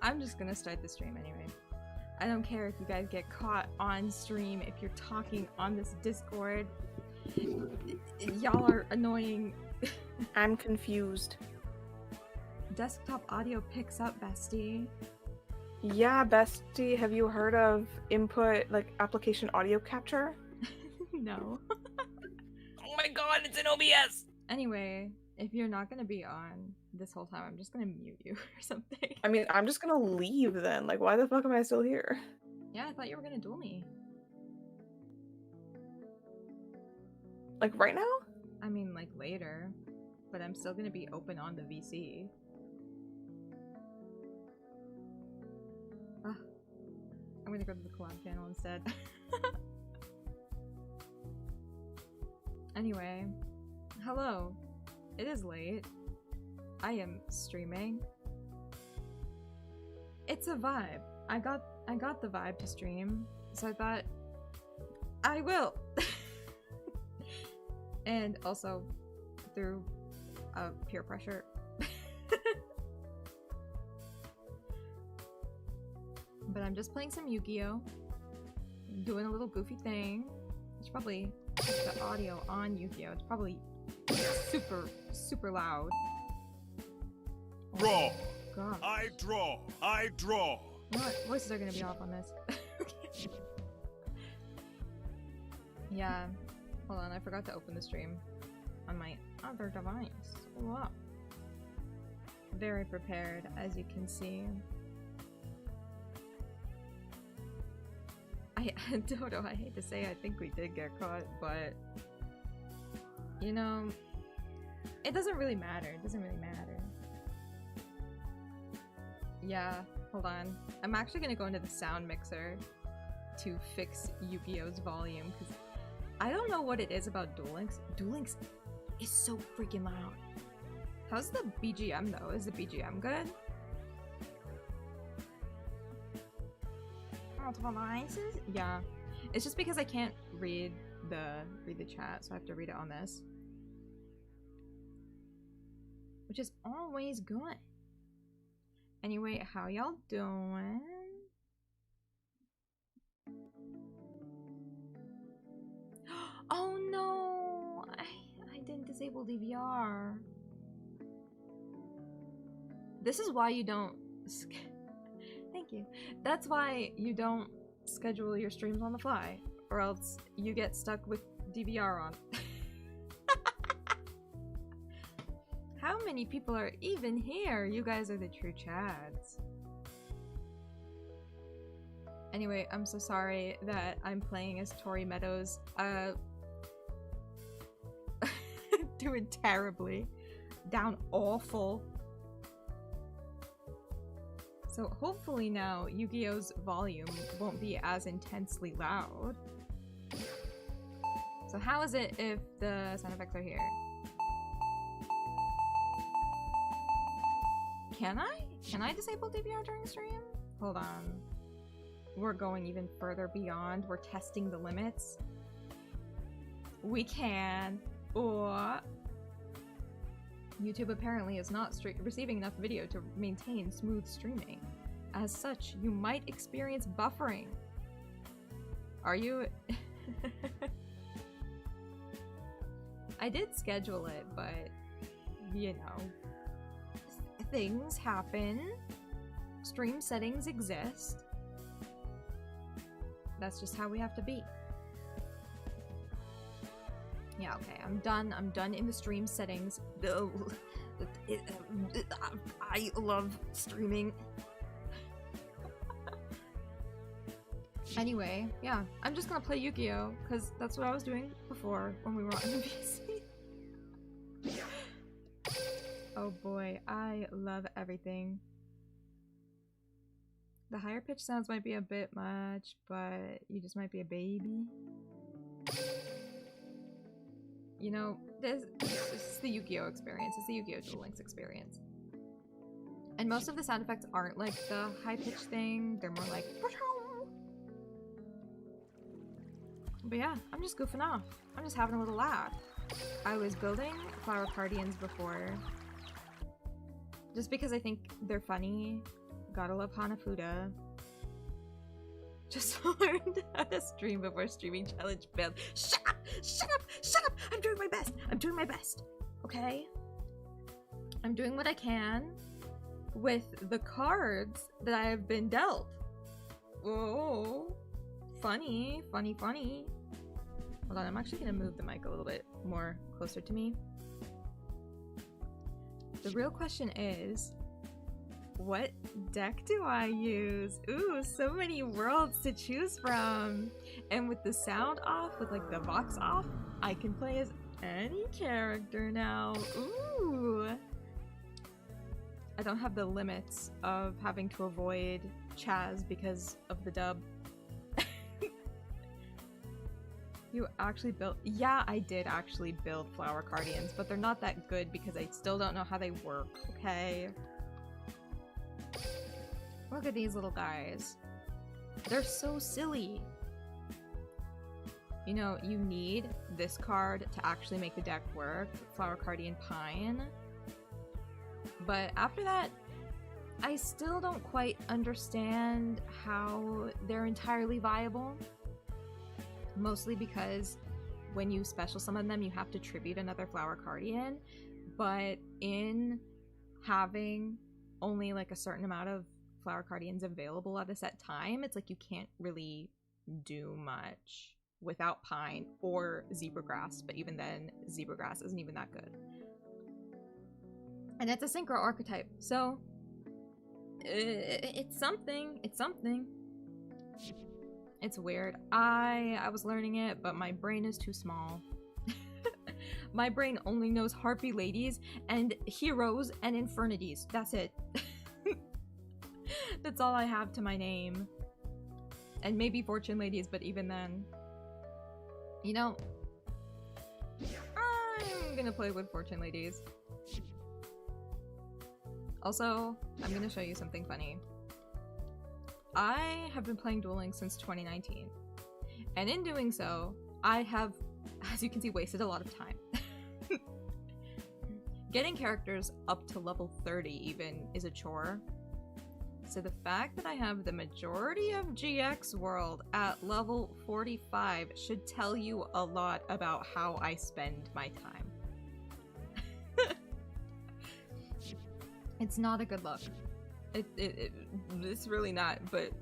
I'm just gonna start the stream anyway. I don't care if you guys get caught on stream, if you're talking on this Discord. Y'all are annoying. I'm confused. Desktop audio picks up, bestie. Yeah, bestie, have you heard of input, like, application audio capture? No. Oh my god, it's in OBS! Anyway, if you're not gonna be on this whole time, I'm just gonna mute you or something. I mean, I'm just gonna leave then. Like, why the fuck am I still here? Yeah, I thought you were gonna duel me. Like, right now? I mean, like, later. But I'm still gonna be open on the VC. I'm gonna go to the collab channel instead. Anyway, hello. It is late. I am streaming. It's a vibe. I got the vibe to stream, so I thought I will. And also through peer pressure. But I'm just playing some Yu-Gi-Oh! Doing a little goofy thing. It's probably the audio on Yu-Gi-Oh! It's probably super loud. Draw! God. I draw! I draw! You know what? Voices are gonna be off on this. Yeah. Hold on, I forgot to open the stream on my other device. Whoa. Very prepared, as you can see. Dodo, I hate to say I think we did get caught, but you know, it doesn't really matter. It doesn't really matter. Yeah, hold on. I'm actually gonna go into the sound mixer to fix Yu-Gi-Oh's volume, because I don't know what it is about Duel Links. Duel Links is so freaking loud. How's the BGM though? Is the BGM good? Multiple devices? Yeah. It's just because I can't read the chat, so I have to read it on this. Which is always good. Anyway, how y'all doing? Oh no! I didn't disable DVR. This is why you don't... Thank you. That's why you don't schedule your streams on the fly, or else you get stuck with DVR on. How many people are even here? You guys are the true chads. Anyway, I'm so sorry that I'm playing as Tori Meadows. Doing terribly. Down awful. So hopefully now Yu-Gi-Oh's volume won't be as intensely loud. So how is it if the sound effects are here? Can I disable DVR during stream? Hold on. We're going even further beyond. We're testing the limits. We can. Or YouTube apparently is not receiving enough video to maintain smooth streaming. As such, you might experience buffering. Are you? I did schedule it, but you know, things happen. Stream settings exist. That's just how we have to be. Yeah, okay, I'm done in the stream settings. I love streaming. Anyway, yeah, I'm just gonna play Yu-Gi-Oh! Because that's what I was doing before when we were on the VC. Oh boy, I love everything. The higher pitch sounds might be a bit much, but you just might be a baby. You know, this is the Yu-Gi-Oh! Experience. It's the Yu-Gi-Oh! Duel Links experience. And most of the sound effects aren't like the high-pitched thing. They're more like... But yeah, I'm just goofing off. I'm just having a little laugh. I was building Flower Cardians before. Just because I think they're funny. Gotta love Hanafuda. Just learned how to stream before streaming challenge failed. Shut up! Shut up! Shut up! I'm doing my best! I'm doing my best! Okay? I'm doing what I can with the cards that I have been dealt. Oh, funny, funny, funny. Hold on, I'm actually gonna move the mic a little bit more closer to me. The real question is, what deck do I use? Ooh, so many worlds to choose from. And with the sound off, with like the Vox off, I can play as any character now. Ooh. I don't have the limits of having to avoid Chaz because of the dub. You actually built— yeah, I did actually build Flower Guardians, but they're not that good because I still don't know how they work, okay? Look at these little guys. They're so silly. You know, you need this card to actually make the deck work, Flower Guardian Pine. But after that, I still don't quite understand how they're entirely viable. Mostly because when you special summon them, you have to tribute another Flower Guardian. But in having only like a certain amount of Flower Guardians available at a set time, it's like you can't really do much without Pine or Zebragrass. But even then, Zebragrass isn't even that good. And it's a Synchro archetype, so it's something. It's something. It's weird. I was learning it, but my brain is too small. My brain only knows Harpy Ladies and Heroes and Infernities. That's it. That's all I have to my name. And maybe Fortune Ladies, but even then. You know, I'm gonna play with Fortune Ladies. Also, I'm gonna show you something funny. I have been playing Duel Links since 2019, and in doing so, I have, as you can see, wasted a lot of time. Getting characters up to level 30 even is a chore. So the fact that I have the majority of GX World at level 45 should tell you a lot about how I spend my time. It's not a good look. It's really not, but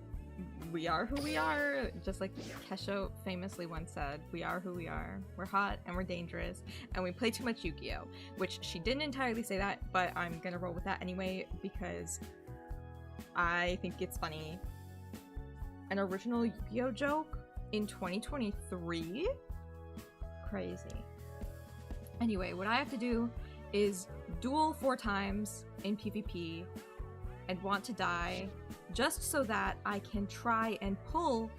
we are who we are. Just like Kesho famously once said, we are who we are. We're hot and we're dangerous and we play too much Yu-Gi-Oh! Which she didn't entirely say that, but I'm gonna roll with that anyway because I think it's funny. An original Yu-Gi-Oh! Joke in 2023? Crazy. Anyway, what I have to do is duel 4 times in PvP and want to die just so that I can try and pull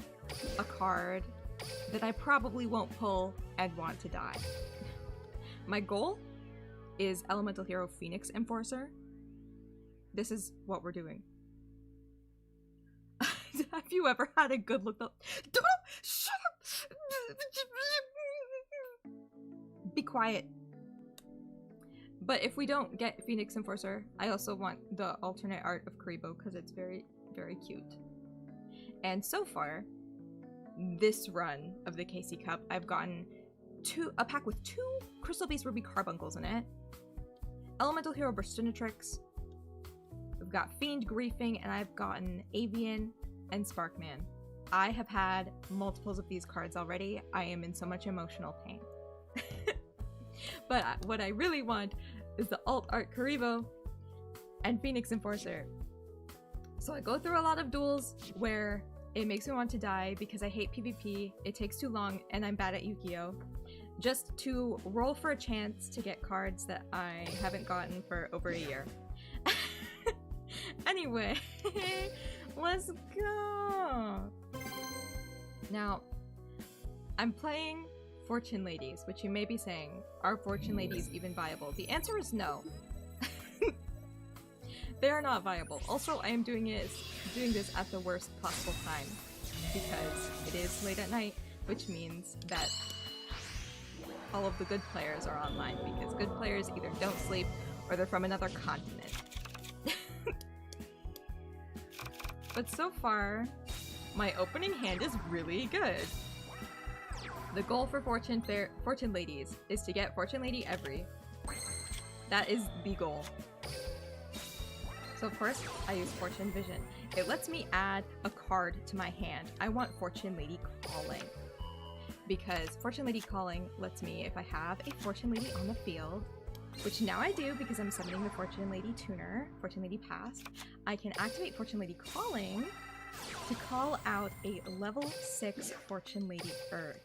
a card that I probably won't pull and want to die. My goal is Elemental Hero Phoenix Enforcer. This is what we're doing. Have you ever had a good look? Don't shut up! Be quiet. But if we don't get Phoenix Enforcer, I also want the alternate art of Karibo because it's very, very cute. And so far, this run of the KC Cup, I've gotten a pack with 2 Crystal Base Ruby Carbuncles in it, Elemental Hero Burstinatrix, we've got Fiend Griefing, and I've gotten Avian and Sparkman. I have had multiples of these cards already. I am in so much emotional pain. But what I really want is the alt art Karibo and Phoenix Enforcer. So I go through a lot of duels where it makes me want to die because I hate PvP, it takes too long, and I'm bad at Yu-Gi-Oh! Just to roll for a chance to get cards that I haven't gotten for over a year. Anyway, let's go! Now, I'm playing Fortune Ladies, which you may be saying, are Fortune Ladies even viable? The answer is no. They are not viable. Also, I am doing this at the worst possible time because it is late at night, which means that all of the good players are online because good players either don't sleep or they're from another continent. But so far, my opening hand is really good. The goal for Fortune Ladies is to get Fortune Lady every. That is the goal. So of course, I use Fortune Vision. It lets me add a card to my hand. I want Fortune Lady Calling. Because Fortune Lady Calling lets me, if I have a Fortune Lady on the field, which now I do because I'm summoning the Fortune Lady Tuner, Fortune Lady Past, I can activate Fortune Lady Calling to call out a level 6 Fortune Lady Earth.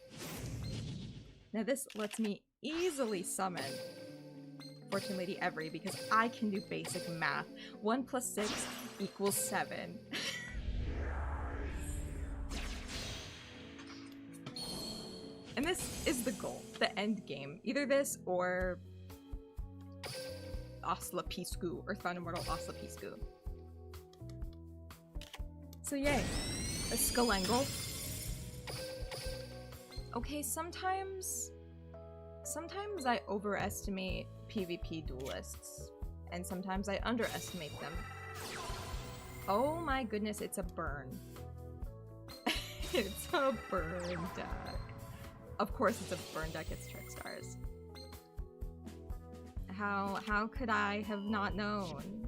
Now this lets me easily summon Fortune Lady Every because I can do basic math. 1 plus 6 equals 7. And this is the goal, the end game. Either this or Oslapisku, Earthbound Immortal Oslapisku. So yay, a Skalengle. Okay, sometimes I overestimate PvP duelists, and sometimes I underestimate them. Oh my goodness, it's a burn. It's a burn deck. Of course it's a burn deck, it's Trickstars. How could I have not known?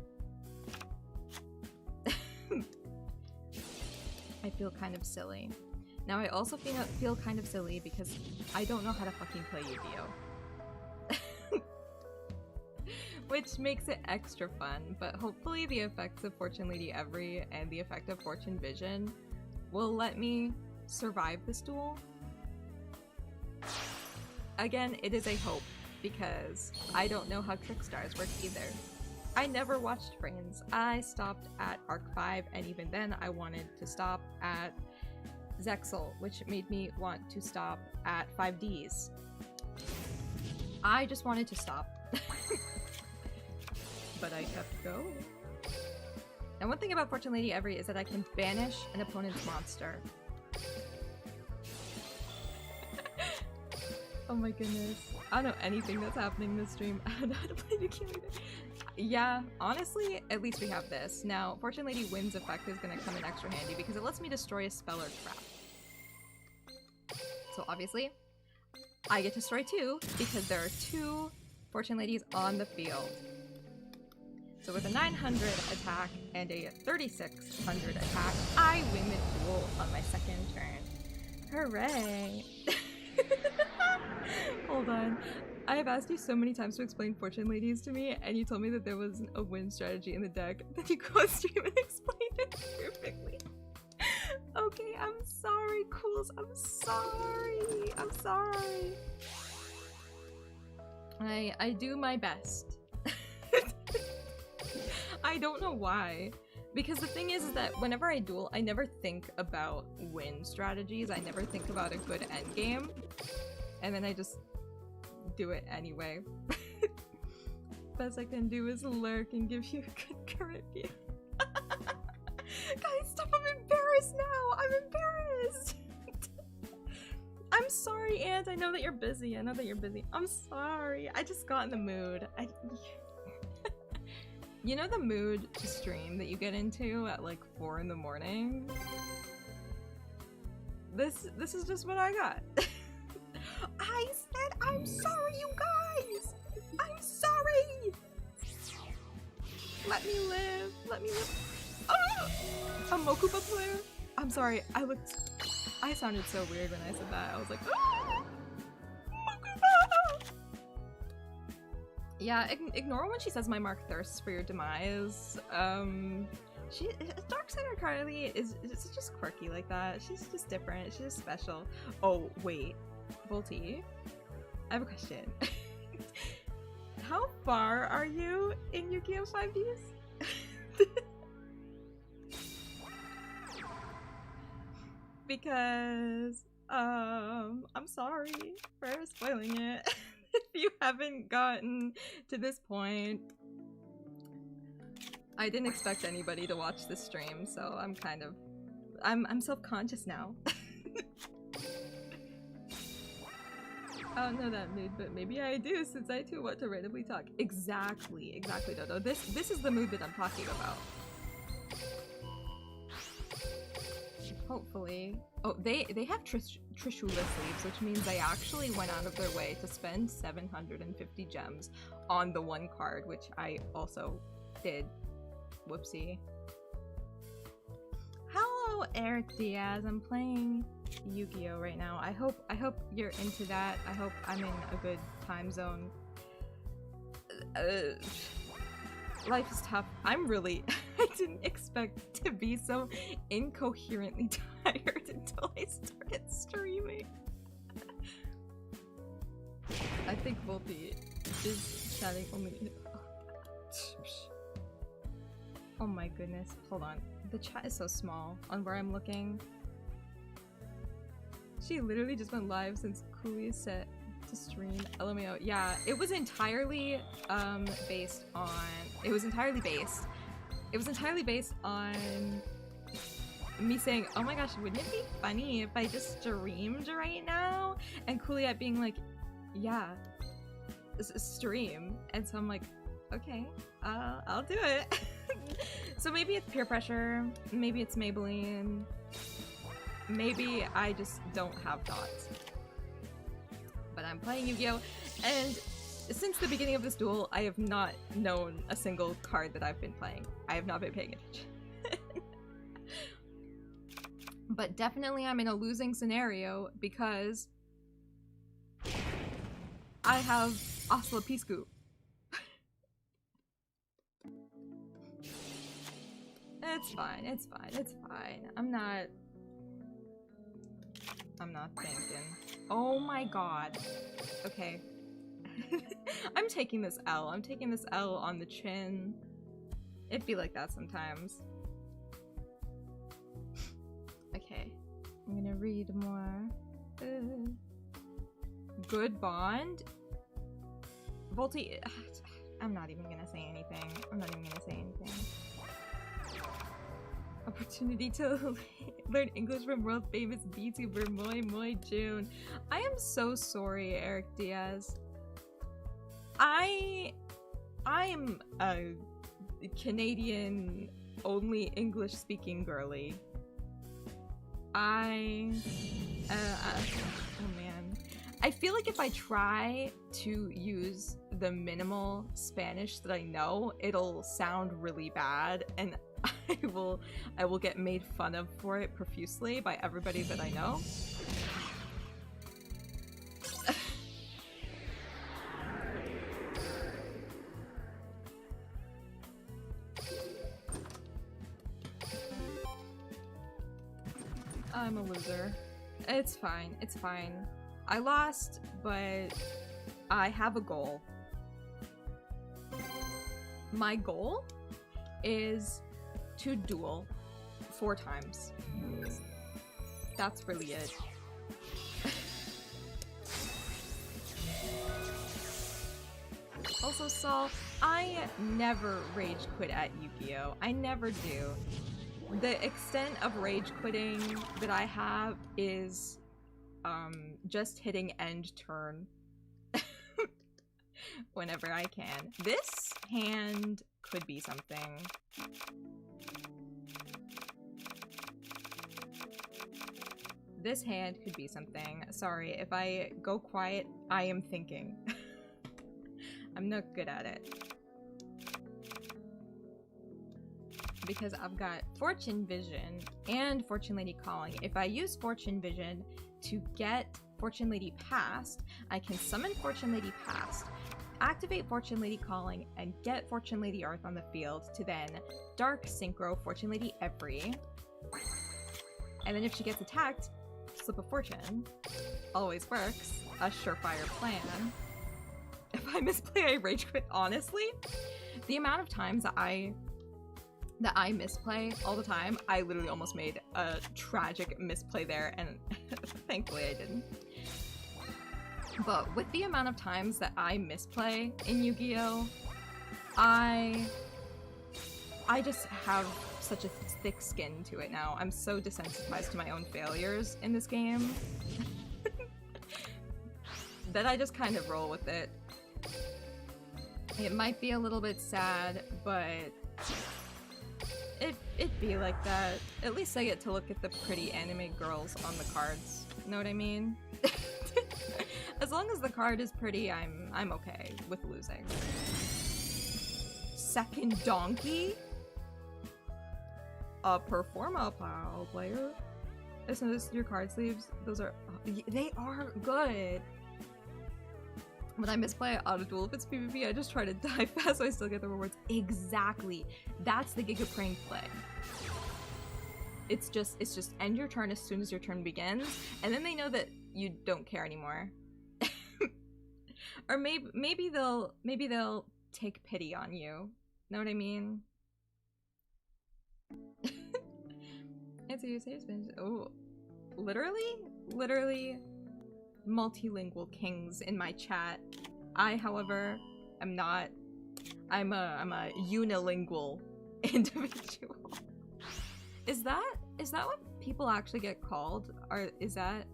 I feel kind of silly. Now I also feel kind of silly because I don't know how to fucking play Yu-Gi-Oh! Which makes it extra fun, but hopefully the effects of Fortune Lady Every and the effect of Fortune Vision will let me survive this duel. Again, it is a hope, because I don't know how Trickstars work either. I never watched Friends. I stopped at Arc 5, and even then I wanted to stop at Zexal, which made me want to stop at 5Ds. I just wanted to stop. But I kept going. And one thing about Fortune Lady Every is that I can banish an opponent's monster. Oh my goodness. I don't know anything that's happening in this stream. I don't know how to play Yu-Gi-Oh! either. Yeah, honestly, at least we have this. Now, Fortune Lady Wind's effect is gonna come in extra handy because it lets me destroy a spell or trap. So obviously, I get to destroy 2 because there are 2 Fortune Ladies on the field. So with a 900 attack and a 3600 attack, I win the duel on my second turn. Hooray! Hold on. I have asked you so many times to explain Fortune Ladies to me, and you told me that there wasn't a win strategy in the deck. Then you go on stream and explain it perfectly. Okay, I'm sorry, Cools. I'm sorry. I'm sorry. I do my best. I don't know why. Because the thing is that whenever I duel, I never think about win strategies. I never think about a good endgame. And then I just do it anyway. Best I can do is lurk and give you a good current view. Guys, stop! I'm embarrassed now! I'm embarrassed! I'm sorry, Aunt. I know that you're busy. I'm sorry. I just got in the mood. You know the mood to stream that you get into at like 4 in the morning? This is just what I got. I said I'm sorry, you guys! I'm sorry! Let me live. Let me live. Ah! A Mokuba player? I'm sorry, I sounded so weird when I said that. I was like, ah! Mokuba! Yeah, ignore when she says my mark thirsts for your demise. Darksider Carly is just quirky like that. She's just different. She's just special. Oh, wait. Volty, I have a question. How far are you in Yu-Gi-Oh! 5Ds? Because, I'm sorry for spoiling it. If you haven't gotten to this point, I didn't expect anybody to watch this stream, so I'm self-conscious now. I don't know that mood, but maybe I do, since I too want to randomly talk. Exactly, Dodo. This is the mood that I'm talking about. Hopefully. Oh, they have Trishula sleeves, which means they actually went out of their way to spend 750 gems on the one card, which I also did. Whoopsie. Hello, Eric Diaz. I'm playing Yu-Gi-Oh right now. I hope you're into that. I hope I'm in a good time zone. Life is tough. I'm really... I didn't expect to be so incoherently tired until I started streaming. I think Volty is chatting only... Oh my goodness. Hold on. The chat is so small on where I'm looking. She literally just went live since Cooley is set to stream. LMAO. Yeah, it was entirely based on... It was entirely based on me saying, oh my gosh, wouldn't it be funny if I just streamed right now? And Cooley being like, yeah, stream. And so I'm like, okay, I'll do it. So maybe it's peer pressure, maybe it's Maybelline, maybe I just don't have thoughts. But I'm playing Yu-Gi-Oh! And since the beginning of this duel, I have not known a single card that I've been playing. I have not been paying attention. But definitely I'm in a losing scenario because I have Oslopiscu. It's fine, it's fine, it's fine. I'm not thinking. Oh my god. Okay. I'm taking this L. I'm taking this L on the chin. It'd be like that sometimes. Okay. I'm gonna read more. Good bond. Volty. I'm not even gonna say anything. Opportunity to learn English from world famous VTuber moemoeJun. I am so sorry, Eric Diaz. I am a Canadian only English speaking girly. Oh man. I feel like if I try to use the minimal Spanish that I know, it'll sound really bad, and I will get made fun of for it profusely by everybody that I know. I'm a loser. It's fine, it's fine. I lost, but I have a goal. My goal is to duel 4 times. That's really it. Also, Saul, I never rage quit at Yu-Gi-Oh! I never do. The extent of rage quitting that I have is just hitting end turn whenever I can. This hand could be something. This hand could be something. Sorry, if I go quiet, I am thinking. I'm not good at it. Because I've got Fortune Vision and Fortune Lady Calling. If I use Fortune Vision to get Fortune Lady Past, I can summon Fortune Lady Past, activate Fortune Lady Calling, and get Fortune Lady Earth on the field to then Dark Synchro Fortune Lady Every. And then if she gets attacked, Slip of Fortune. Always works. A surefire plan. If I misplay, I rage quit. Honestly, the amount of times that I misplay all the time, I literally almost made a tragic misplay there, and thankfully I didn't. But with the amount of times that I misplay in Yu-Gi-Oh, I just have such a thick skin to it now. I'm so desensitized to my own failures in this game that I just kind of roll with it. It might be a little bit sad, but It'd be like that. At least I get to look at the pretty anime girls on the cards. Know what I mean? As long as the card is pretty, I'm okay with losing. Second donkey? A performa pile player. Listen to this, your card sleeves. Those are they are good. When I misplay auto duel if it's PvP, I just try to die fast so I still get the rewards. Exactly. That's the Giga Prank play. It's just end your turn as soon as your turn begins, and then they know that you don't care anymore. Or maybe they'll take pity on you. Know what I mean? Answer your safe Spanish. Oh, literally multilingual kings in my chat. I, however, am not. I'm a unilingual individual. Is that what people actually get called? Or is that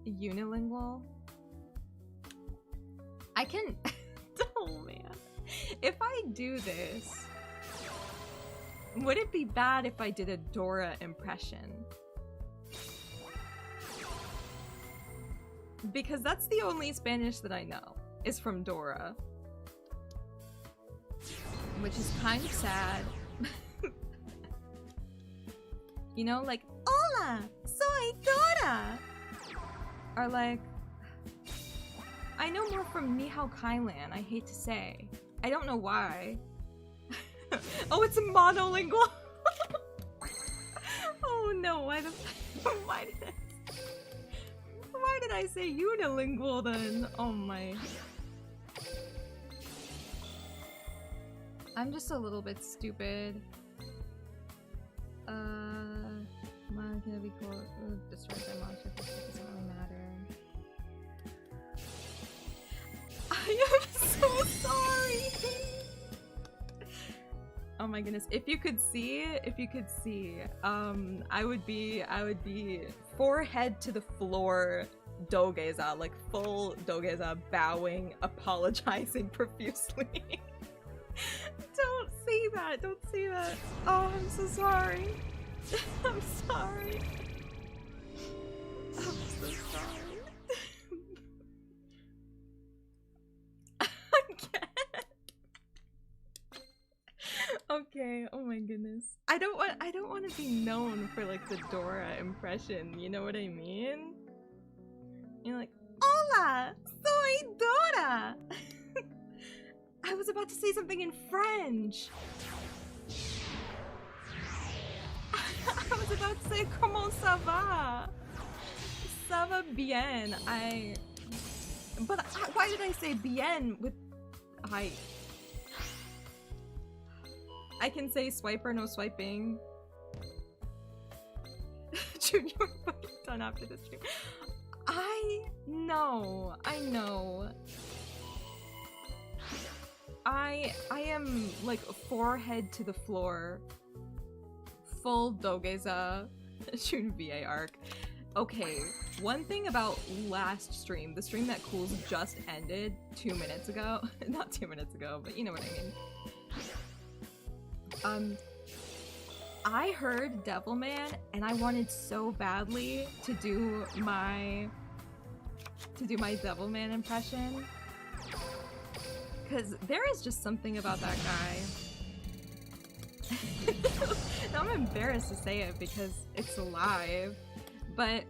unilingual? I can. Oh man, if I do this, would it be bad if I did a Dora impression? Because that's the only Spanish that I know is from Dora, which is kind of sad. You know, like, hola, soy Dora! Or like, I know more from Nihao Kailan, I hate to say. I don't know why. Oh, it's monolingual! Oh no, why did I say unilingual then? Oh my. I'm just a little bit stupid. Mine can be called destroyed by monster. It doesn't really matter. I am so sorry. Oh my goodness! If you could see, I would be forehead to the floor, dogeza, like full dogeza, bowing, apologizing profusely. Don't say that! Don't say that! Oh, I'm so sorry. I'm sorry. I'm so sorry. Okay, oh my goodness. I don't want to be known for like the Dora impression, you know what I mean? You're like, hola, soy Dora! I was about to say something in French! I was about to say, comment ça va? Ça va bien. But why did I say bien with... I can say swiper, no swiping. Junior, fucking done after this stream. I know. I am like forehead to the floor. Full dogeza. Shun VA arc. Okay, one thing about last stream, the stream that Cools just ended 2 minutes ago. Not 2 minutes ago, but you know what I mean. I heard Devilman and I wanted so badly to do my Devilman impression. Cause there is just something about that guy. Now I'm embarrassed to say it because it's live, but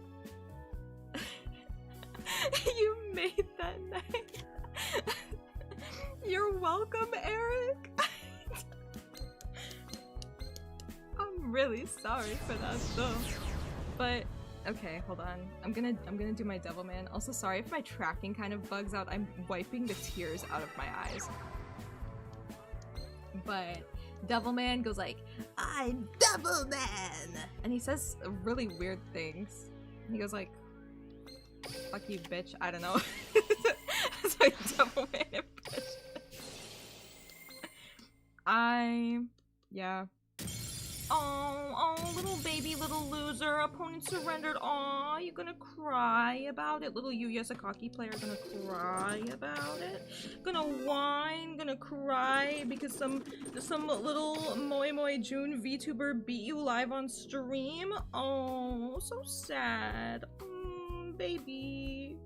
you made that nice. You're welcome, Eric. I'm really sorry for that though. But okay, hold on. I'm gonna do my Devilman. Also sorry if my tracking kind of bugs out. I'm wiping the tears out of my eyes. But Devilman goes like, I'm Devilman! And he says really weird things. He goes like, fuck you, bitch. I don't know. That's my Devilman impression. Yeah. Oh, little baby, little loser. Opponent surrendered. Aw, you gonna cry about it. Little Yuya Sakaki player gonna cry about it. Gonna whine, gonna cry because some little moemoeJun VTuber beat you live on stream. Oh, so sad. Baby.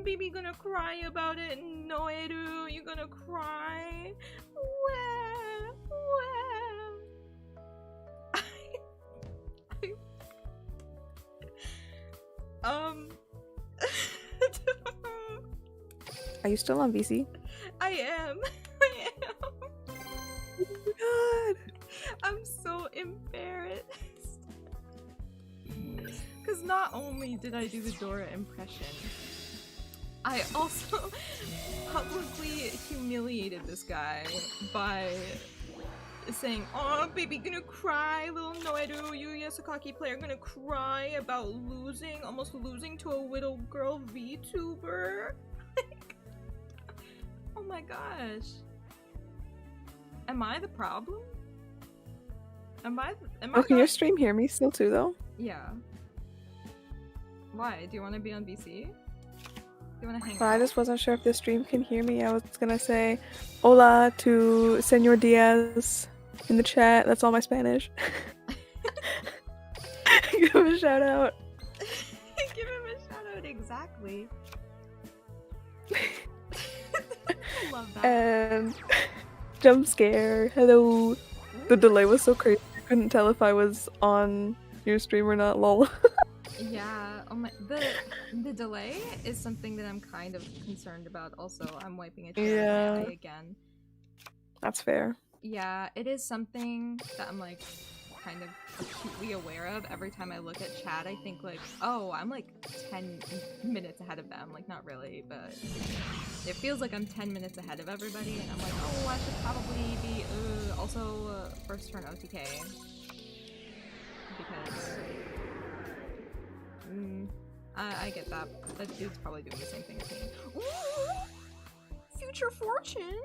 Baby gonna cry about it. Noeru, you gonna cry. Where? Are you still on VC? I am. Oh my god. I'm so embarrassed. Because not only did I do the Dora impression, I also publicly humiliated this guy by saying, "Oh, baby, gonna cry, little Noeru, Yuya Sakaki player, gonna cry about almost losing to a little girl VTuber." Oh my gosh. Am I the problem? Am I Oh, can your not- stream hear me still too, though? Yeah. Why? Do you want to be on VC? Do you want to hang Well, I out? just wasn't sure if the stream can hear me. I was gonna say hola to Senor Diaz in the chat. That's all my Spanish. Give him a shout out. Give him a shout out, exactly. Love that. And jump scare. Hello. The delay was so crazy. I couldn't tell if I was on your stream or not. Lol. Yeah, oh my, the delay is something that I'm kind of concerned about. Also, I'm wiping a tear in my Yeah. eye again. That's fair. Yeah, it is something that I'm like kind of acutely aware of. Every time I look at chat, I think like, oh, I'm like 10 minutes ahead of them. Like, not really, but it feels like I'm 10 minutes ahead of everybody, and I'm like, oh, I should probably be also first turn OTK because I get that. That dude's probably doing the same thing as me. Ooh, future fortune.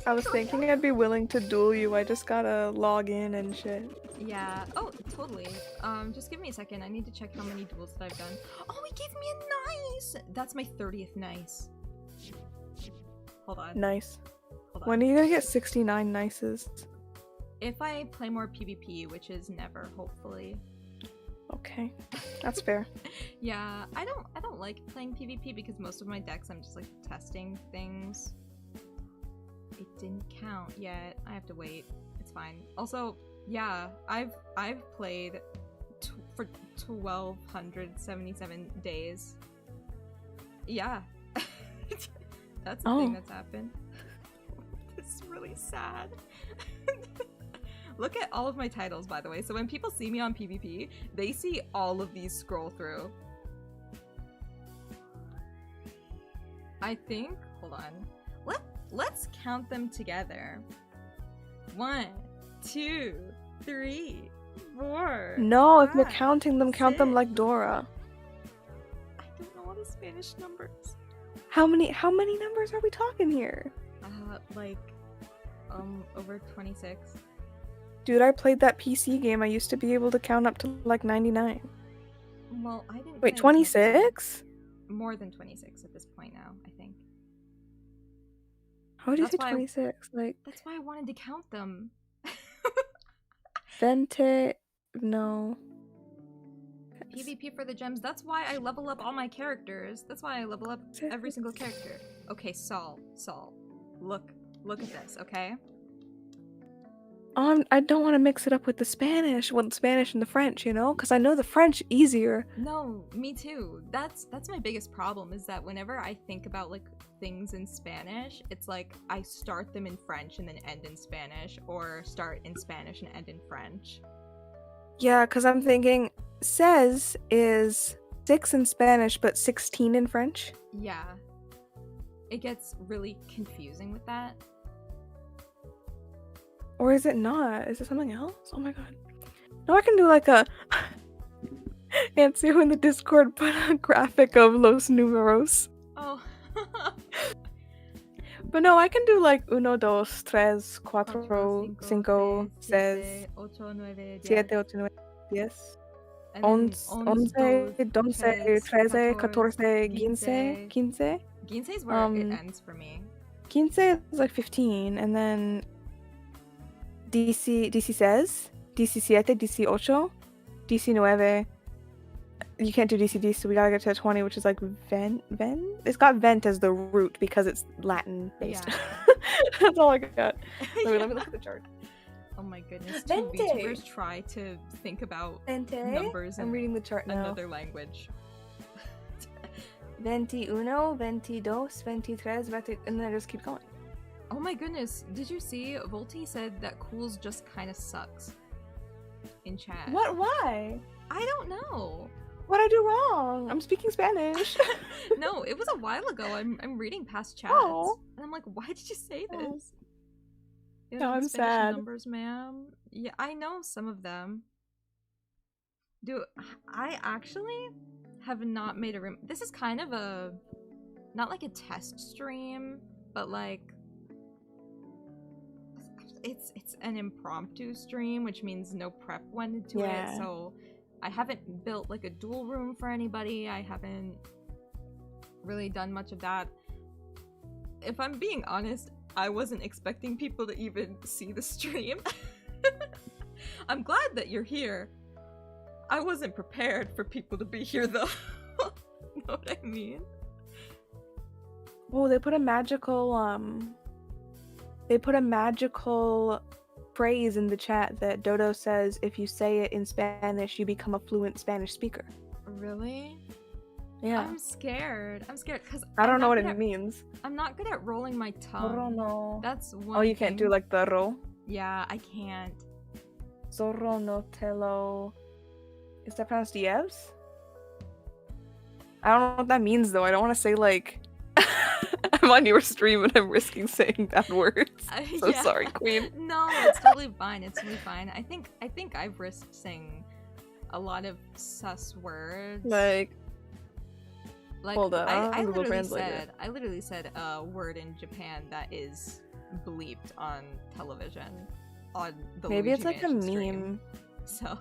I was thinking I'd be willing to duel you. I just gotta log in and shit. Yeah. Oh, totally. Just give me a second. I need to check how many duels that I've done. Oh, he gave me a nice. That's my 30th nice. Hold on. Nice. Hold on. When are you gonna get 69 nices? If I play more PvP, which is never, hopefully. Okay, that's fair. Yeah, I don't like playing PvP because most of my decks I'm just like testing things. It didn't count yet. I have to wait. It's fine. Also, yeah, I've played for 1,277 days. Yeah, that's the thing that's happened. This is really sad. Look at all of my titles, by the way. So when people see me on PvP, they see all of these scroll through. I think, hold on. Let's count them together. 1, 2, 3, 4. No, if you're 5, counting them, count them 6. like Dora. I don't know all the Spanish numbers. How many numbers are we talking here? Like, over 26. Dude, I played that PC game. I used to be able to count up to like 99. Well, I didn't. Wait, play with my 26? More than 26 at this point now, I think. How would you That's say why- 26? Like, That's why I wanted to count them. Vente. No. PvP for the gems. That's why I level up all my characters. That's why I level up every single character. Okay, Saul. Look at this, okay? I don't want to mix it up with the Spanish. Well, the Spanish and the French, you know? Because I know the French easier. No, me too. That's my biggest problem is that whenever I think about like things in Spanish, it's like I start them in French and then end in Spanish, or start in Spanish and end in French. Yeah, because I'm thinking says is 6 in Spanish, but 16 in French. Yeah. It gets really confusing with that. Or is it not? Is it something else? Oh my god. No, I can do like a... Ancio in the Discord put a graphic of Los Números. Oh. But no, I can do like 1, 2, 3, 4, 5, 6, 7, 8, 9, 10. And then once, doce, trece, catorce, quince, quince. Quince is where it ends for me. Quince is like 15, and then dieciséis, diecisiete, dieciocho, diecinueve. You can't do DCD, so we gotta get to 20, which is like ven. It's got vent as the root because it's Latin based. Yeah. That's all I got. Let me look at the chart. Oh my goodness. Vente. Two VTubers try to think about numbers I'm in reading the chart now. another language. 21, 22, 23, and then I just keep going. Oh my goodness. Did you see Volti said that Cools just kind of sucks in chat? What? Why? I don't know. What'd I do wrong? I'm speaking Spanish. No, it was a while ago. I'm reading past chats. Oh. And I'm like, why did you say Oh. this? You No, like I'm Spanish sad. numbers, ma'am. Yeah, I know some of them. Dude, I actually have not made a room. This is kind of a, not like a test stream, but like, it's an impromptu stream, which means no prep went into Yeah. it. So I haven't built like a duel room for anybody. I haven't really done much of that. If I'm being honest, I wasn't expecting people to even see the stream. I'm glad that you're here. I wasn't prepared for people to be here though. Know what I mean? Oh, they put a magical phrase in the chat that Dodo says if you say it in Spanish, you become a fluent Spanish speaker. Really? Yeah. I'm scared. I'm scared because I don't know what it means. I'm not good at rolling my tongue. No. That's one. Oh, you can't do like the ro. Yeah, I can't. Zorro no te lo. Is that pronounced Dieves? I don't know what that means though. I don't want to say like I'm on your stream and I'm risking saying bad words. So Yeah. sorry, Queen. No, it's totally fine. It's totally fine. I think I've risked saying a lot of sus words. Like, hold up, I Google literally Translate it. said a word in Japan that is bleeped on television on the maybe Luigi it's like a Mansion stream. meme. So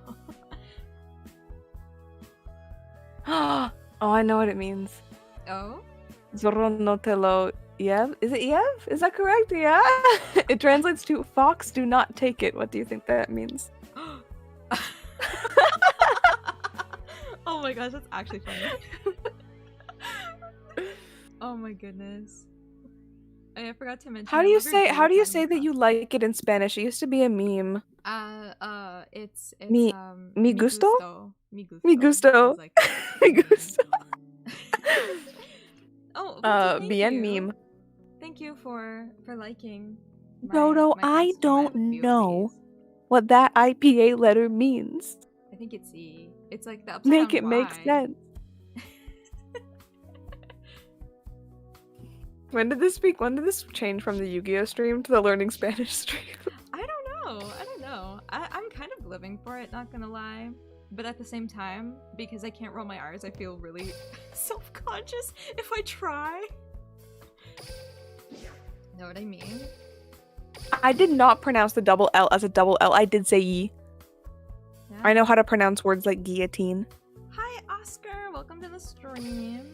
Oh, I know what it means. oh. Zorro no te lo Yev? Is it Yev? Is that correct? Yeah. It translates to "Fox, do not take it." What do you think that means? Oh my gosh, that's actually funny. Oh my goodness. I forgot to mention. How do you say that that you like it in Spanish? It used to be a meme. It's Mi gusto? Mi gusto. Mi gusto. It's like, Mi gusto. Oh, thank bien you. meme. Thank you for liking. Dodo, my I test stream. I have don't a few of know these. what that IPA letter means. I think it's E. It's like the upside Make down it make Y. sense. When did this change from the Yu-Gi-Oh stream to the learning Spanish stream? I don't know. I'm kind of living for it, not gonna lie. But at the same time, because I can't roll my R's, I feel really self-conscious if I try. Know what I mean? I did not pronounce the double L as a double L. I did say "ye." Yeah. I know how to pronounce words like guillotine. Hi, Oscar. Welcome to the stream.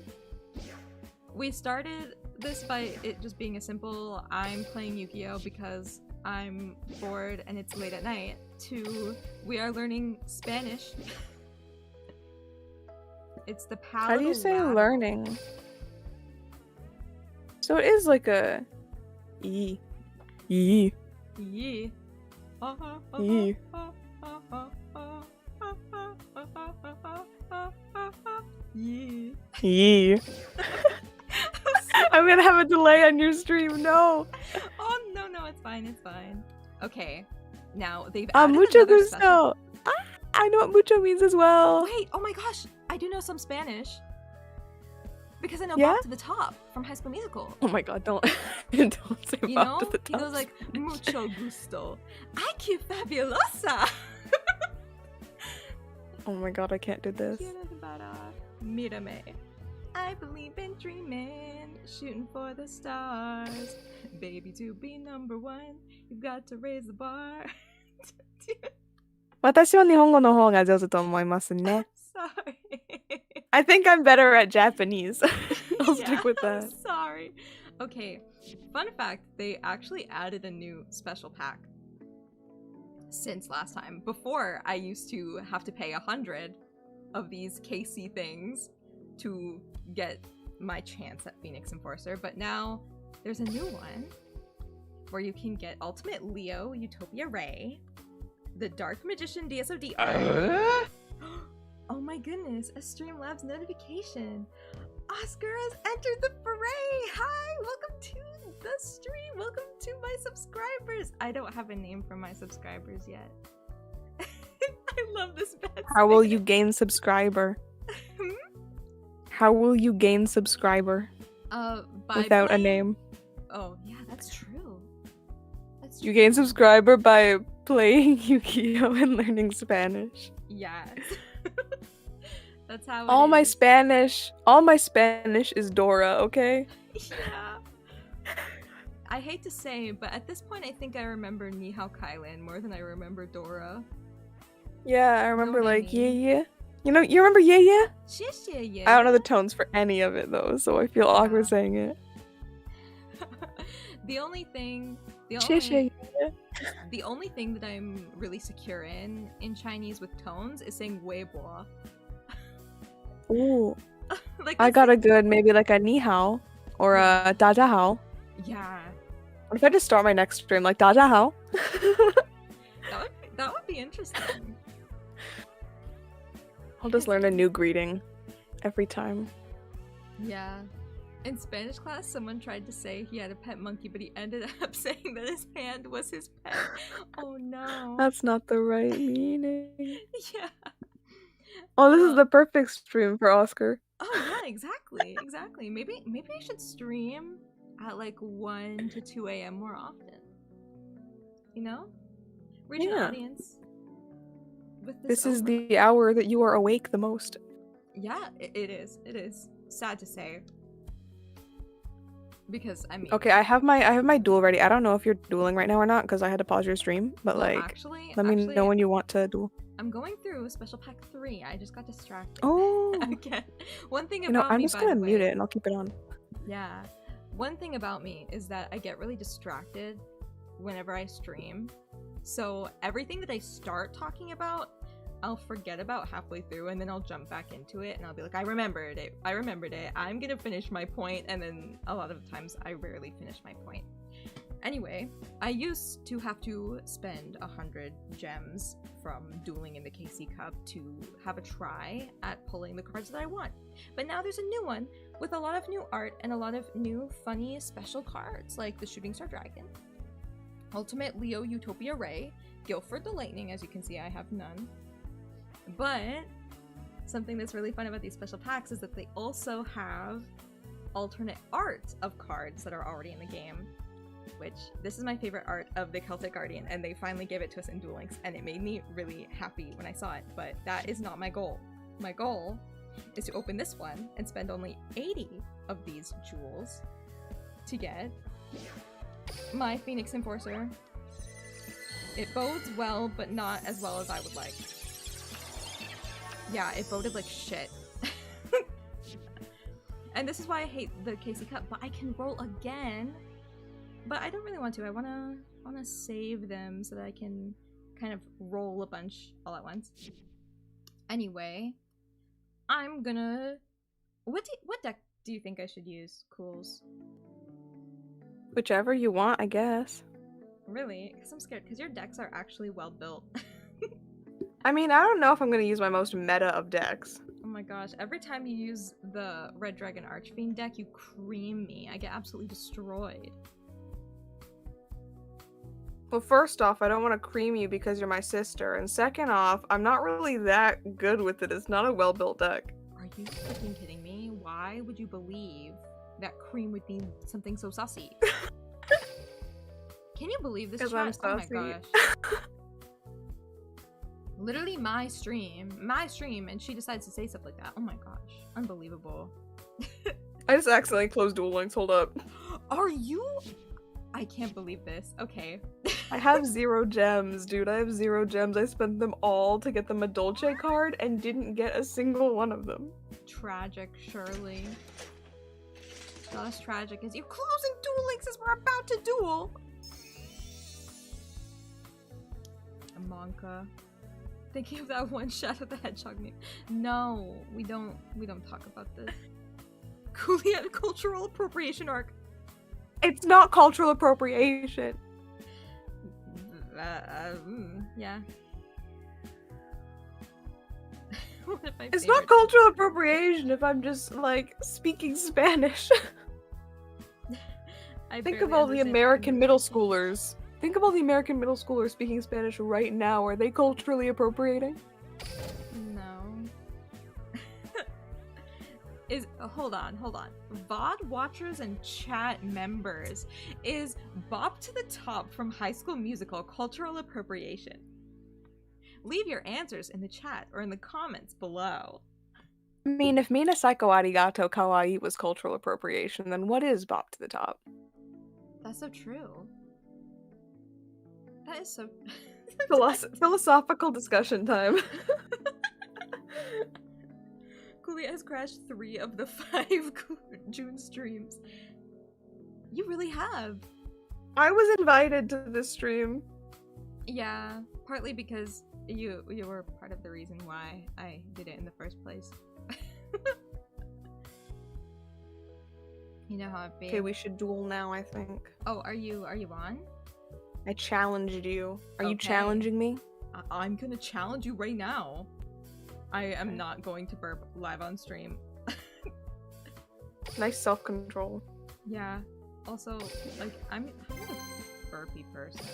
We started this by it just being a simple I'm playing Yu-Gi-Oh because I'm bored and it's late at night, to we are learning Spanish. It's the palatal How do you say lateral. learning? So it is like a "ye." Ye. Yeah. Ye. Yeah. Ye. I'm gonna have a delay on your stream. No. Oh no, it's fine. Okay, now they've added Mucho another gusto. special- I know what mucho means as well. Wait, oh my gosh, I do know some Spanish because I know Yeah? Bob to the Top from High School Musical. Oh my god, don't don't say You Bob know, to the he top. goes like mucho gusto. Ay, que fabulosa. Oh my god, I can't do this. Mírame. I believe in dreaming, shooting for the stars. Baby, to be number one, you've got to raise the bar. 私は日本語の方が上手と思いますね。 Sorry. I think I'm better at Japanese. I'll Yeah, stick with I'm that. sorry. Okay, fun fact, they actually added a new special pack since last time. Before, I used to have to pay 100 of these KC things to get my chance at Phoenix Enforcer, but now there's a new one where you can get Ultimate Leo Utopia Ray, the Dark Magician DSOD art. Oh my goodness, a Streamlabs notification. Oscar has entered the fray! Hi! Welcome to the stream! Welcome to my subscribers! I don't have a name for my subscribers yet. I love this best. How will you gain subscriber? How will you gain subscriber By without a playing- name? Oh, yeah, that's true. That's true. You gain subscriber by playing Yu-Gi-Oh and learning Spanish. Yes. That's how it All my is. Spanish is Dora, okay? Yeah. I hate to say, but at this point I think I remember Ni Hao Kailan more than I remember Dora. Yeah, I remember what I like yeah mean? yeah. You remember yeah yeah? 谢谢爷爷. I don't know the tones for any of it though, so I feel awkward Yeah. saying it. The only thing Shishie. that I'm really secure in Chinese with tones is saying Weibo. Ooh, Like I that's got a good maybe like a ni hao or a da da hao. yeah. What if I just start my next stream like da da hao? That would be interesting. I'll just learn a new greeting every time. Yeah. In Spanish class, someone tried to say he had a pet monkey, but he ended up saying that his hand was his pet. Oh no. That's not the right meaning. Yeah. Oh, this is the perfect stream for Oscar. Oh yeah, exactly. Maybe I should stream at like 1 to 2 a.m. more often. You know? Reach an Yeah. audience. With This is overlap. the hour that you are awake the most. Yeah, it is. It is. Sad to say. Because I mean Okay, I have my duel ready. I don't know if you're dueling right now or not because I had to pause your stream, but well, like actually, let me know when you want to duel. I'm going through Special Pack 3. I just got distracted. Oh, Again. One thing you about know, I'm me, just by gonna the mute way- it and I'll keep it on. Yeah. One thing about me is that I get really distracted whenever I stream. So everything that I start talking about, I'll forget about halfway through and then I'll jump back into it and I'll be like, I remembered it. I'm gonna finish my point, and then a lot of times I rarely finish my point. Anyway, I used to have to spend 100 gems from dueling in the KC Cup to have a try at pulling the cards that I want. But now there's a new one with a lot of new art and a lot of new funny special cards like the Shooting Star Dragon, Ultimate Leo Utopia Ray, Guilford the Lightning, as you can see I have none. But something that's really fun about these special packs is that they also have alternate art of cards that are already in the game. Which, this is my favorite art of the Celtic Guardian, and they finally gave it to us in Duel Links, and it made me really happy when I saw it, but that is not my goal. My goal is to open this one and spend only 80 of these jewels to get my Phoenix Enforcer. It bodes well, but not as well as I would like. Yeah, it boded like shit. And this is why I hate the KC Cup, but I can roll again. But I don't really want to. I wanna save them so that I can kind of roll a bunch all at once. Anyway, I'm gonna. What deck do you think I should use, Cools? Whichever you want, I guess. Really? Because I'm scared. Because your decks are actually well built. I mean, I don't know if I'm gonna use my most meta of decks. Oh my gosh! Every time you use the Red Dragon Archfiend deck, you cream me. I get absolutely destroyed. Well, first off, I don't want to cream you because you're my sister, and second off, I'm not really that good with it. It's not a well-built deck. Are you freaking kidding me? Why would you believe that cream would be something so saucy? Can you believe this? 'Cause I'm chat? Oh my saucy. gosh! Literally my stream, and she decides to say stuff like that. Oh my gosh, unbelievable. I just accidentally closed Duel Links. Hold up. Are you? I can't believe this. Okay. I have 0 gems, dude. I have 0 gems. I spent them all to get the Madolche card and didn't get a single one of them. Tragic, surely. Not as tragic as you closing Duel Links as we're about to duel. A Monka. Thinking of that one Shadow the Hedgehog meme. No, we don't talk about this. Kulian cultural appropriation arc. It's not cultural appropriation. Yeah. One of my It's not favorite- cultural appropriation if I'm just, like, speaking Spanish. I Think barely of all the understand American English. middle schoolers. Think of all the American middle schoolers speaking Spanish right now. Are they culturally appropriating? No. Hold on. VOD watchers and chat members. Is Bop to the Top from High School Musical cultural appropriation? Leave your answers in the chat or in the comments below. I mean, if Mina Psycho Arigato Kawaii was cultural appropriation, then what is Bop to the Top? That's so true. That is so... Philosophical discussion time. Kulia has crashed 3 of the 5 June streams. You really have. I was invited to this stream. Yeah, partly because you were part of the reason why I did it in the first place. You know how it be. Okay, we should duel now, I think. Oh, are you on? I challenged you. Are you Okay. challenging me? I'm gonna challenge you right now. I am not going to burp live on stream. Nice self-control. Yeah. Also, like, I'm not a burpy person.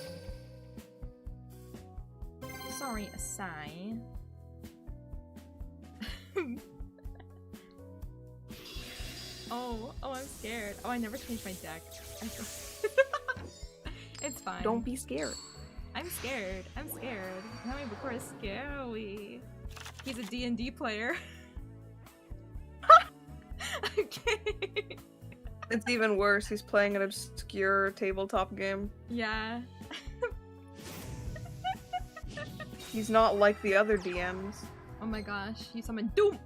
Sorry, Asai. Oh, I'm scared. Oh, I never changed my deck. It's fine. Don't be scared. I'm scared. Nami Bukura is scary. He's a D&D player. Okay. It's even worse. He's playing an obscure tabletop game. Yeah. He's not like the other DMs. Oh my gosh, you summoned Doom!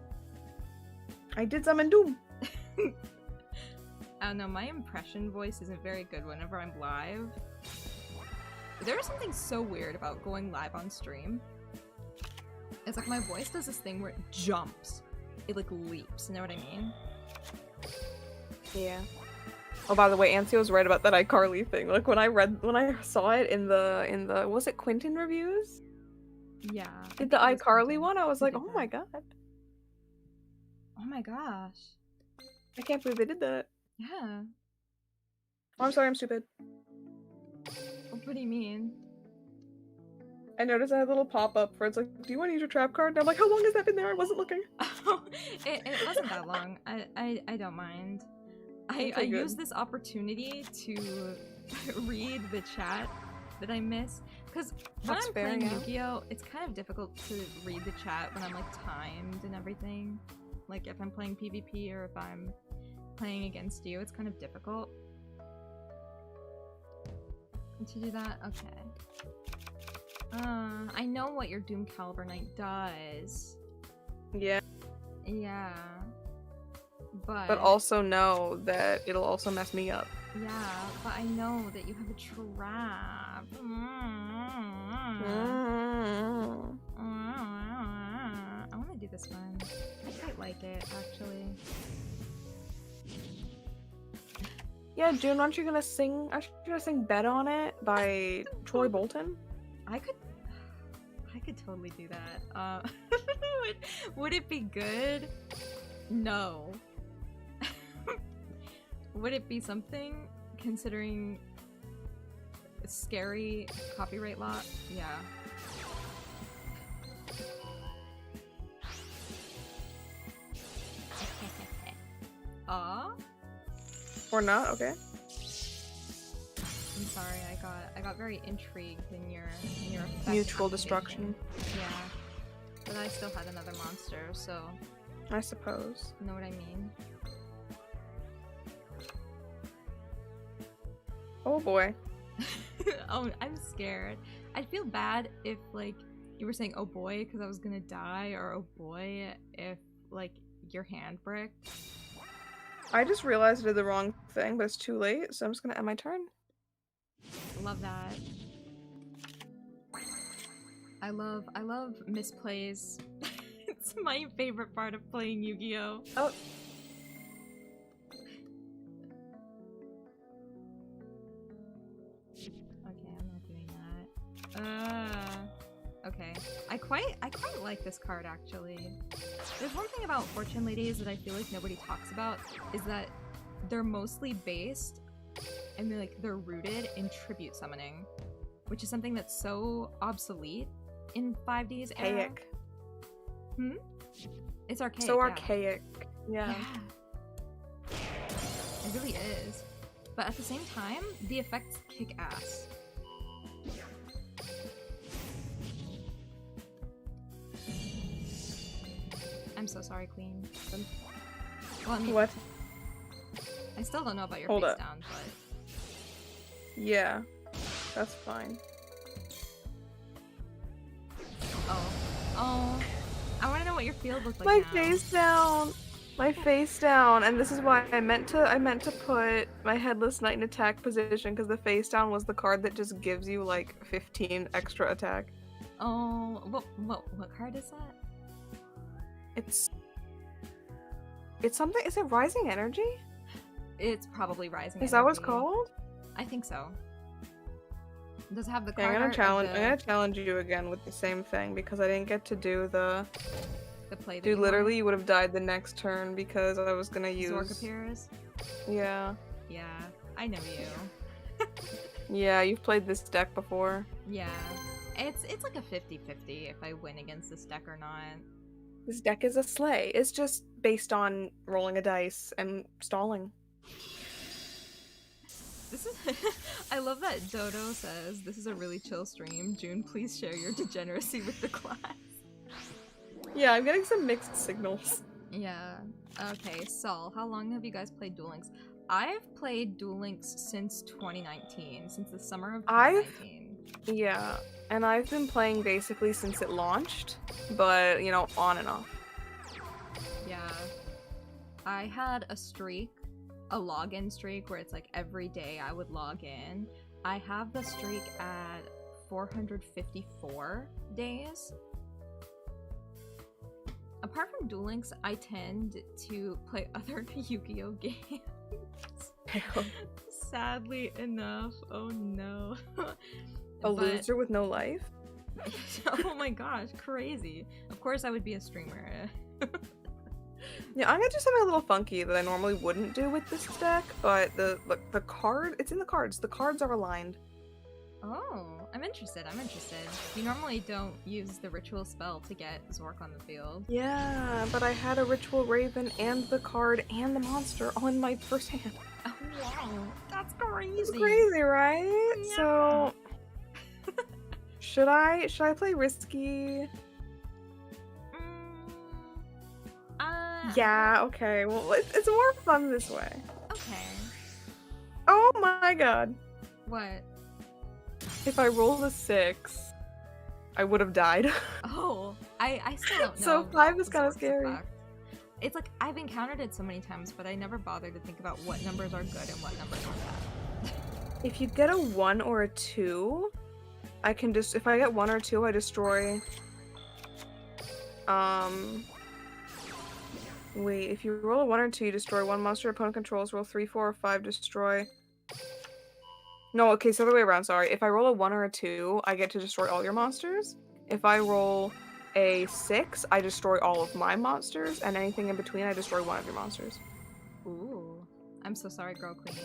I did summon Doom. I don't know, my impression voice isn't very good whenever I'm live. There is something so weird about going live on stream. It's like my voice does this thing where it jumps. It like leaps, you know what I mean? Yeah. Oh, by the way, Ansio's right about that iCarly thing. Like when I saw it in the was it Quentin reviews? Yeah. Did the I think it was iCarly Quentin one? I was who like, did oh that. my god. Oh my gosh. I can't believe they did that. Yeah. Oh, I'm sorry, I'm stupid. What do you mean? I noticed I had a little pop-up where it's like, do you want to use your trap card? And I'm like, how long has that been there? I wasn't looking. Oh, it wasn't that long. I don't mind. I Okay, good. use this opportunity to read the chat that I miss. Because when That's I'm fair, playing yeah. Yu-Gi-Oh, it's kind of difficult to read the chat when I'm like timed and everything. Like if I'm playing PvP or if I'm playing against you, it's kind of difficult. To do that? Okay. I know what your Doom Caliber Knight does. Yeah. Yeah. But also know that it'll also mess me up. Yeah, but I know that you have a trap. I want to do this one. I quite like it, actually. Yeah, June, aren't you gonna sing? Aren't you gonna sing "Bet on It" by Troy Bolton? I could totally do that. Would it be good? No. Would it be something, considering scary copyright law? Yeah. Aw? Or not? Okay. I'm sorry, I got very intrigued in your effect Mutual activation. destruction. Yeah. But I still had another monster, so I suppose. you know what I mean? Oh boy. Oh, I'm scared. I'd feel bad if, like, you were saying, oh boy, because I was gonna die, or oh boy, if, like, your hand bricked. I just realized I did the wrong thing, but it's too late, so I'm just gonna end my turn. Love that. I love misplays. It's my favorite part of playing Yu-Gi-Oh! Oh. Okay, I'm not doing that. Okay. I quite like this card, actually. There's one thing about Fortune Ladies that I feel like nobody talks about, is that they're mostly based, and they're rooted in tribute summoning, which is something that's so obsolete in 5D's era. Archaic. Hmm? It's archaic. So yeah. archaic. Yeah. It really is. But at the same time, the effects kick ass. I'm so sorry, Queen. Well, I mean, What? I still don't know about your Hold face up. down, but Yeah. That's fine. oh, I want to know what your field looked like My now. face down. My face down, and this is why I meant to put my Headless Knight in attack position, because the face down was the card that just gives you like 15 extra attack. Oh, what card is that? It's something. Is it Rising Energy? It's probably Rising. Is that what it's Energy. called? I think so. Does it have the Okay, card I'm gonna art of challenge. the, I'm gonna challenge you again with the same thing because I didn't get to do the. the play that Dude, you literally, wanted? you would have died the next turn because I was gonna use. Zork appears? Yeah. Yeah, I know you. Yeah, you've played this deck before. Yeah. It's like a 50-50 if I win against this deck or not. This deck is a slay. It's just based on rolling a dice and stalling. This is I love that Dodo says, this is a really chill stream. June, please share your degeneracy with the class. Yeah, I'm getting some mixed signals. Yeah. Okay, Saul, how long have you guys played Duel Links? I've played Duel Links since 2019, since the summer of 2019. Yeah, and I've been playing basically since it launched, but, you know, on and off. Yeah. I had a streak, a login streak, where it's like every day I would log in. I have the streak at 454 days. Apart from Duel Links, I tend to play other Yu-Gi-Oh games. Sadly enough. Oh no. A loser with no life? Oh my gosh, crazy. Of course I would be a streamer. Yeah, I'm gonna do something a little funky that I normally wouldn't do with this deck, but the card, it's in the cards. The cards are aligned. Oh, I'm interested. You normally don't use the ritual spell to get Zork on the field. Yeah, but I had a Ritual Raven and the card and the monster all in my first hand. Oh wow, that's crazy. It's crazy, right? Yeah. So should I play risky? Yeah, okay. Well, it's more fun this way. Okay. Oh my god. What? If I rolled a 6, I would have died. Oh, I still don't know. So 5 is about kind of Zork's scary. effect. It's like, I've encountered it so many times, but I never bothered to think about what numbers are good and what numbers are bad. If you get a 1 or a 2, I can just, if I get 1 or 2, I destroy, wait, if you roll a 1 or 2, you destroy 1 monster your opponent controls, roll 3, 4, or 5, destroy. No, okay, so the other way around, sorry. If I roll a 1 or a 2, I get to destroy all your monsters. If I roll a 6, I destroy all of my monsters, and anything in between, I destroy 1 of your monsters. Ooh. I'm so sorry, girl queen.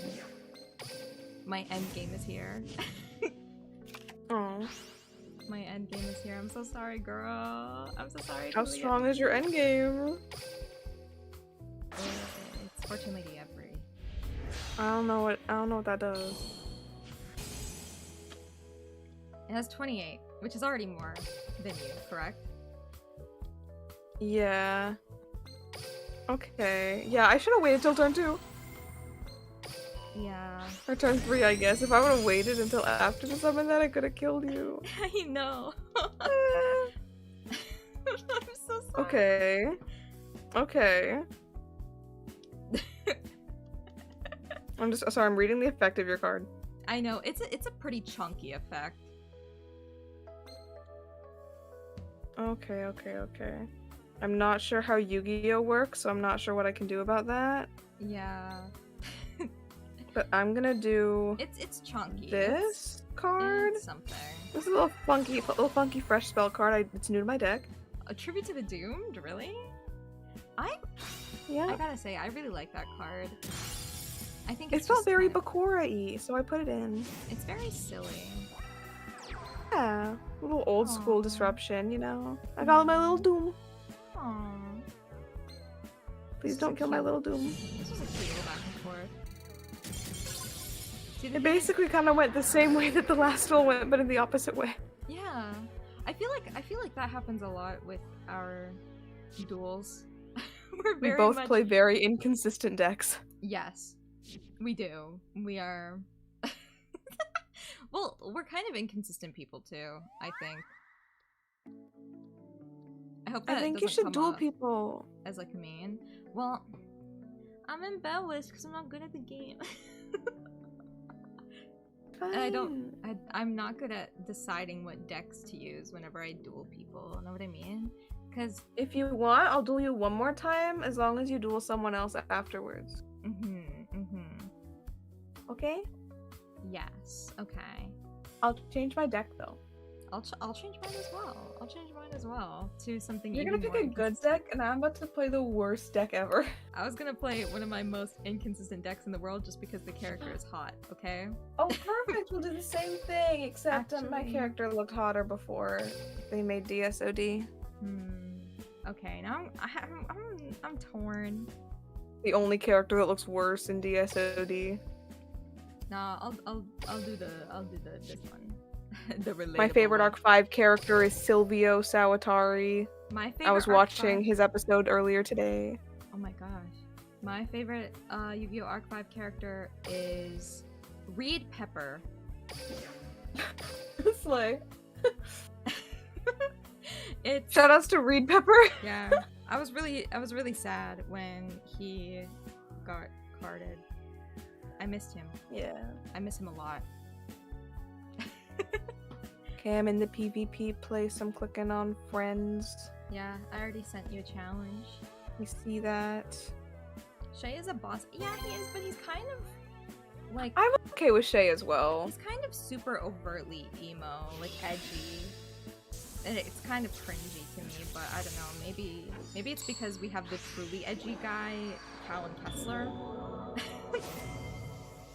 My end game is here. Oh. My end game is here. I'm so sorry, girl. I'm so sorry. How Julia. strong is your endgame? It's Fortune Lady Every. I don't know what that does. It has 28, which is already more than you, correct? Yeah. Okay. Yeah, I should have waited till turn 2. Yeah. Or turn 3, I guess. If I would have waited until after the summon that, I could have killed you. I know. Eh, I'm so sorry. okay. Okay. I'm just sorry, I'm reading the effect of your card. I know, it's a pretty chunky effect. Okay, okay, okay. I'm not sure how Yu-Gi-Oh works, so I'm not sure what I can do about that. Yeah. But I'm gonna do It's chunky. this card. It's something. This is a little funky fresh spell card. It's new to my deck. A tribute to the doomed, really? I Yeah. gotta say, I really like that card. I think It it's felt just very kind of- Bakura-y, so I put it in. It's very silly. Yeah, a little old school Aw. disruption, you know. I call it my little Doom. Aww. Please is don't a kill my cute- little Doom. This was a cute little back and forth. See, the It thing is- basically kind of went the same way that the last one went, but in the opposite way. Yeah. I feel like that happens a lot with our duels. We're We very both much... play very inconsistent decks. Yes. We do. We are well, we're kind of inconsistent people too, I think. I hope that I think you doesn't should come duel off people. as like mean. Well, I'm embarrassed because I'm not good at the game. And I don't. I'm not good at deciding what decks to use whenever I duel people. Know what I mean? Because. If you want, I'll duel you one more time as long as you duel someone else afterwards. Okay? Yes. Okay. I'll change my deck though. I'll change mine as well. I'll change mine as well to something. You're even gonna pick more a good inconsistent. deck, and I'm about to play the worst deck ever. I was gonna play one of my most inconsistent decks in the world just because the character is hot. Okay. Oh, perfect. We'll do the same thing, except my Actually- character looked hotter before they made DSOD. Okay. Now I'm torn. The only character that looks worse in DSOD. Nah, I'll do this one. The relatable My favorite one. Arc 5 character is Silvio Sawatari. My favorite. I was Arc watching 5 his episode earlier today. Oh my gosh. My favorite Yu-Gi-Oh! Arc 5 character is Reed Pepper. Slay. It's Shoutouts to Reed Pepper. yeah. I was really sad when he got carded. I missed him. Yeah. I miss him a lot. Okay, I'm in the PvP place. I'm clicking on friends. Yeah, I already sent you a challenge. You see that? Shay is a boss. Yeah, he is, but he's kind of like I'm okay with Shay as well. he's kind of super overtly emo, like edgy. And it's kind of cringy to me, but I don't know, maybe it's because we have the truly edgy guy, Callan Kessler.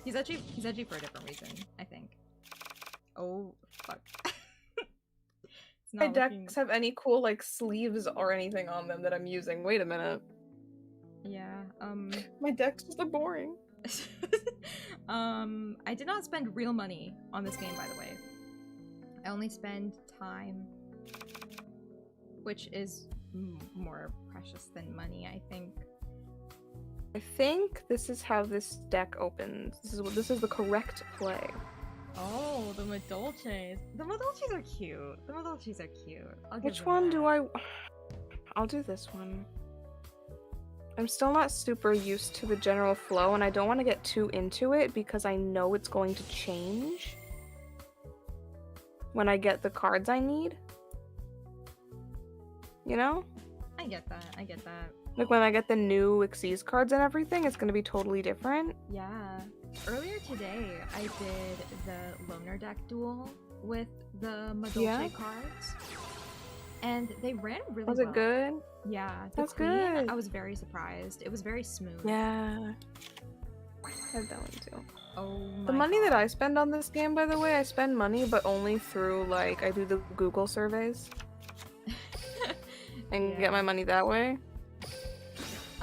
He's edgy for a different reason, I think. Oh fuck. It's My not decks looking... have any cool like sleeves or anything on them that I'm using. Wait a minute. Yeah, My decks just look boring. I did not spend real money on this game, by the way. I only spend time, which is more precious than money, I think. I think this is how this deck opens. This is the correct play. Oh, the Madolches. The Madolches are cute. The Madolches are cute. I'll give Which them one that. do I... I'll do this one. I'm still not super used to the general flow, and I don't want to get too into it because I know it's going to change when I get the cards I need. You know? I get that. I get that. Like when I get the new Xyz cards and everything, it's going to be totally different. Yeah. Earlier today, I did the Loner deck duel with the Madolche Yeah? cards. And they ran really Was well. it good? Yeah. The That's queen, good. I was very surprised. It was very smooth. Yeah. I have that one too. Oh my The money that God. I spend on this game, by the way, I spend money, but only through, like, I do the Google surveys and get my money that way.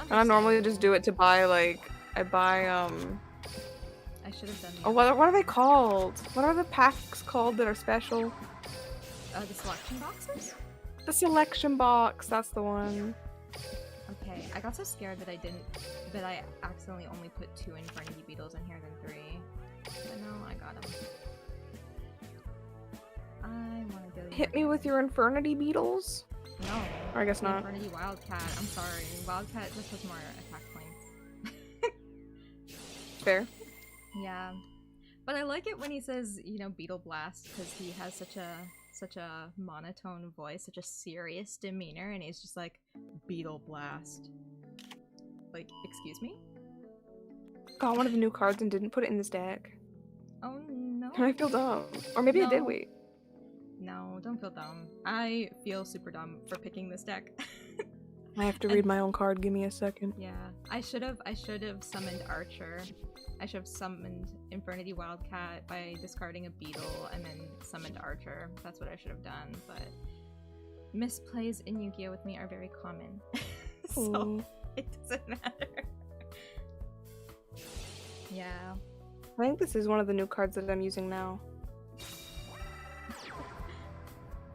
And I normally just do it to buy, like, I buy, I should have done the oh, what are they called? What are the packs called that are special? the selection boxes? The selection box, that's the one. Okay, Okay, I got so scared that I accidentally only put 2 Infernity Beetles in here than 3. But no, I got them. I want to go. Hit me with your Infernity Beetles? No. Or I guess not. Infernity Wildcat. I'm sorry. Wildcat just has more attack points. Fair. Yeah. But I like it when he says, you know, Beetle Blast, because he has such a monotone voice, such a serious demeanor, and he's just like, Beetle Blast. Like, excuse me? Got one of the new cards and didn't put it in this deck. Oh no. I feel dumb. Or maybe I did No. wait. No, don't feel dumb. I feel super dumb for picking this deck. I have to read my own card. Give me a second. Yeah, I should have summoned Archer. I should have summoned Infernity Wildcat by discarding a Beetle and then summoned Archer. That's what I should have done, but misplays in Yu-Gi-Oh! With me are very common. So Ooh. it doesn't matter. Yeah. I think this is one of the new cards that I'm using now.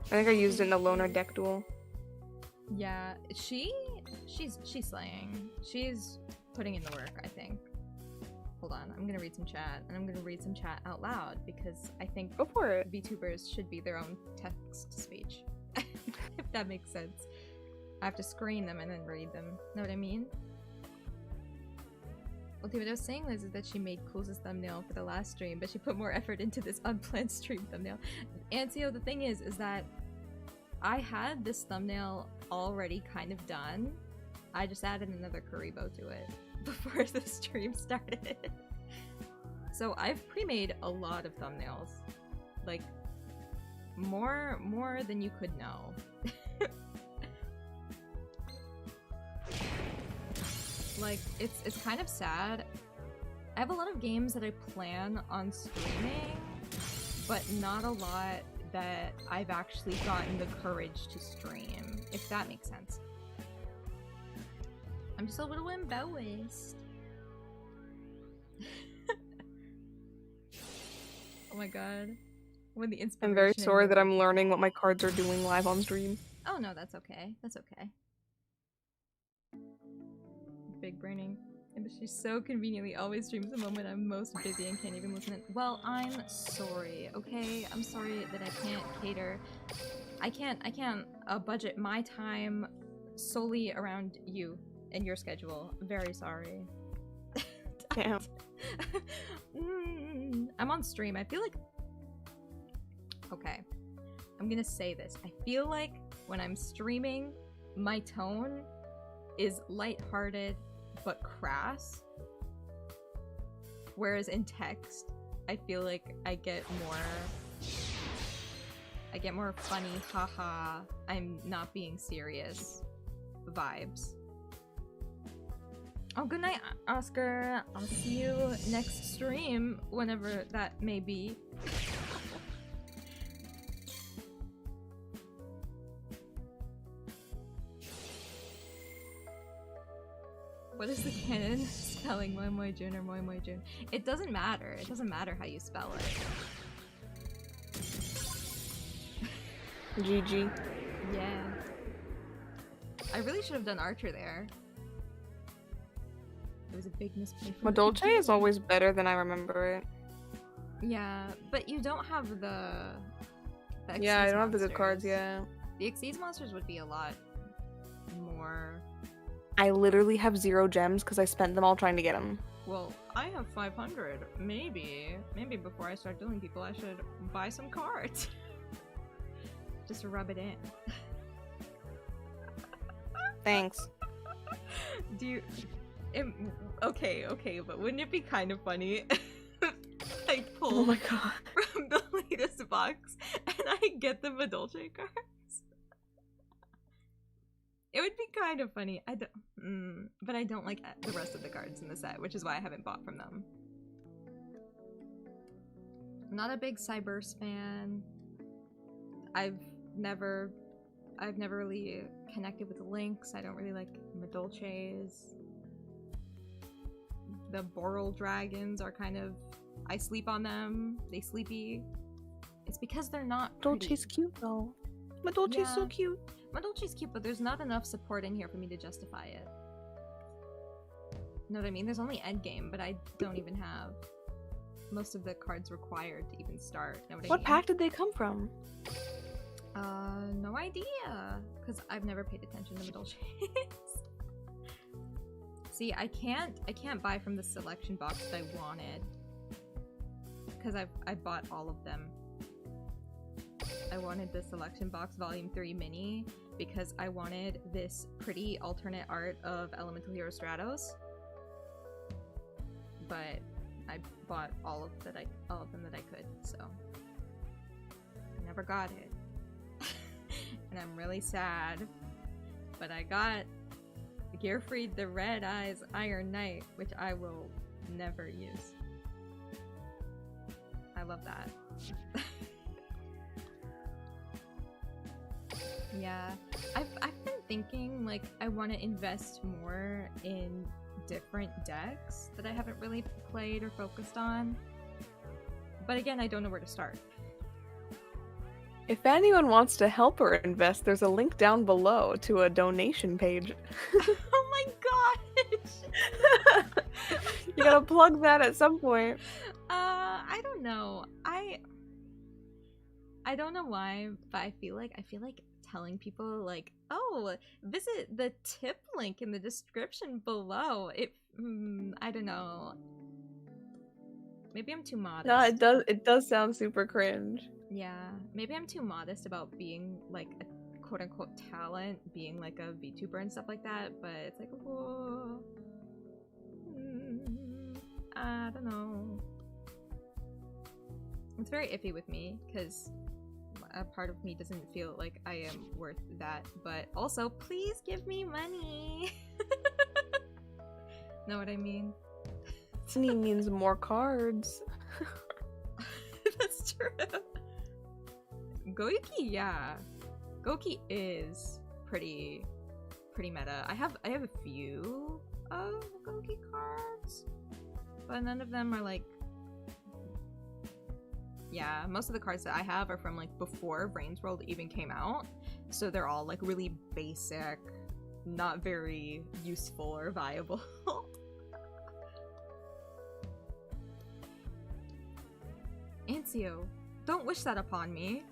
I think I used it in the Loner deck duel. Yeah, she's slaying. She's putting in the work, I think. Hold on, I'm gonna read some chat, and I'm gonna read some chat out loud because I think Go for it. VTubers should be their own text-to-speech. If that makes sense. I have to screen them and then read them. Know what I mean? Okay, what I was saying, Liz, is that she made Cool's thumbnail for the last stream, but she put more effort into this unplanned stream thumbnail. And so the thing is that I had this thumbnail already kind of done. I just added another Karibo to it before the stream started. So I've pre-made a lot of thumbnails. Like, more than you could know. Like, it's kind of sad. I have a lot of games that I plan on streaming, but not a lot that I've actually gotten the courage to stream, if that makes sense. I'm just a little embarrassed. Oh my god. When the inspiration I'm very sorry that I'm emerges. learning what my cards are doing live on stream. Oh no, that's okay. That's okay. Big braining. But she so conveniently always streams the moment I'm most busy and can't even listen. Well, I'm sorry, okay? I'm sorry that I can't cater. I can't budget my time solely around you and your schedule. Very sorry. Damn. I'm on stream. I feel like... Okay. I'm gonna say this. I feel like when I'm streaming, my tone is lighthearted but crass. Whereas in text, I feel like I get more funny, haha, I'm not being serious vibes. Oh, good night, Oscar. I'll see you next stream, whenever that may be. What is the canon spelling moemoeJun or moemoeJun? It doesn't matter. It doesn't matter how you spell it. GG. Yeah. I really should have done Archer there. It was a big misplay for me. Madolce is always better than I remember it. Yeah, but you don't have the Yeah, I Xyz don't have the good cards, monsters. yeah. The Xyz monsters would be a lot more... I literally have 0 gems because I spent them all trying to get them. Well, I have 500. Maybe before I start dueling people, I should buy some cards. Just to rub it in. Thanks. Do you... Okay, but wouldn't it be kind of funny? I pull Oh my god. from the latest box and I get the Madolce cards. It would be kind of funny. I don't, but I don't like the rest of the cards in the set, which is why I haven't bought from them. I'm not a big Cyberse fan. I've never really connected with the Lynx. I don't really like Madolces. The Boral dragons are kind of... I sleep on them. They sleepy. It's because they're not pretty. Madolce's cute though. Madolce's so Yeah. cute. Madolce's cute, but there's not enough support in here for me to justify it. Know what I mean? There's only endgame, but I don't even have most of the cards required to even start. Know what I What mean? pack did they come from? No idea, because I've never paid attention to middle shades. See, I can't buy from the selection box that I wanted, because I bought all of them. I wanted the selection box volume 3 mini because I wanted this pretty alternate art of Elemental Hero Stratos, but I bought all of them that I could, so I never got it. And I'm really sad, but I got Gearfried the Red Eyes Iron Knight, which I will never use. I love that. Yeah, I've been thinking, like, I want to invest more in different decks that I haven't really played or focused on. But again, I don't know where to start. If anyone wants to help her invest, there's a link down below to a donation page. Oh my gosh! You gotta plug that at some point. I don't know. I don't know why, but I feel like telling people, like, oh, visit the tip link in the description below. I don't know. Maybe I'm too modest. No, it does sound super cringe. Yeah, maybe I'm too modest about being like a quote-unquote talent, being like a VTuber and stuff like that, but it's like, whoa. I don't know. It's very iffy with me, because a part of me doesn't feel like I am worth that, but also, please give me money! Know what I mean? Money means more cards. That's true. Goyuki, yeah. Goki is pretty meta. I have a few of Goki cards, but none of them are like, yeah, most of the cards that I have are from like before Brains World even came out, so they're all like really basic, not very useful or viable. Ancio, don't wish that upon me.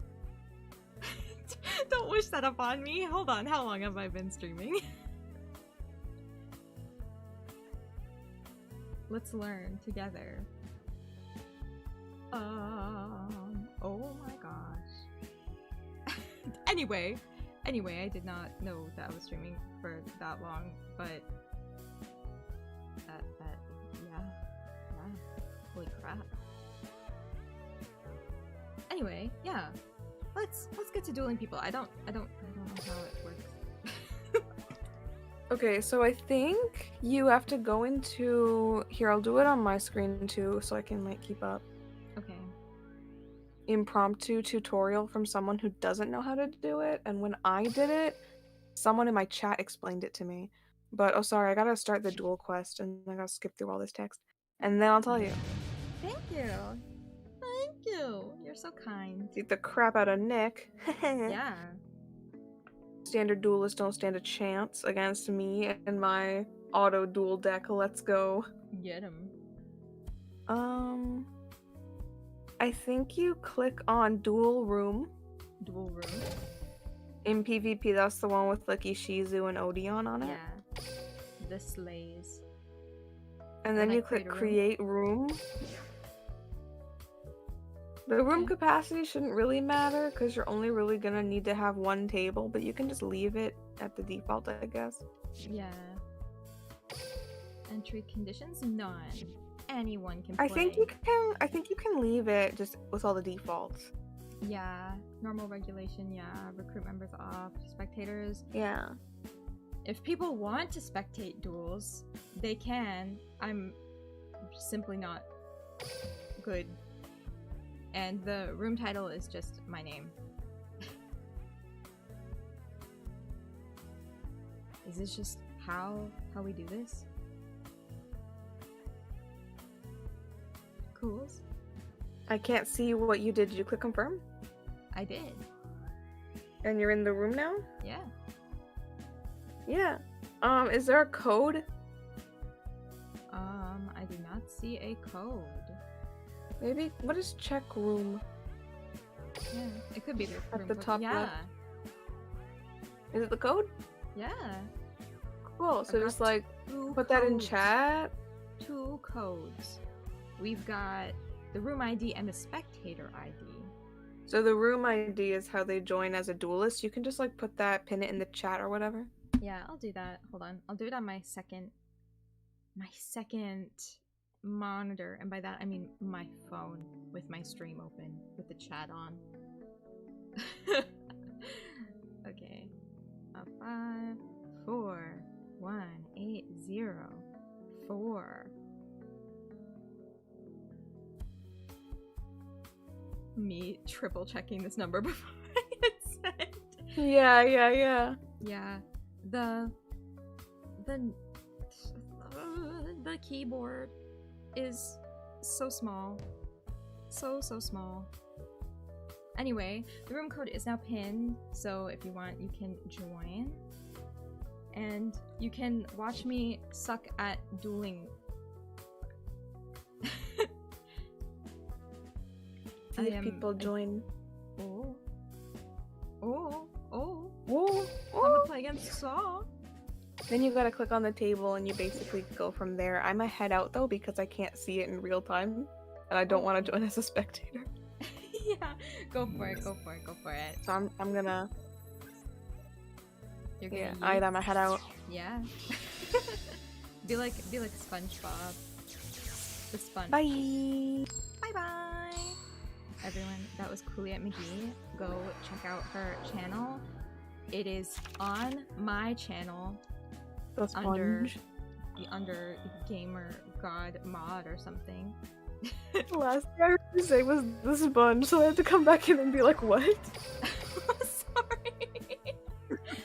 Don't wish that upon me. Hold on, how long have I been streaming? Let's learn together. Oh my gosh. Anyway, I did not know that I was streaming for that long, but yeah. Holy crap. Anyway, yeah. Let's get to dueling people. I don't know how it works. Okay, so I think you have to go into here. I'll do it on my screen too, so I can like keep up. Okay. Impromptu tutorial from someone who doesn't know how to do it, and when I did it, someone in my chat explained it to me. But oh, sorry, I gotta start the duel quest, and I gotta skip through all this text, and then I'll tell you. Thank you. Thank you. You're so kind. Beat the crap out of Nick. Yeah. Standard duelists don't stand a chance against me and my auto duel deck. Let's go. Get him. I think you click on duel room. Duel room. In PvP, that's the one with like Ishizu and Odeon on it. Yeah. The slays. And then I you click create a room. create room. The room capacity shouldn't really matter because you're only really gonna need to have one table, but you can just leave it at the default, I guess. Yeah. Entry conditions? None. Anyone can play. I think you can leave it just with all the defaults. Yeah. Normal regulation, yeah. Recruit members off. Spectators. Yeah. If people want to spectate duels, they can. I'm simply not good. And the room title is just my name. Is this just how we do this? Cools. I can't see what you did. Did you click confirm? I did. And you're in the room now? Yeah. Yeah. Is there a code? see a code. Maybe, what is check room? Yeah, it could be the At room the code. top Yeah, left. Is it the code? yeah. Cool, so I've just got like, two put that in codes. chat. 2 codes. We've got the room ID and the spectator ID. So the room ID is how they join as a duelist. You can just like put that, pin it in the chat or whatever. Yeah, I'll do that. Hold on. I'll do it on my second monitor, and by that I mean my phone with my stream open with the chat on. Okay. 5 4 1 8 0 4. Me triple checking this number before I hit send. Yeah. Yeah, the keyboard is so small, so small. Anyway, the room code is now pinned, so if you want, you can join, and you can watch me suck at dueling. See if people join. Oh. Whoa. I'm gonna play against Saw. Then you gotta click on the table and you basically go from there. I'm gonna head out though because I can't see it in real time. And I don't want to join as a spectator. Yeah, go for it. So I'm gonna... You're gonna Yeah, yeet. I'm gonna head out. Yeah. be like SpongeBob. The sponge. Bye! Bye. Everyone, that was Cooliat McGee. Go check out her channel. It is on my channel The sponge. under Gamer God Mod or something. The last thing I heard you say was the sponge, so I had to come back in and be like, what? Sorry.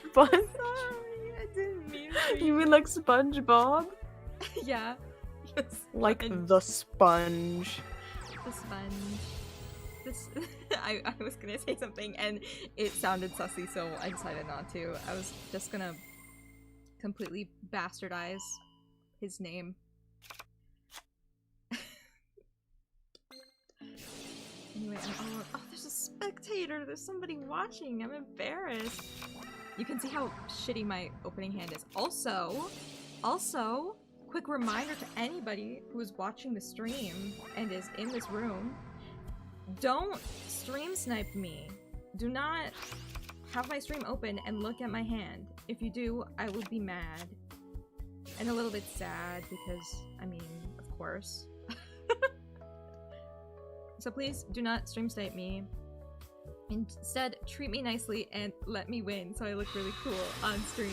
Sponge? Sorry, I didn't mean to. You mean like SpongeBob? Yeah. Like Sponge. the sponge. The sponge. This I was gonna say something and it sounded sussy, so I decided not to. I was just gonna completely bastardize his name. Anyway, oh, there's a spectator! There's somebody watching! I'm embarrassed! You can see how shitty my opening hand is. Also, quick reminder to anybody who is watching the stream and is in this room, don't stream snipe me. Do not have my stream open and look at my hand. If you do, I will be mad. And a little bit sad because, I mean, of course. So please do not stream snipe me. Instead, treat me nicely and let me win so I look really cool on stream.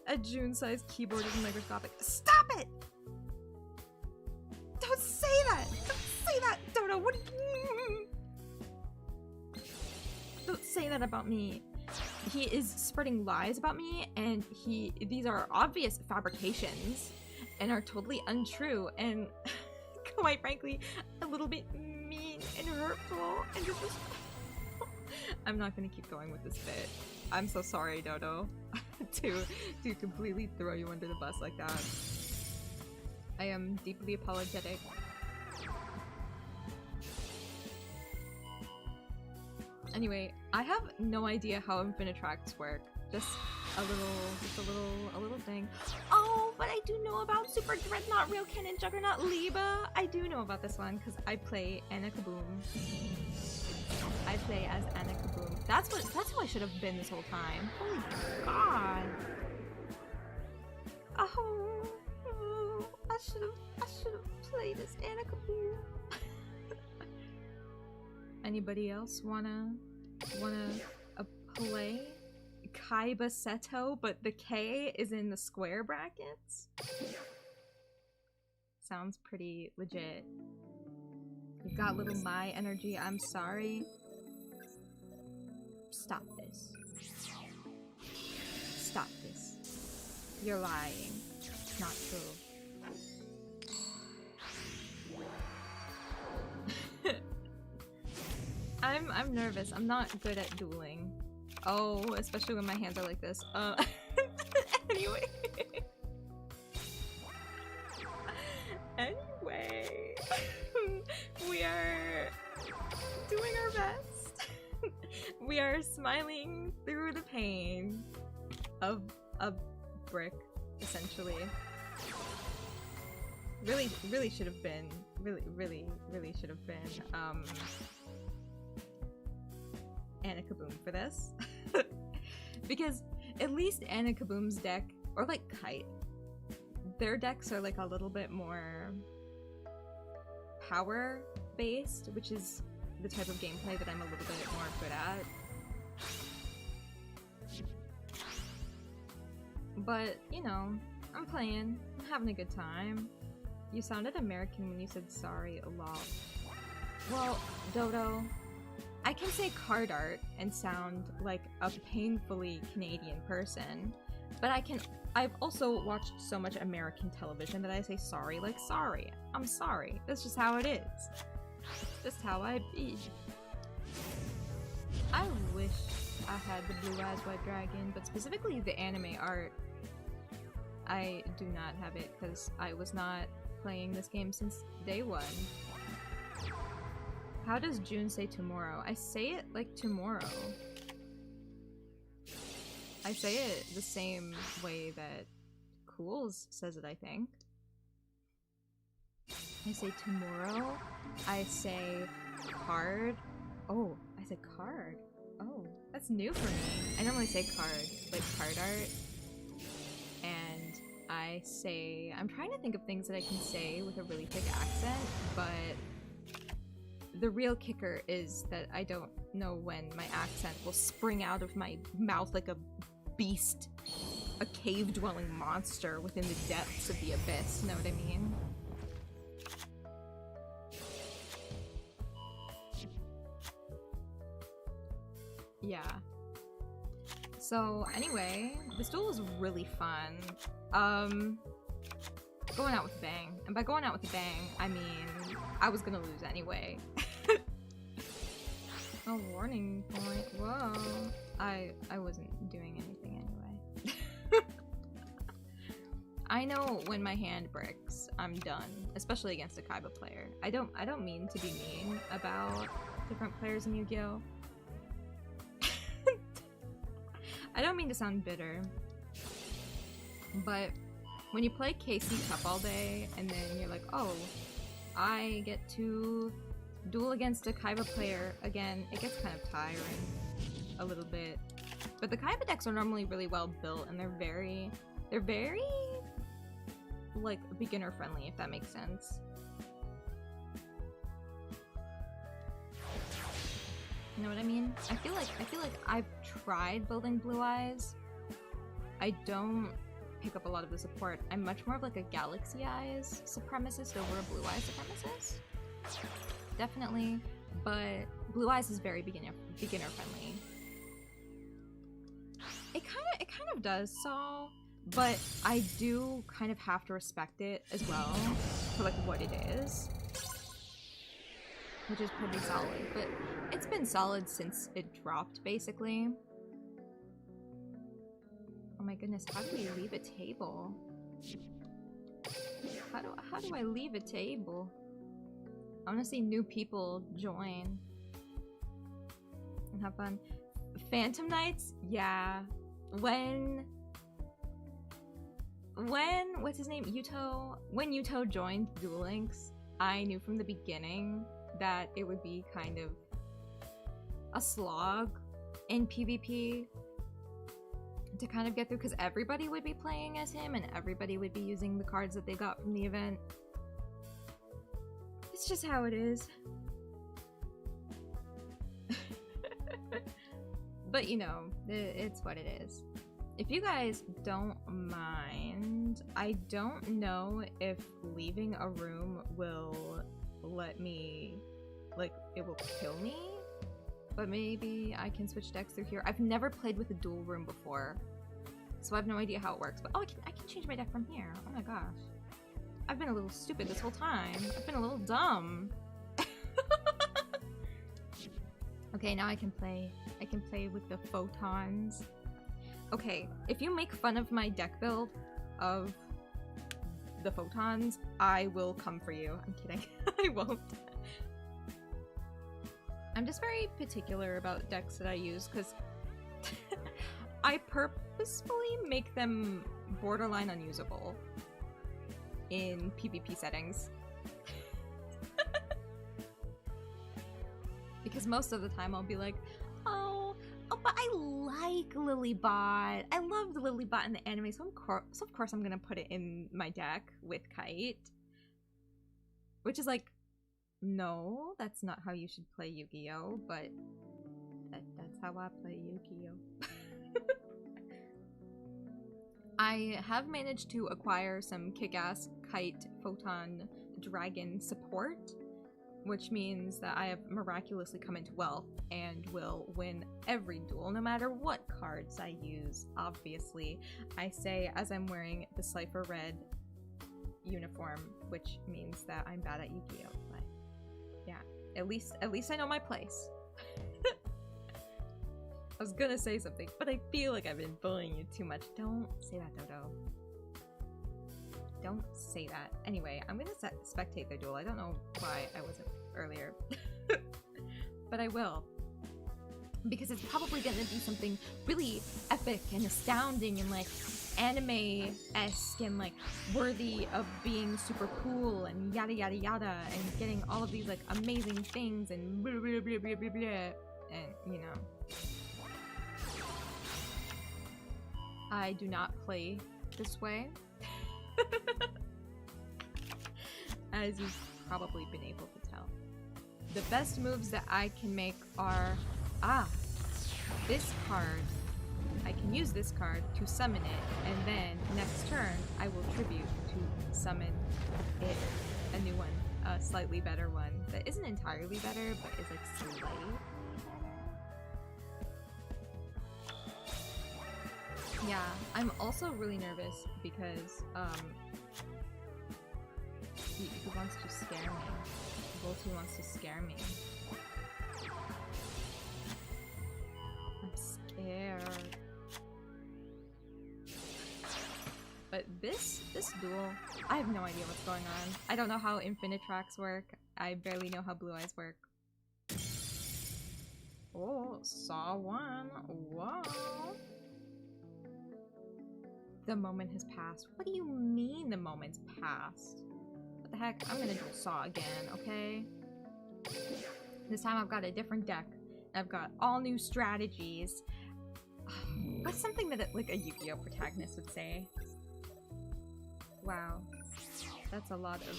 A June-sized keyboard is microscopic. Stop it! Don't say that! Don't say that! Dodo, what? Don't say that about me. He is spreading lies about me, and these are obvious fabrications and are totally untrue and quite frankly a little bit mean and hurtful and just I'm not gonna keep going with this bit. I'm so sorry, Dodo, to completely throw you under the bus like that. I am deeply apologetic. Anyway, I have no idea how infinite tracks work. Just a little thing. Oh, but I do know about Super Dreadnought, Real Cannon, Juggernaut, Liba. I do know about this one because I play Anna Kaboom. I play as Anna Kaboom. That's who I should have been this whole time. Holy God. Oh, I should have played as Anna Kaboom. Anybody else wanna play Kaiba Seto, but the K is in the square brackets? Sounds pretty legit. You've got little my energy. I'm sorry. Stop this. Stop this. You're lying. Not true. I'm nervous. I'm not good at dueling. Oh, especially when my hands are like this. Anyway. We are smiling through the pain of a brick, essentially. Really should have been. Really should have been, Anna Kaboom for this. Because at least Anna Kaboom's deck, or like Kite, their decks are like a little bit more power-based, which is the type of gameplay that I'm a little bit more good at. But, you know, I'm playing, I'm having a good time. You sounded American when you said sorry a lot. Well, Dodo, I can say card art and sound like a painfully Canadian person, but I've also watched so much American television that I say sorry like sorry. I'm sorry. That's just how it is. Just how I be. I wish I had the Blue Eyes White Dragon, but specifically the anime art, I do not have it because I was not playing this game since day one. How does June say tomorrow? I say it like tomorrow. I say it the same way that Cools says it, I think. I say tomorrow. I say card. Oh, I said card. Oh, that's new for me. I normally say card, like card art. And I say, I'm trying to think of things that I can say with a really thick accent, but the real kicker is that I don't know when my accent will spring out of my mouth like a beast, a cave-dwelling monster within the depths of the abyss, know what I mean? Yeah. So anyway, this duel was really fun. Going out with a bang. And by going out with a bang, I mean I was gonna lose anyway. A warning point. Whoa. I wasn't doing anything anyway. I know when my hand breaks, I'm done. Especially against a Kaiba player. I don't mean to be mean about different players in Yu-Gi-Oh! I don't mean to sound bitter, but when you play KC Cup all day and then you're like, oh, I get to duel against a Kaiba player again, it gets kind of tiring a little bit. But the Kaiba decks are normally really well built and they're very like beginner friendly, if that makes sense. You know what I mean? I feel like I've tried building Blue Eyes. I don't pick up a lot of the support. I'm much more of like a Galaxy Eyes supremacist over a Blue Eyes supremacist. Definitely, but Blue Eyes is very beginner friendly. It kind of does so, but I do kind of have to respect it as well for like what it is. Which is pretty solid, but it's been solid since it dropped, basically. Oh my goodness, how do we leave a table? How do I leave a table? I want to see new people join and have fun. Phantom Knights? Yeah. When what's his name? Yuto? When Yuto joined Duel Links, I knew from the beginning that it would be kind of a slog in PvP to kind of get through because everybody would be playing as him and everybody would be using the cards that they got from the event. It's just how it is. But you know, it's what it is. If you guys don't mind, I don't know if leaving a room will let me, like, it will kill me, but maybe I can switch decks through here. I've never played with a dual room before, so I have no idea how it works, but oh, I can change my deck from here. Oh my gosh. I've been a little stupid this whole time. I've been a little dumb. Okay, now I can play with the photons. Okay, if you make fun of my deck build of the photons, I will come for you. I'm kidding. I won't. I'm just very particular about decks that I use because I purposefully make them borderline unusable in PvP settings. Because most of the time I'll be like, oh, but I like Lilybot. I loved Lilybot in the anime, so of course I'm gonna put it in my deck with Kite. Which is like, no, that's not how you should play Yu-Gi-Oh, but that's how I play Yu-Gi-Oh. I have managed to acquire some kick-ass Kite Photon Dragon support, which means that I have miraculously come into wealth and will win every duel no matter what cards I use. Obviously, I say as I'm wearing the Slifer Red uniform, which means that I'm bad at Yu-Gi-Oh, but yeah, at least I know my place. I was gonna say something, but I feel like I've been bullying you too much. Don't say that, Dodo. Don't say that. Anyway, I'm gonna spectate their duel. I don't know why I wasn't earlier, but I will. Because it's probably gonna be something really epic and astounding and like anime-esque and like worthy of being super cool and yada yada yada and getting all of these like amazing things and blah, blah, blah, blah, blah, blah, and you know. I do not play this way. As you've probably been able to tell. The best moves that I can make are, this card. I can use this card to summon it, and then next turn I will tribute to summon it, a new one, a slightly better one that isn't entirely better, but is like slight. Yeah, I'm also really nervous because he wants to scare me. Volty wants to scare me. I'm scared. But this duel, I have no idea what's going on. I don't know how Infinitracks work. I barely know how Blue Eyes work. Oh, saw one. Whoa. The moment has passed. What do you mean the moment's passed? What the heck? I'm gonna do Saw again, okay? This time I've got a different deck. I've got all new strategies. What's something that like a Yu-Gi-Oh protagonist would say? Wow. That's a lot of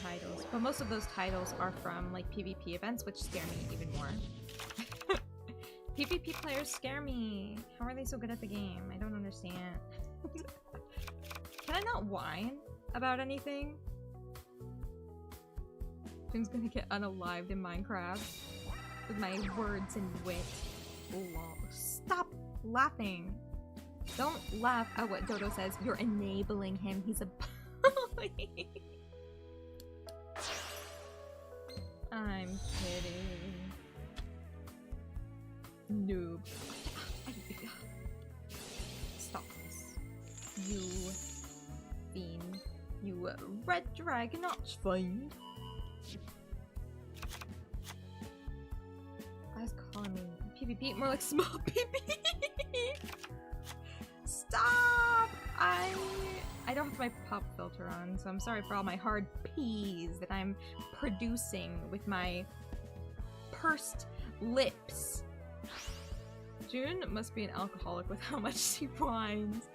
titles. But most of those titles are from like PvP events, which scare me even more. PvP players scare me. How are they so good at the game? I don't understand. Can I not whine about anything? Jim's gonna get unalived in Minecraft with my words and wit. Lol. Stop laughing. Don't laugh at what Dodo says. You're enabling him. He's a bully. I'm kidding. Noob. Stop this. You fiend. You red dragon arch fiend. I was calling me PvP, more like small PvP. Stop! I don't have my pop filter on, so I'm sorry for all my hard P's that I'm producing with my pursed lips. June must be an alcoholic with how much she whines.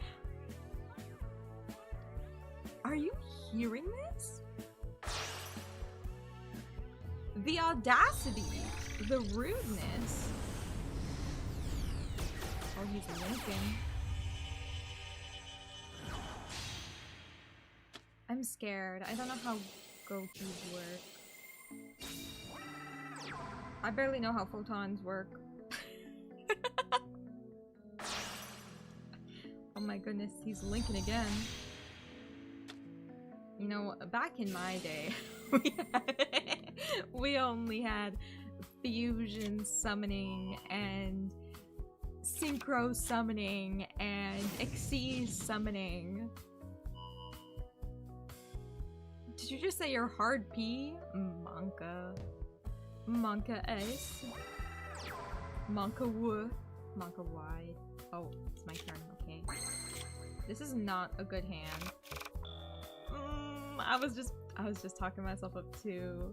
Are you hearing this? The audacity, the rudeness. Oh, he's Lincoln. I'm scared. I don't know how Goku's work. I barely know how photons work. Oh my goodness, he's Lincoln again. You know, back in my day, we only had fusion summoning and synchro summoning and Xyz summoning. Did you just say you're hard P? Monka. Monka S. Monka W. Monka Y. Oh, it's my turn, okay. This is not a good hand. I was just talking myself up too.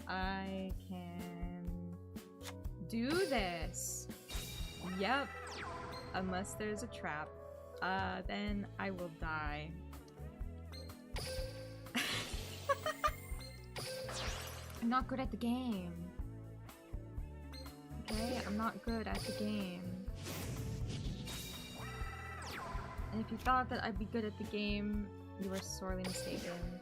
I can do this. Yep. Unless there's a trap. Then I will die. I'm not good at the game. Okay, I'm not good at the game. And if you thought that I'd be good at the game, you were sorely mistaken.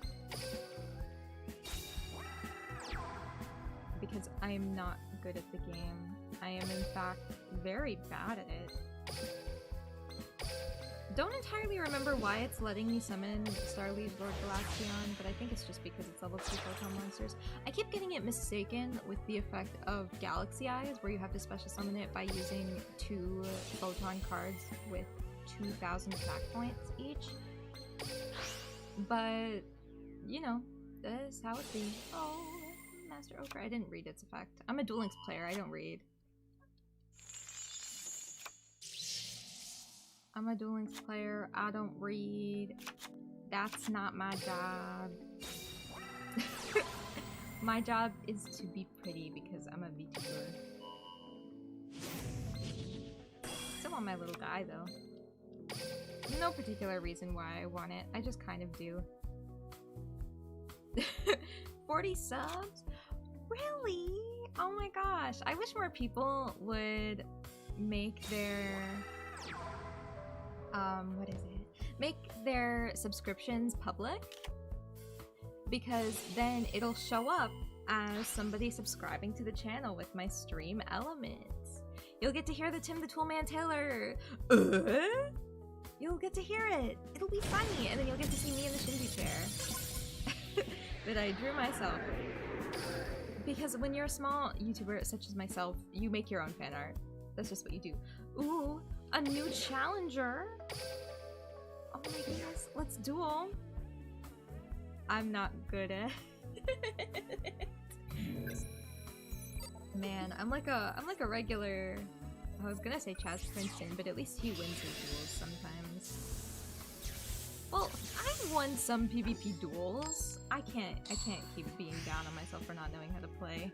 Because I am not good at the game. I am in fact very bad at it. Don't entirely remember why it's letting me summon Starleaf Lord Galaxion, but I think it's just because it's level 2 Photon monsters. I keep getting it mistaken with the effect of Galaxy Eyes, where you have to special summon it by using 2 Photon cards with 2,000 attack points each. But, you know, that's how it be. Oh, Master Ochre. I didn't read its effect. I'm a Duel Links player, I don't read. I'm a Duel Links player, I don't read. That's not my job. My job is to be pretty because I'm a VTuber. Still want my little guy though. No particular reason why I want it, I just kind of do. 40 subs? Really? Oh my gosh, I wish more people would make their what is it? Make their subscriptions public, because then it'll show up as somebody subscribing to the channel with my stream elements. You'll get to hear the Tim the Toolman Taylor. You'll get to hear it. It'll be funny, and then you'll get to see me in the Shinji chair that I drew myself. Because when you're a small YouTuber such as myself, you make your own fan art. That's just what you do. Ooh, a new challenger. Oh my goodness, let's duel. I'm not good at it. Man, I'm like a regular. I was gonna say Chaz Princeton, but at least he wins his duels sometimes. Well, I've won some PvP duels. I can't keep being down on myself for not knowing how to play.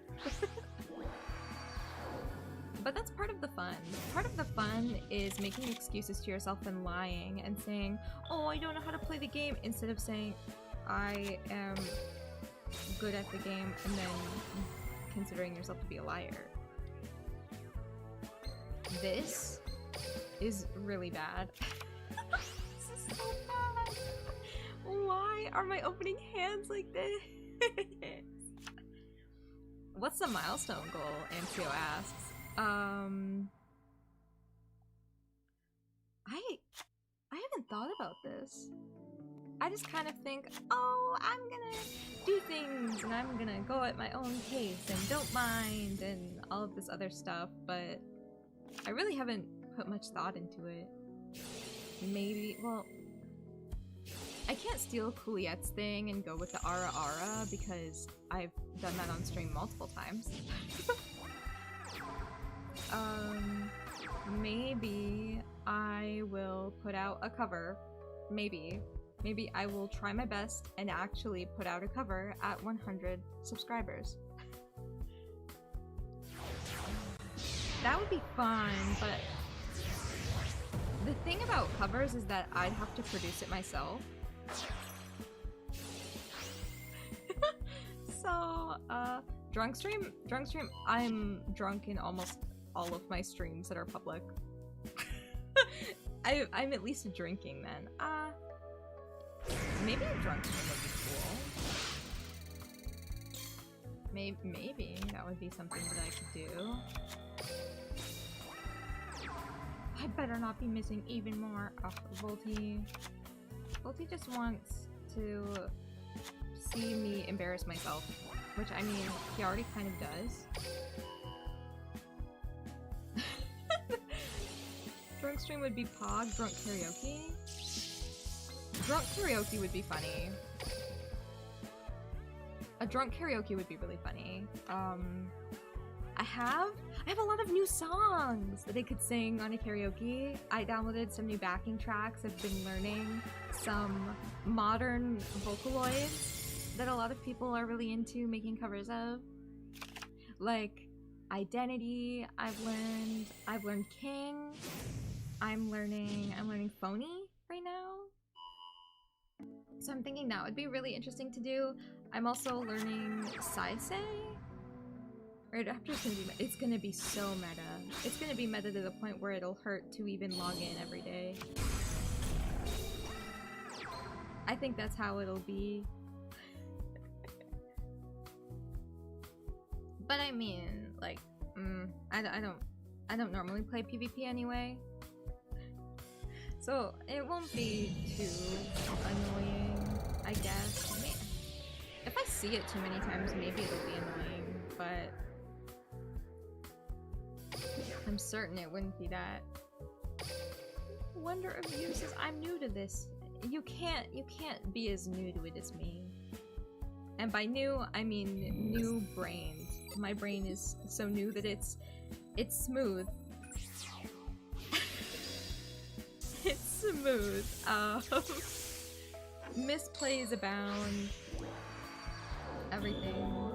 But that's part of the fun. Part of the fun is making excuses to yourself and lying and saying, oh, I don't know how to play the game, instead of saying, I am good at the game, and then considering yourself to be a liar. This is really bad. This is so bad. Why are my opening hands like this? What's the milestone goal? Ancio asks. I haven't thought about this. I just kind of think, oh, I'm gonna do things and I'm gonna go at my own pace and don't mind and all of this other stuff, but I really haven't put much thought into it. Maybe, well, I can't steal Cooliette's thing and go with the Ara Ara because I've done that on stream multiple times. Maybe I will put out a cover. Maybe I will try my best and actually put out a cover at 100 subscribers. That would be fun, but the thing about covers is that I'd have to produce it myself. So, drunk stream, I'm drunk in almost all of my streams that are public. I'm at least drinking then. Maybe a drunk stream would be cool. Maybe that would be something that I could do. I better not be missing even more. Oh, Volty just wants to see me embarrass myself, which I mean, he already kind of does. stream would be Pog drunk karaoke. Drunk karaoke would be funny. A drunk karaoke would be really funny. I have a lot of new songs that I could sing on a karaoke. I downloaded some new backing tracks. I've been learning some modern Vocaloids that a lot of people are really into making covers of. Like Identity, I've learned King. I'm learning Phony right now. So I'm thinking that would be really interesting to do. I'm also learning Saisei. Right after it's gonna be so meta. It's gonna be meta to the point where it'll hurt to even log in every day. I think that's how it'll be. But I mean, like, I don't normally play PvP anyway, so it won't be too annoying, I guess. I mean, if I see it too many times, maybe it'll be annoying, but I'm certain it wouldn't be that. Wonder of uses. I'm new to this. You can't be as new to it as me. And by new, I mean new brained. My brain is so new that it's smooth. It's smooth. Misplays abound. Everything.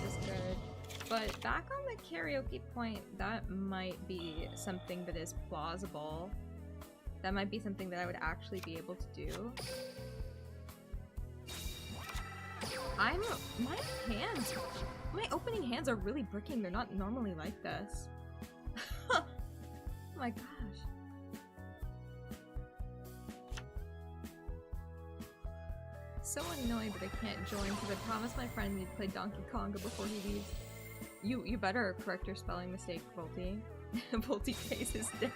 Just good. But back on the karaoke point, that might be something that is plausible. That might be something that I would actually be able to do. My opening hands are really bricking. They're not normally like this. Oh my gosh. So annoyed that I can't join because I promised my friend we'd play Donkey Konga before he leaves. You better correct your spelling mistake, Volty. Volty face is dead.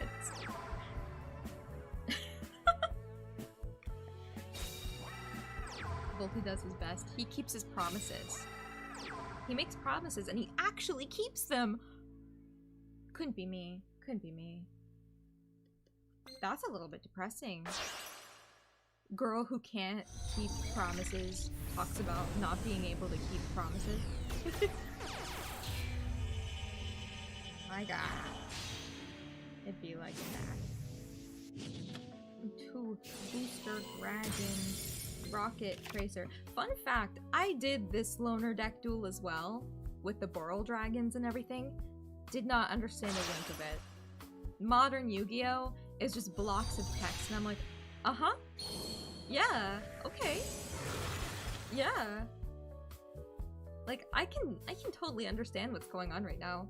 Volty does his best. He keeps his promises. He makes promises and he actually keeps them! Couldn't be me. Couldn't be me. That's a little bit depressing. Girl who can't keep promises talks about not being able to keep promises. My god. It'd be like that. 2 booster dragons. Rocket Tracer. Fun fact, I did this loner deck duel as well, with the Boral dragons and everything. Did not understand a wink of it. Modern Yu-Gi-Oh! Is just blocks of text, and I'm like, uh-huh, yeah, okay, yeah. Like, I can totally understand what's going on right now.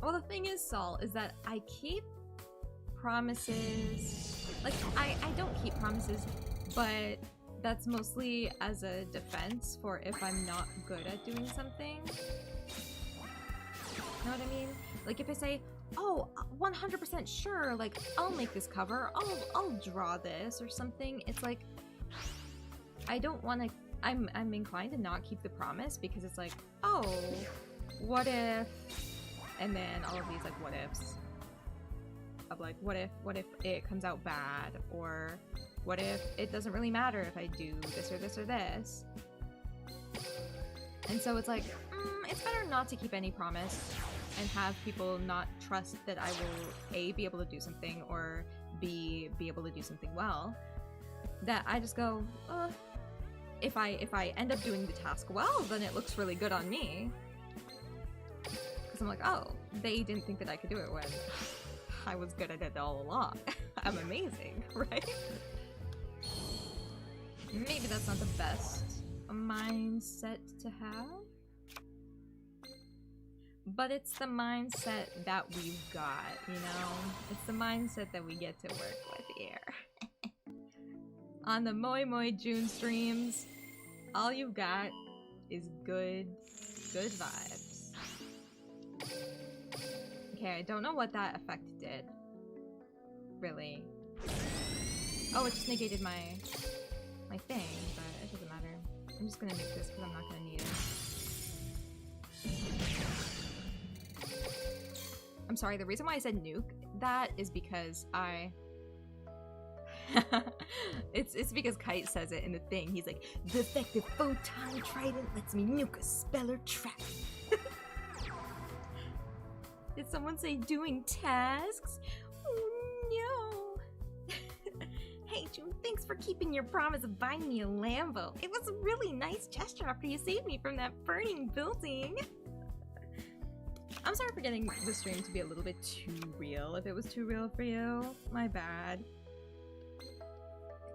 Well, the thing is, Saul, is that I keep promises. Like, I don't keep promises, but that's mostly as a defense for if I'm not good at doing something. Know what I mean? Like, if I say, oh, 100% sure, like, I'll make this cover, I'll draw this or something, it's like, I don't want to, I'm inclined to not keep the promise because it's like, oh, what if, and then all of these, like, what ifs. Of like, what if it comes out bad, or what if it doesn't really matter if I do this or this or this. And so it's like, it's better not to keep any promise and have people not trust that I will A, be able to do something, or B, be able to do something well. That I just go, if I end up doing the task well, then it looks really good on me. Because I'm like, oh, they didn't think that I could do it when I was good at it all along. I'm amazing, right? Maybe that's not the best mindset to have, but it's the mindset that we've got, you know? It's the mindset that we get to work with here. On the moemoeJun streams, all you've got is good vibes. Okay, I don't know what that effect did. Really. Oh, it just negated my thing, but it doesn't matter. I'm just gonna make this because I'm not gonna need it. I'm sorry, the reason why I said nuke that is because I... it's because Kite says it in the thing. He's like, the effective photon trident lets me nuke a speller trap. Did someone say doing tasks? Oh no. Hey June, thanks for keeping your promise of buying me a Lambo. It was a really nice gesture after you saved me from that burning building. I'm sorry for getting the stream to be a little bit too real. If it was too real for you, my bad.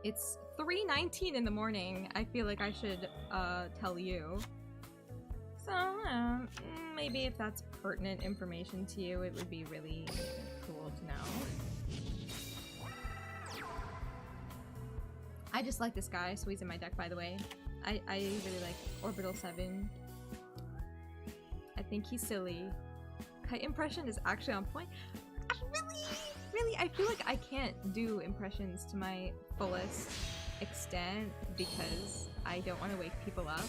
It's 3:19 in the morning. I feel like I should tell you. So, maybe if that's pertinent information to you, it would be really cool to know. I just like this guy, so he's in my deck, by the way. I really like Orbital 7. I think he's silly. Kite impression is actually on point. Really, I feel like I can't do impressions to my fullest extent because I don't want to wake people up.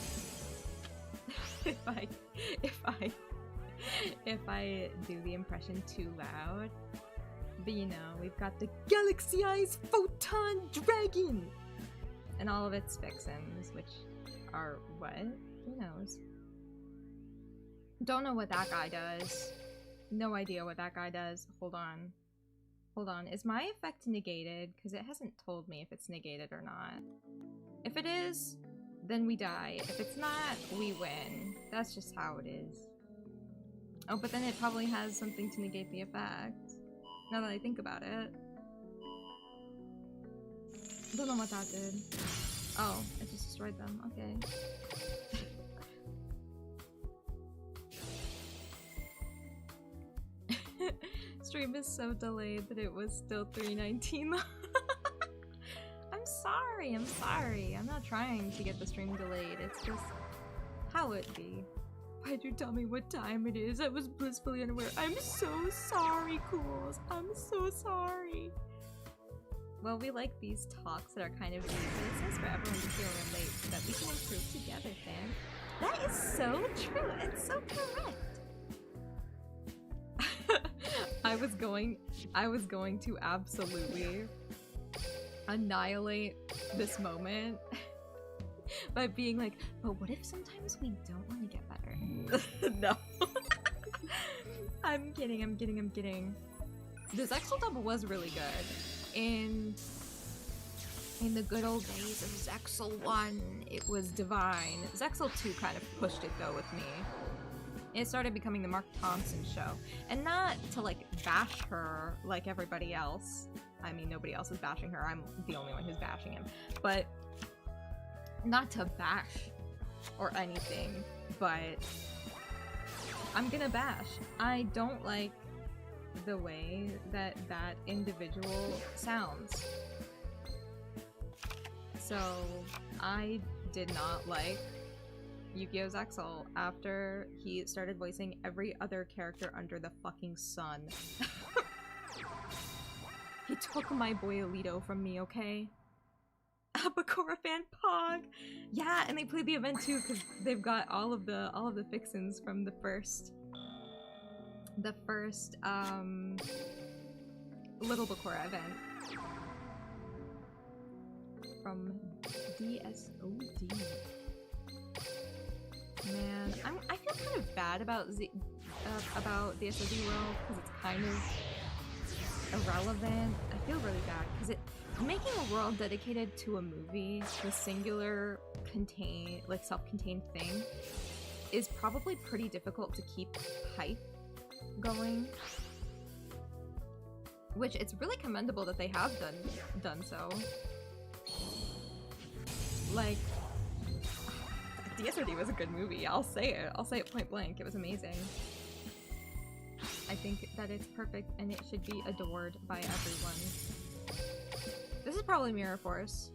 if I do the impression too loud. But you know, we've got the Galaxy Eyes Photon Dragon! And all of its fixins, which are what? Who knows? Don't know what that guy does. No idea what that guy does. Hold on. Hold on. Is my effect negated? Because it hasn't told me if it's negated or not. If it is, then we die. If it's not, we win. That's just how it is. Oh, but then it probably has something to negate the effect. Now that I think about it. Don't know what that did. Oh, it just destroyed them. Okay. Stream is so delayed that it was still 3:19. I'm sorry, I'm sorry. I'm not trying to get the stream delayed. It's just how it be. Why'd you tell me what time it is? I was blissfully unaware. I'm so sorry, Cools. I'm so sorry. Well, we like these talks that are kind of deep, but it says for everyone to feel relate so that we can improve together, fam. That is so true. It's so correct. I was going to absolutely annihilate this moment by being like, but what if sometimes we don't want to get better? No. I'm kidding. The Zexal double was really good. In the good old days of Zexal 1, it was divine. Zexal 2 kind of pushed it though with me. It started becoming the Mark Thompson show. And not to like bash her like everybody else. I mean, nobody else is bashing her. I'm the only one who's bashing him. But not to bash or anything, but I'm gonna bash. I don't like the way that that individual sounds. So I did not like Yu-Gi-Oh! Zexal after he started voicing every other character under the fucking sun. He took my boy Alito from me, okay? Abacora fan Pog! Yeah, and they played the event too because they've got all of the fixins from the first Little Bakura event. From DSOD. Man, I feel kind of bad about the SOD world because it's kind of irrelevant. I feel really bad because making a world dedicated to a movie, to a singular self-contained thing, is probably pretty difficult to keep hype going. Which it's really commendable that they have done so. Like, DSOD was a good movie. I'll say it. I'll say it point blank. It was amazing. I think that it's perfect and it should be adored by everyone. This is probably Mirror Force.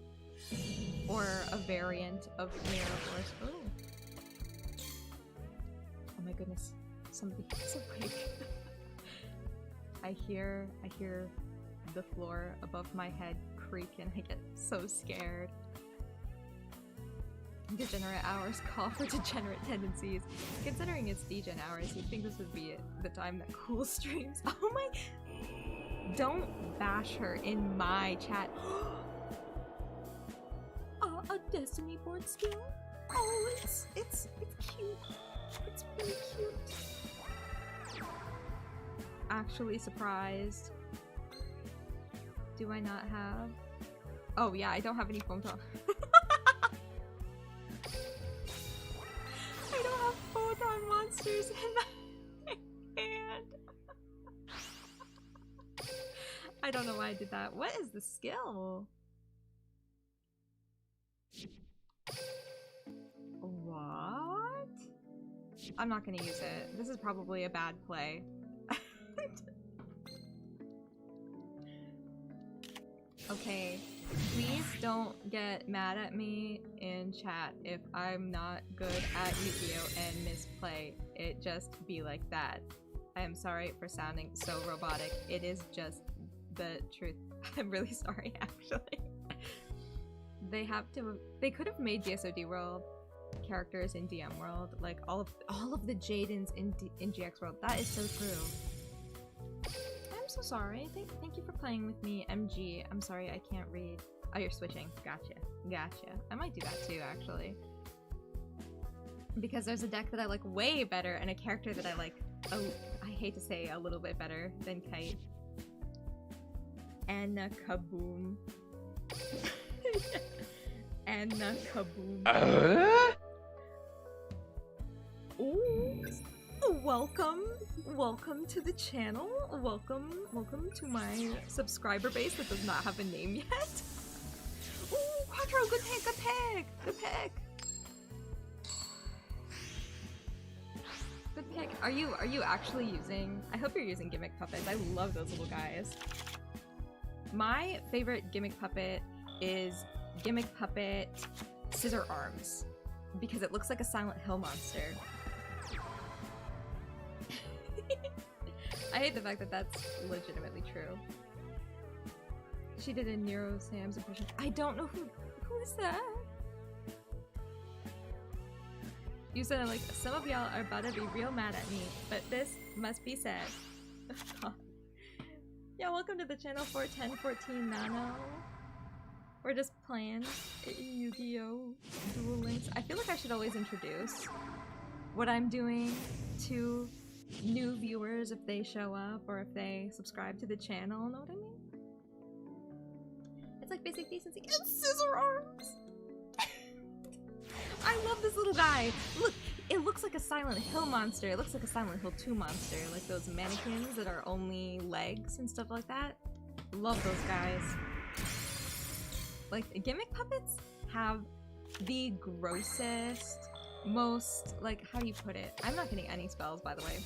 Or a variant of Mirror Force. Oh. Oh my goodness. Somebody is awake. I hear the floor above my head creak and I get so scared. Degenerate hours call for degenerate tendencies. Considering it's degen hours, you'd think this would be the time that cool streams. Oh my... Don't bash her in my chat. A Destiny board skill? Oh, it's cute. It's really cute. Actually surprised. Do I not have? Oh yeah, I don't have any foam top. I don't have photon monsters in my hand. I don't know why I did that. What is the skill? What? I'm not gonna use it. This is probably a bad play. Okay, please don't get mad at me in chat if I'm not good at Yu-Gi-Oh and misplay. It just be like that. I am sorry for sounding so robotic. It is just the truth. I'm really sorry, actually. They could have made DSOD World characters in DM World, like all of the Jadens in GX World. That is so true. I'm so sorry. Thank you for playing with me, MG. I'm sorry I can't read. Oh, you're switching. Gotcha. I might do that too, actually. Because there's a deck that I like way better and a character that I like, I hate to say, a little bit better than Kite. Anna Kaboom. Anna Kaboom. Ooh. Welcome to the channel. Welcome to my subscriber base that does not have a name yet. Ooh, Quattro, good pick. Good pick. Are you actually using? I hope you're using gimmick puppets. I love those little guys. My favorite gimmick puppet is Gimmick Puppet Scissor Arms because it looks like a Silent Hill monster. I hate the fact that that's legitimately true. She did a Nero Sam's impression. I don't know who is that? You said like some of y'all are about to be real mad at me, but this must be said. Yeah, welcome to the channel for 1014 Nano. We're just playing Yu-Gi-Oh! Duel Links. I feel like I should always introduce what I'm doing to new viewers if they show up or if they subscribe to the channel, know what I mean? It's like basic decency. It's Scissor Arms! I love this little guy! Look, it looks like a Silent Hill monster. It looks like a Silent Hill 2 monster. Like those mannequins that are only legs and stuff like that. Love those guys. Like, gimmick puppets have the grossest, most, like, how do you put it? I'm not getting any spells, by the way.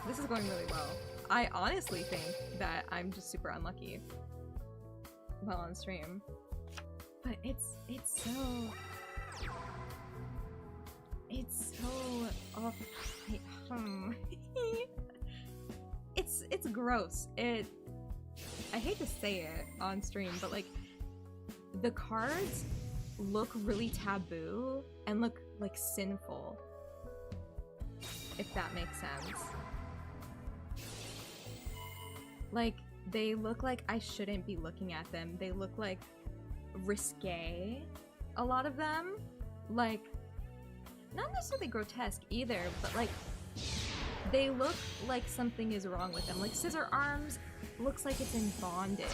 This is going really well. I honestly think that I'm just super unlucky while on stream. But it's so... it's gross. I hate to say it on stream, but like the cards look really taboo and look like sinful, if that makes sense. Like they look like I shouldn't be looking at them. They look like risque, a lot of them. Like not necessarily grotesque either, but like they look like something is wrong with them. Like Scissor Arms looks like it's in bondage,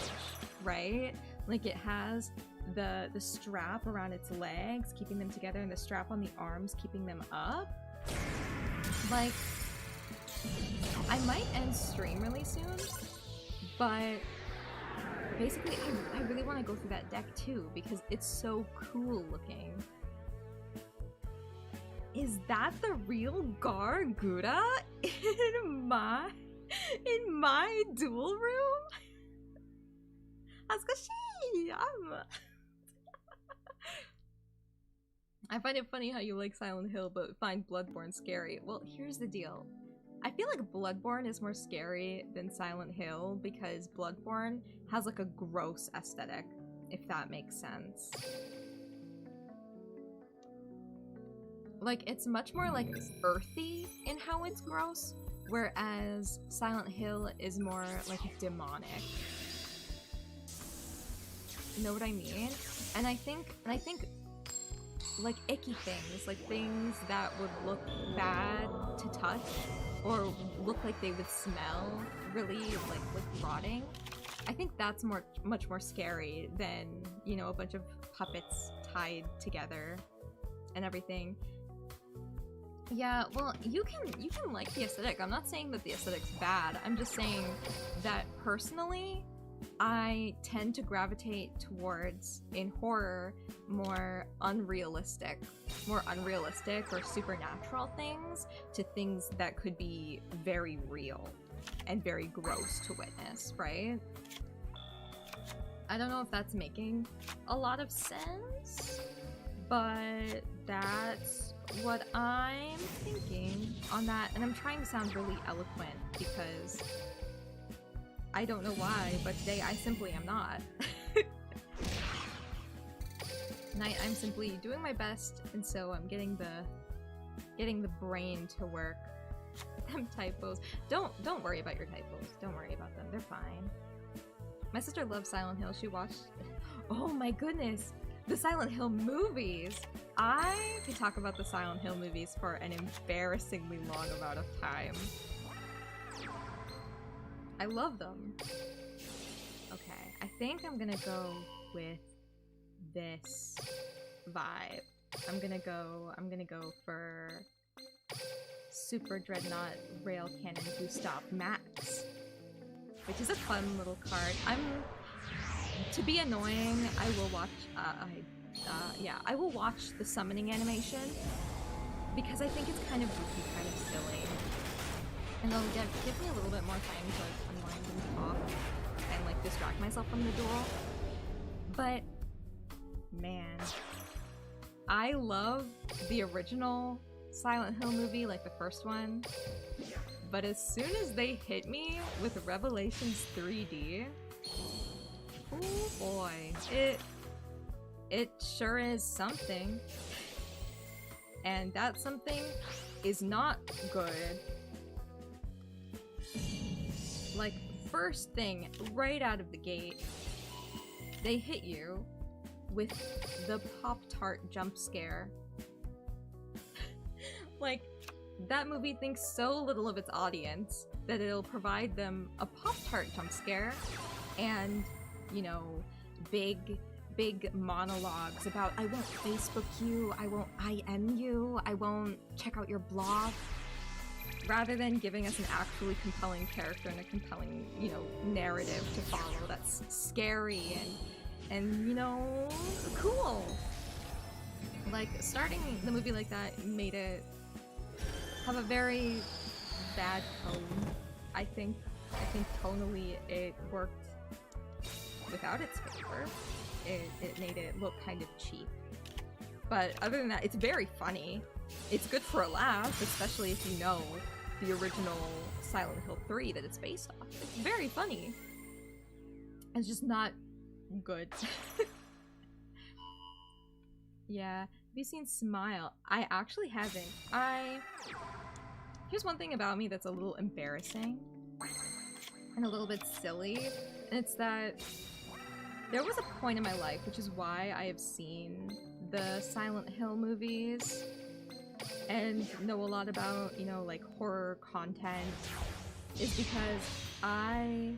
right? Like it has the strap around its legs keeping them together and the strap on the arms keeping them up. Like I might end stream really soon, but basically I really want to go through that deck too because it's so cool looking. Is that the real Gargura in my duel room? I find it funny how you like Silent Hill but find Bloodborne scary. Well, here's the deal. I feel like Bloodborne is more scary than Silent Hill because Bloodborne has like a gross aesthetic, if that makes sense. Like, it's much more, like, earthy in how it's gross, whereas Silent Hill is more, like, demonic. You know what I mean? And I think, like, icky things, like things that would look bad to touch, or look like they would smell really, like rotting. I think that's much more scary than, you know, a bunch of puppets tied together and everything. Yeah, well, you can like the aesthetic. I'm not saying that the aesthetic's bad. I'm just saying that personally, I tend to gravitate towards, in horror, more unrealistic or supernatural things to things that could be very real and very gross to witness, right? I don't know if that's making a lot of sense, but that's what I'm thinking on that, and I'm trying to sound really eloquent because I don't know why, but today I simply am not. Tonight I'm simply doing my best, and so I'm getting the brain to work. Them typos. Don't worry about your typos. Don't worry about them. They're fine. My sister loves Silent Hill. She watched, oh my goodness, the Silent Hill movies. I could talk about the Silent Hill movies for an embarrassingly long amount of time. I love them. Okay, I think I'm gonna go with this vibe. I'm gonna go for Super Dreadnought Rail Cannon Gustav Max, which is a fun little card. To be annoying, I will watch, I will watch the summoning animation because I think it's kind of goofy, kind of silly. And it'll give me a little bit more time to like unwind and talk and like distract myself from the duel. But man, I love the original Silent Hill movie, like the first one. But as soon as they hit me with Revelations 3D, oh boy, it sure is something. And that something is not good. Like, first thing, right out of the gate, they hit you with the Pop-Tart jump scare. Like, that movie thinks so little of its audience that it'll provide them a Pop-Tart jump scare and, you know, big monologues about, I won't Facebook you, I won't IM you, I won't check out your blog, rather than giving us an actually compelling character and a compelling, you know, narrative to follow that's scary and you know, cool. Like, starting the movie like that made it have a very bad tone. I think tonally it worked without its favor. It made it look kind of cheap. But other than that, it's very funny. It's good for a laugh, especially if you know the original Silent Hill 3 that it's based off. It's very funny. It's just not good. Yeah. Have you seen Smile? I actually haven't. Here's one thing about me that's a little embarrassing and a little bit silly, and it's that there was a point in my life, which is why I have seen the Silent Hill movies and know a lot about, you know, like horror content, is because I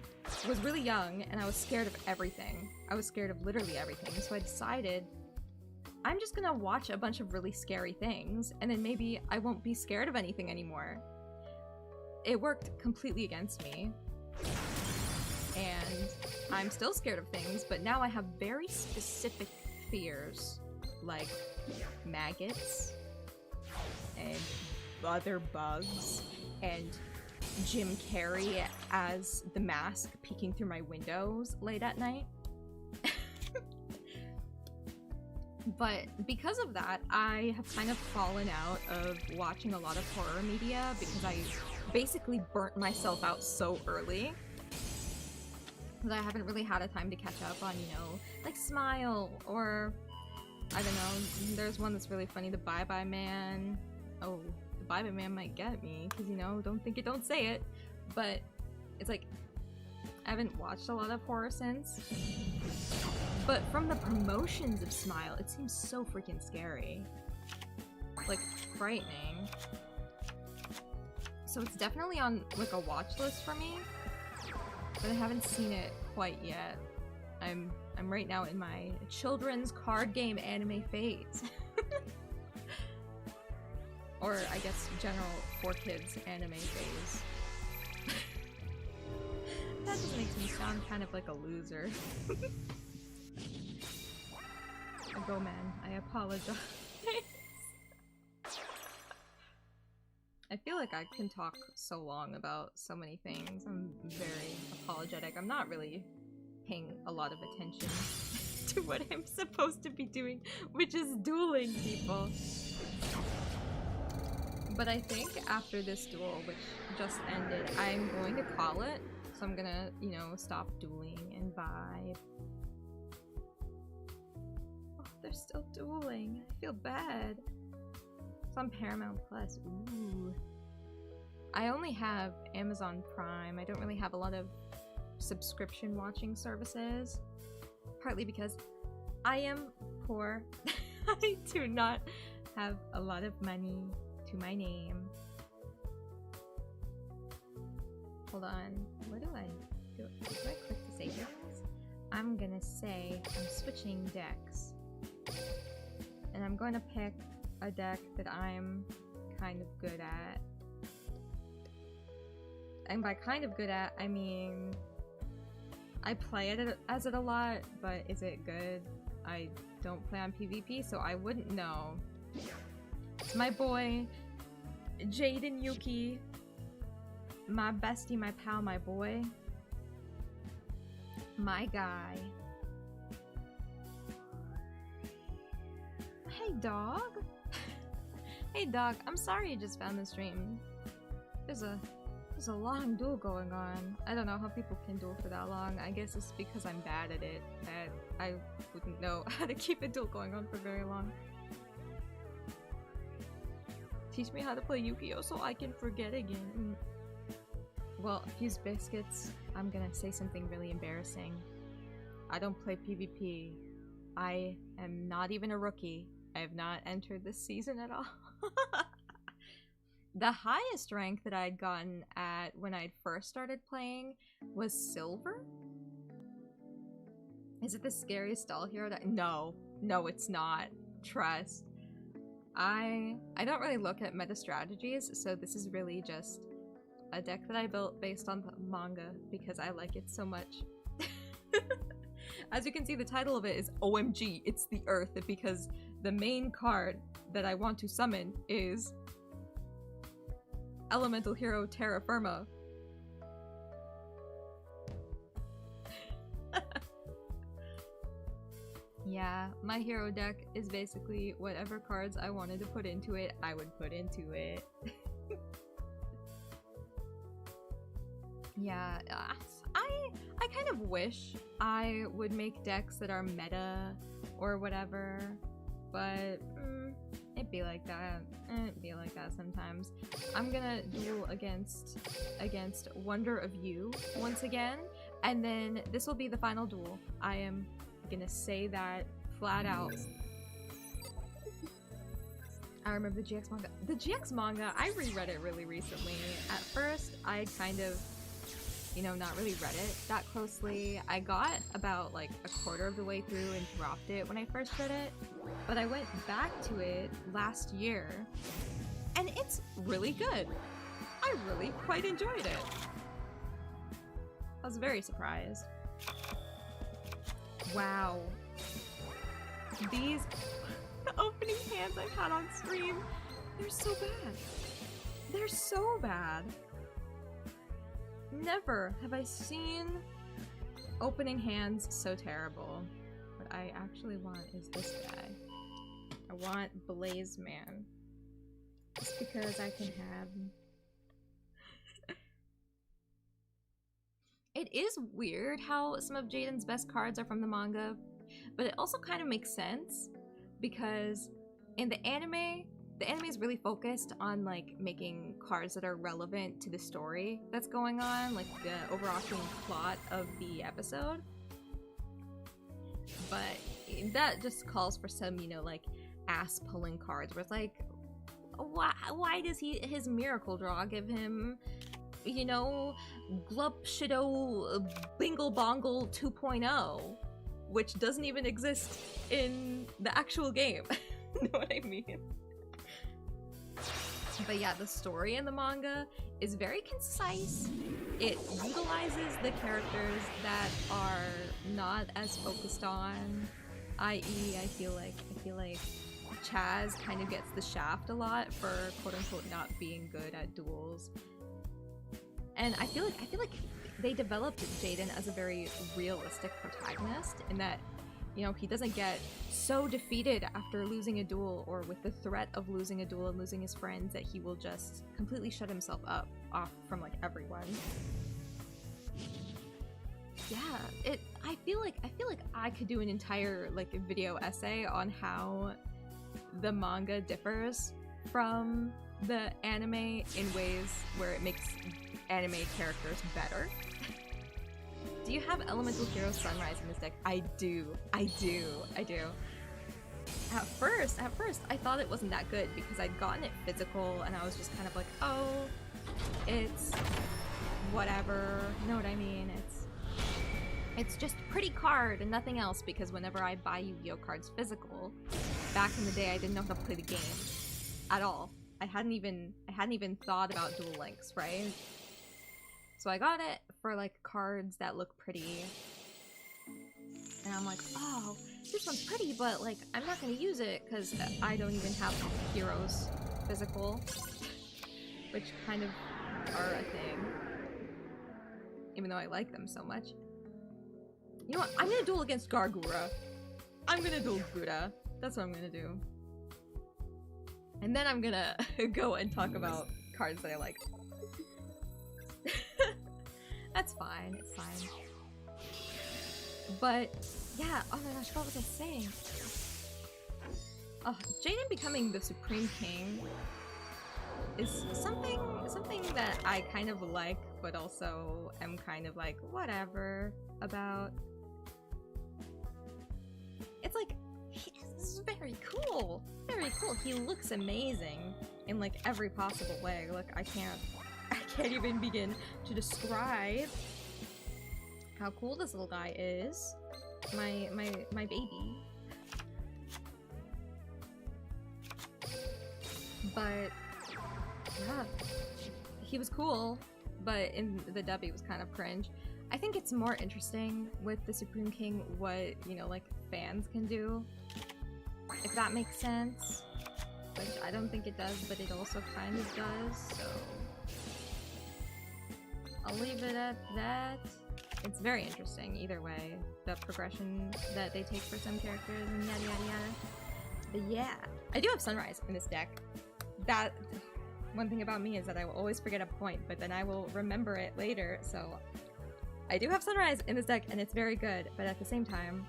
was really young and I was scared of everything. I was scared of literally everything, so I decided I'm just gonna watch a bunch of really scary things and then maybe I won't be scared of anything anymore. It worked completely against me. And I'm still scared of things, but now I have very specific fears, like maggots and other bugs and Jim Carrey as the mask peeking through my windows late at night. But because of that, I have kind of fallen out of watching a lot of horror media because I basically burnt myself out so early that I haven't really had a time to catch up on, you know, like Smile or I don't know. There's one that's really funny, the Bye Bye Man. Oh, the Bye Bye Man might get me, because, you know, don't think it, don't say it. But it's like, I haven't watched a lot of horror since. But from the promotions of Smile, it seems so freaking scary. Like, frightening. So it's definitely on, like, a watch list for me. But I haven't seen it quite yet. I'm right now in my children's card game anime phase. Or, I guess, general for kids anime phase. That just makes me sound kind of like a loser. Go man, I apologize. I feel like I can talk so long about so many things. I'm very apologetic. I'm not really paying a lot of attention to what I'm supposed to be doing, which is dueling people. But I think after this duel, which just ended, I'm going to call it. So I'm gonna, you know, stop dueling and vibe. Oh, they're still dueling. I feel bad. It's on Paramount Plus. Ooh. I only have Amazon Prime. I don't really have a lot of subscription watching services. Partly because I am poor. I do not have a lot of money to my name. Hold on. What do I do? Do I click to save things? I'm gonna say I'm switching decks. And I'm going to pick a deck that I'm kind of good at. And by kind of good at, I mean I play it as it a lot, but is it good? I don't play on PvP, so I wouldn't know. It's my boy, Jaden Yuki. My bestie, my pal, my boy. My guy. Hey, dog. Hey, dog. I'm sorry you just found the stream. There's a long duel going on. I don't know how people can duel for that long. I guess it's because I'm bad at it that I wouldn't know how to keep a duel going on for very long. Teach me how to play Yu-Gi-Oh so I can forget again. Well, Fuse Biscuits, I'm gonna say something really embarrassing. I don't play PvP. I am not even a rookie. I have not entered this season at all. The highest rank that I'd gotten at when I'd first started playing was Silver? Is it the scariest stall hero that— No, it's not. Trust. I don't really look at meta strategies, so this is really just a deck that I built based on the manga because I like it so much. As you can see, the title of it is OMG, it's the Earth, because the main card that I want to summon is Elemental Hero Terra Firma. Yeah, my hero deck is basically whatever cards I wanted to put into it, I would put into it. Yeah, I kind of wish I would make decks that are meta or whatever, but it'd be like that. It'd be like that sometimes. I'm gonna duel against Wonder of You once again, and then this will be the final duel. I am gonna say that flat out. I remember the GX manga. The GX manga, I reread it really recently. At first, I kind of, you know, not really read it that closely. I got about like a quarter of the way through and dropped it when I first read it. But I went back to it last year, and it's really good. I really quite enjoyed it. I was very surprised. Wow. These opening hands I've had on stream, they're so bad. They're so bad. Never have I seen opening hands so terrible. What I actually want is this guy. I want Blaze Man. Just because I can have him. It is weird how some of Jaden's best cards are from the manga, but it also kind of makes sense. because in the anime is really focused on like making cards that are relevant to the story that's going on, like the overarching plot of the episode. But that just calls for some, you know, like ass pulling cards where it's like, why does his miracle draw give him, you know, Glup Shido Bingle Bongle 2.0, which doesn't even exist in the actual game. You know what I mean? But yeah, the story in the manga is very concise. It utilizes the characters that are not as focused on, i.e. I feel like Chaz kind of gets the shaft a lot for quote-unquote not being good at duels. And I feel like they developed Jaden as a very realistic protagonist in that, you know, he doesn't get so defeated after losing a duel or with the threat of losing a duel and losing his friends that he will just completely shut himself off from like everyone. Yeah, I feel like I could do an entire like video essay on how the manga differs from the anime in ways where it makes anime characters better. Do you have Elemental Hero Sunrise in this deck? I do. At first, I thought it wasn't that good because I'd gotten it physical and I was just kind of like, oh, it's whatever. You know what I mean? It's just a pretty card and nothing else, because whenever I buy Yu-Gi-Oh cards physical, back in the day I didn't know how to play the game at all. I hadn't even thought about Duel Links, right? So I got it for like cards that look pretty. And I'm like, oh, this one's pretty, but like I'm not gonna use it because I don't even have heroes physical, which kind of are a thing, even though I like them so much. You know what? I'm gonna duel against Gargura. I'm gonna duel Gura. That's what I'm gonna do. And then I'm gonna go and talk about cards that I like. That's fine, it's fine. But, yeah, oh my gosh, what was I saying? Oh, Jaden becoming the Supreme King is something that I kind of like, but also am kind of like, whatever about. It's like, this is very cool. Very cool. He looks amazing in like every possible way. Look, I can't even begin to describe how cool this little guy is. My baby. But yeah, he was cool, but in the dub he was kind of cringe. I think it's more interesting with the Supreme King what, you know, like fans can do, if that makes sense. Which I don't think it does, but it also kind of does, so I'll leave it at that. It's very interesting either way, the progression that they take for some characters and yada yada yada. But yeah, I do have Sunrise in this deck. That one thing about me is that I will always forget a point, but then I will remember it later, so I do have Sunrise in this deck and it's very good, but at the same time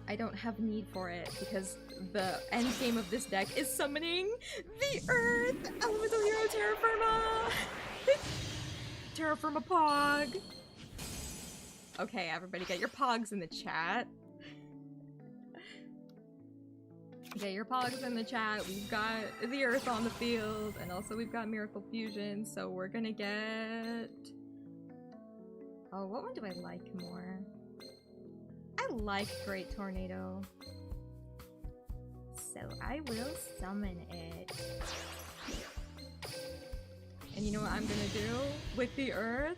I don't have need for it because the end game of this deck is summoning the Earth Elemental Hero Terra Firma! Terra Firma Pog! Okay, everybody get your Pogs in the chat. Get your Pogs in the chat. We've got the Earth on the field, and also we've got Miracle Fusion, so we're gonna get... Oh, what one do I like more? I like Great Tornado. So I will summon it. And you know what I'm gonna do with the Earth?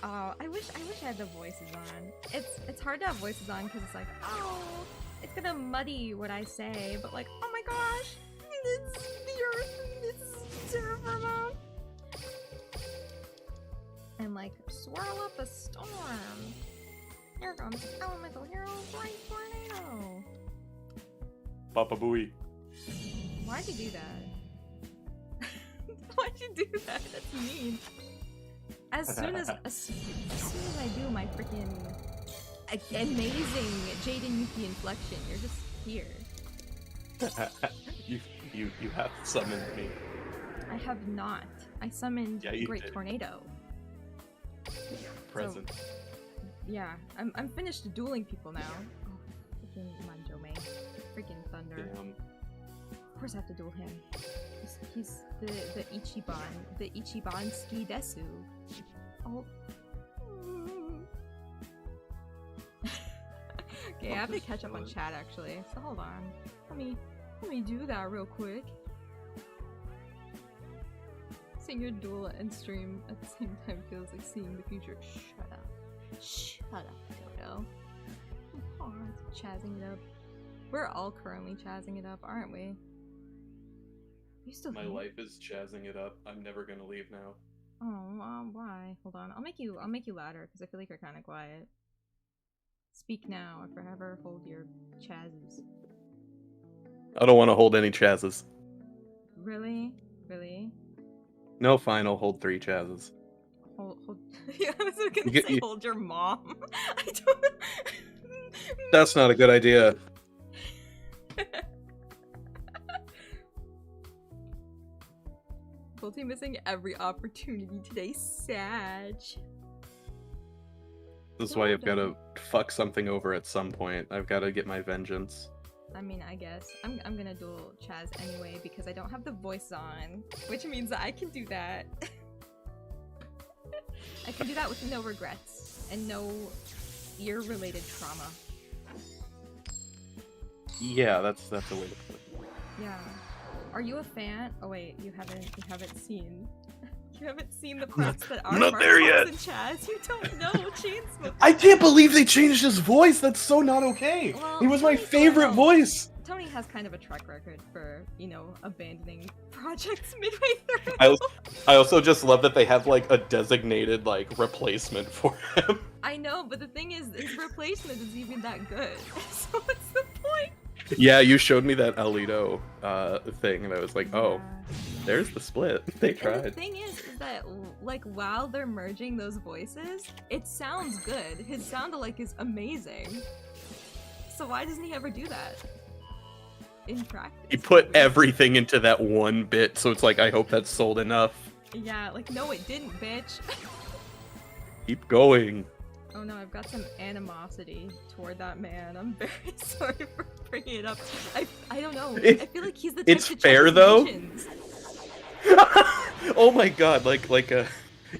Oh, I wish I had the voices on. It's hard to have voices on because it's like, oh, it's gonna muddy what I say, but like, oh my gosh, it's the Earth, it's terra firma. And like, swirl up a storm. Here comes Elemental Hero Great Tornado. Papa Booey. Why'd you do that? Why'd you do that? That's mean. As soon as I do my freaking amazing Jaden Yuki inflection. You're just here. you have summoned me. I have not. I summoned Yeah, you Great did. Tornado. Present. So, yeah, I'm finished dueling people now. Oh, freaking Manjome. Freaking Thunder. Damn. Of course I have to duel him. He's the Ichiban. The Ichiban Ski Desu. Oh. Okay, I have to catch up on chat actually. So hold on. Let me do that real quick. Seeing your duel and stream at the same time feels like seeing the future. Shut up. Shut up, Dodo. Oh, chazzing it up. We're all currently chazzing it up, aren't we? You still My here? life is chazzing it up. I'm never gonna leave now. Oh, why? Hold on. I'll make you louder because I feel like you're kind of quiet. Speak now or forever hold your chazzes. I don't want to hold any chazzes. Really? Really? No, fine. I'll hold 3 chazzes. Hold. Yeah, I was gonna You- say you- hold your mom. I don't. That's not a good idea. Guilty missing every opportunity today. Sag. This is why I've got to fuck something over at some point. I've got to get my vengeance. I mean, I guess I'm gonna duel Chaz anyway because I don't have the voice on, which means that I can do that. I can do that with no regrets and no ear-related trauma. Yeah, that's a way to put it. Yeah. Are you a fan? Oh wait, you haven't seen. You haven't seen the parts that are not there yet. and Chaz. You don't know Chainsmokers. I can't believe they changed his voice. That's so not okay. Well, He was my Tony favorite Doyle- voice. Tony has kind of a track record for, you know, abandoning projects midway through. I also just love that they have like a designated like replacement for him. I know, but the thing is, his replacement is even that good. So what's the point? Yeah, you showed me that Alito thing, and I was like, oh, Yeah. there's the split. They And the tried. thing is that, like, while they're merging those voices, it sounds good. His sound-alike is amazing. So why doesn't he ever do that? In practice. He put everything into that one bit, so it's like, I hope that's sold enough. Yeah, like, no it didn't, bitch. Keep going. Oh no, I've got some animosity toward that man. I'm very sorry for bringing it up. I don't know. I feel like he's the type It's to check fair, his though. mentions. Oh my god,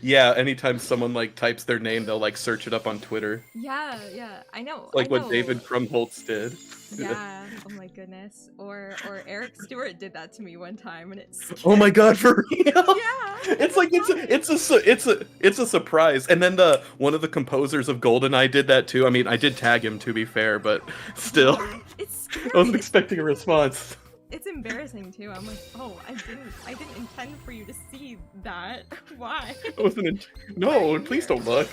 yeah, anytime someone like types their name, they'll like search it up on Twitter. Yeah, I know. Like I what know. David Krumholtz did. Yeah. Oh my goodness. Or Eric Stewart did that to me one time, and it's. Oh my god, for real? Yeah. It's like it's a surprise. And then one of the composers of GoldenEye did that too. I mean, I did tag him to be fair, but still, It's scary. I wasn't expecting a response. It's embarrassing too. I'm like, oh, I didn't intend for you to see that. Why? I wasn't. No, please don't look.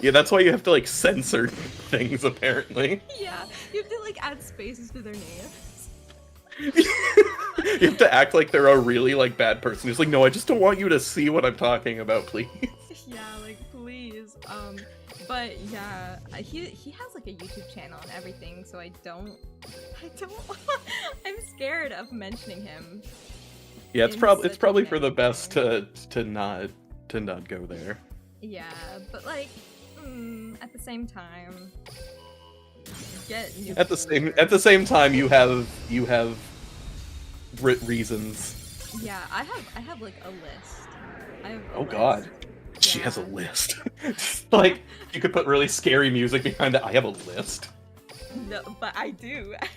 Yeah, that's why you have to like censor things apparently. Yeah, you have to like add spaces to their names. You have to act like they're a really like bad person who's like, no, I just don't want you to see what I'm talking about, please. Yeah, like please. But yeah, he has like a YouTube channel and everything, so I don't. I'm scared of mentioning him. Yeah, it's In probably such a for the negative best way. to not go there. Yeah, but like, at the same time, get new At the same time, you have reasons. Yeah, I have like a list. I have a Oh list. god. She has a Yeah. list. Like, you could put really scary music behind it. I have a list. No, but I do. I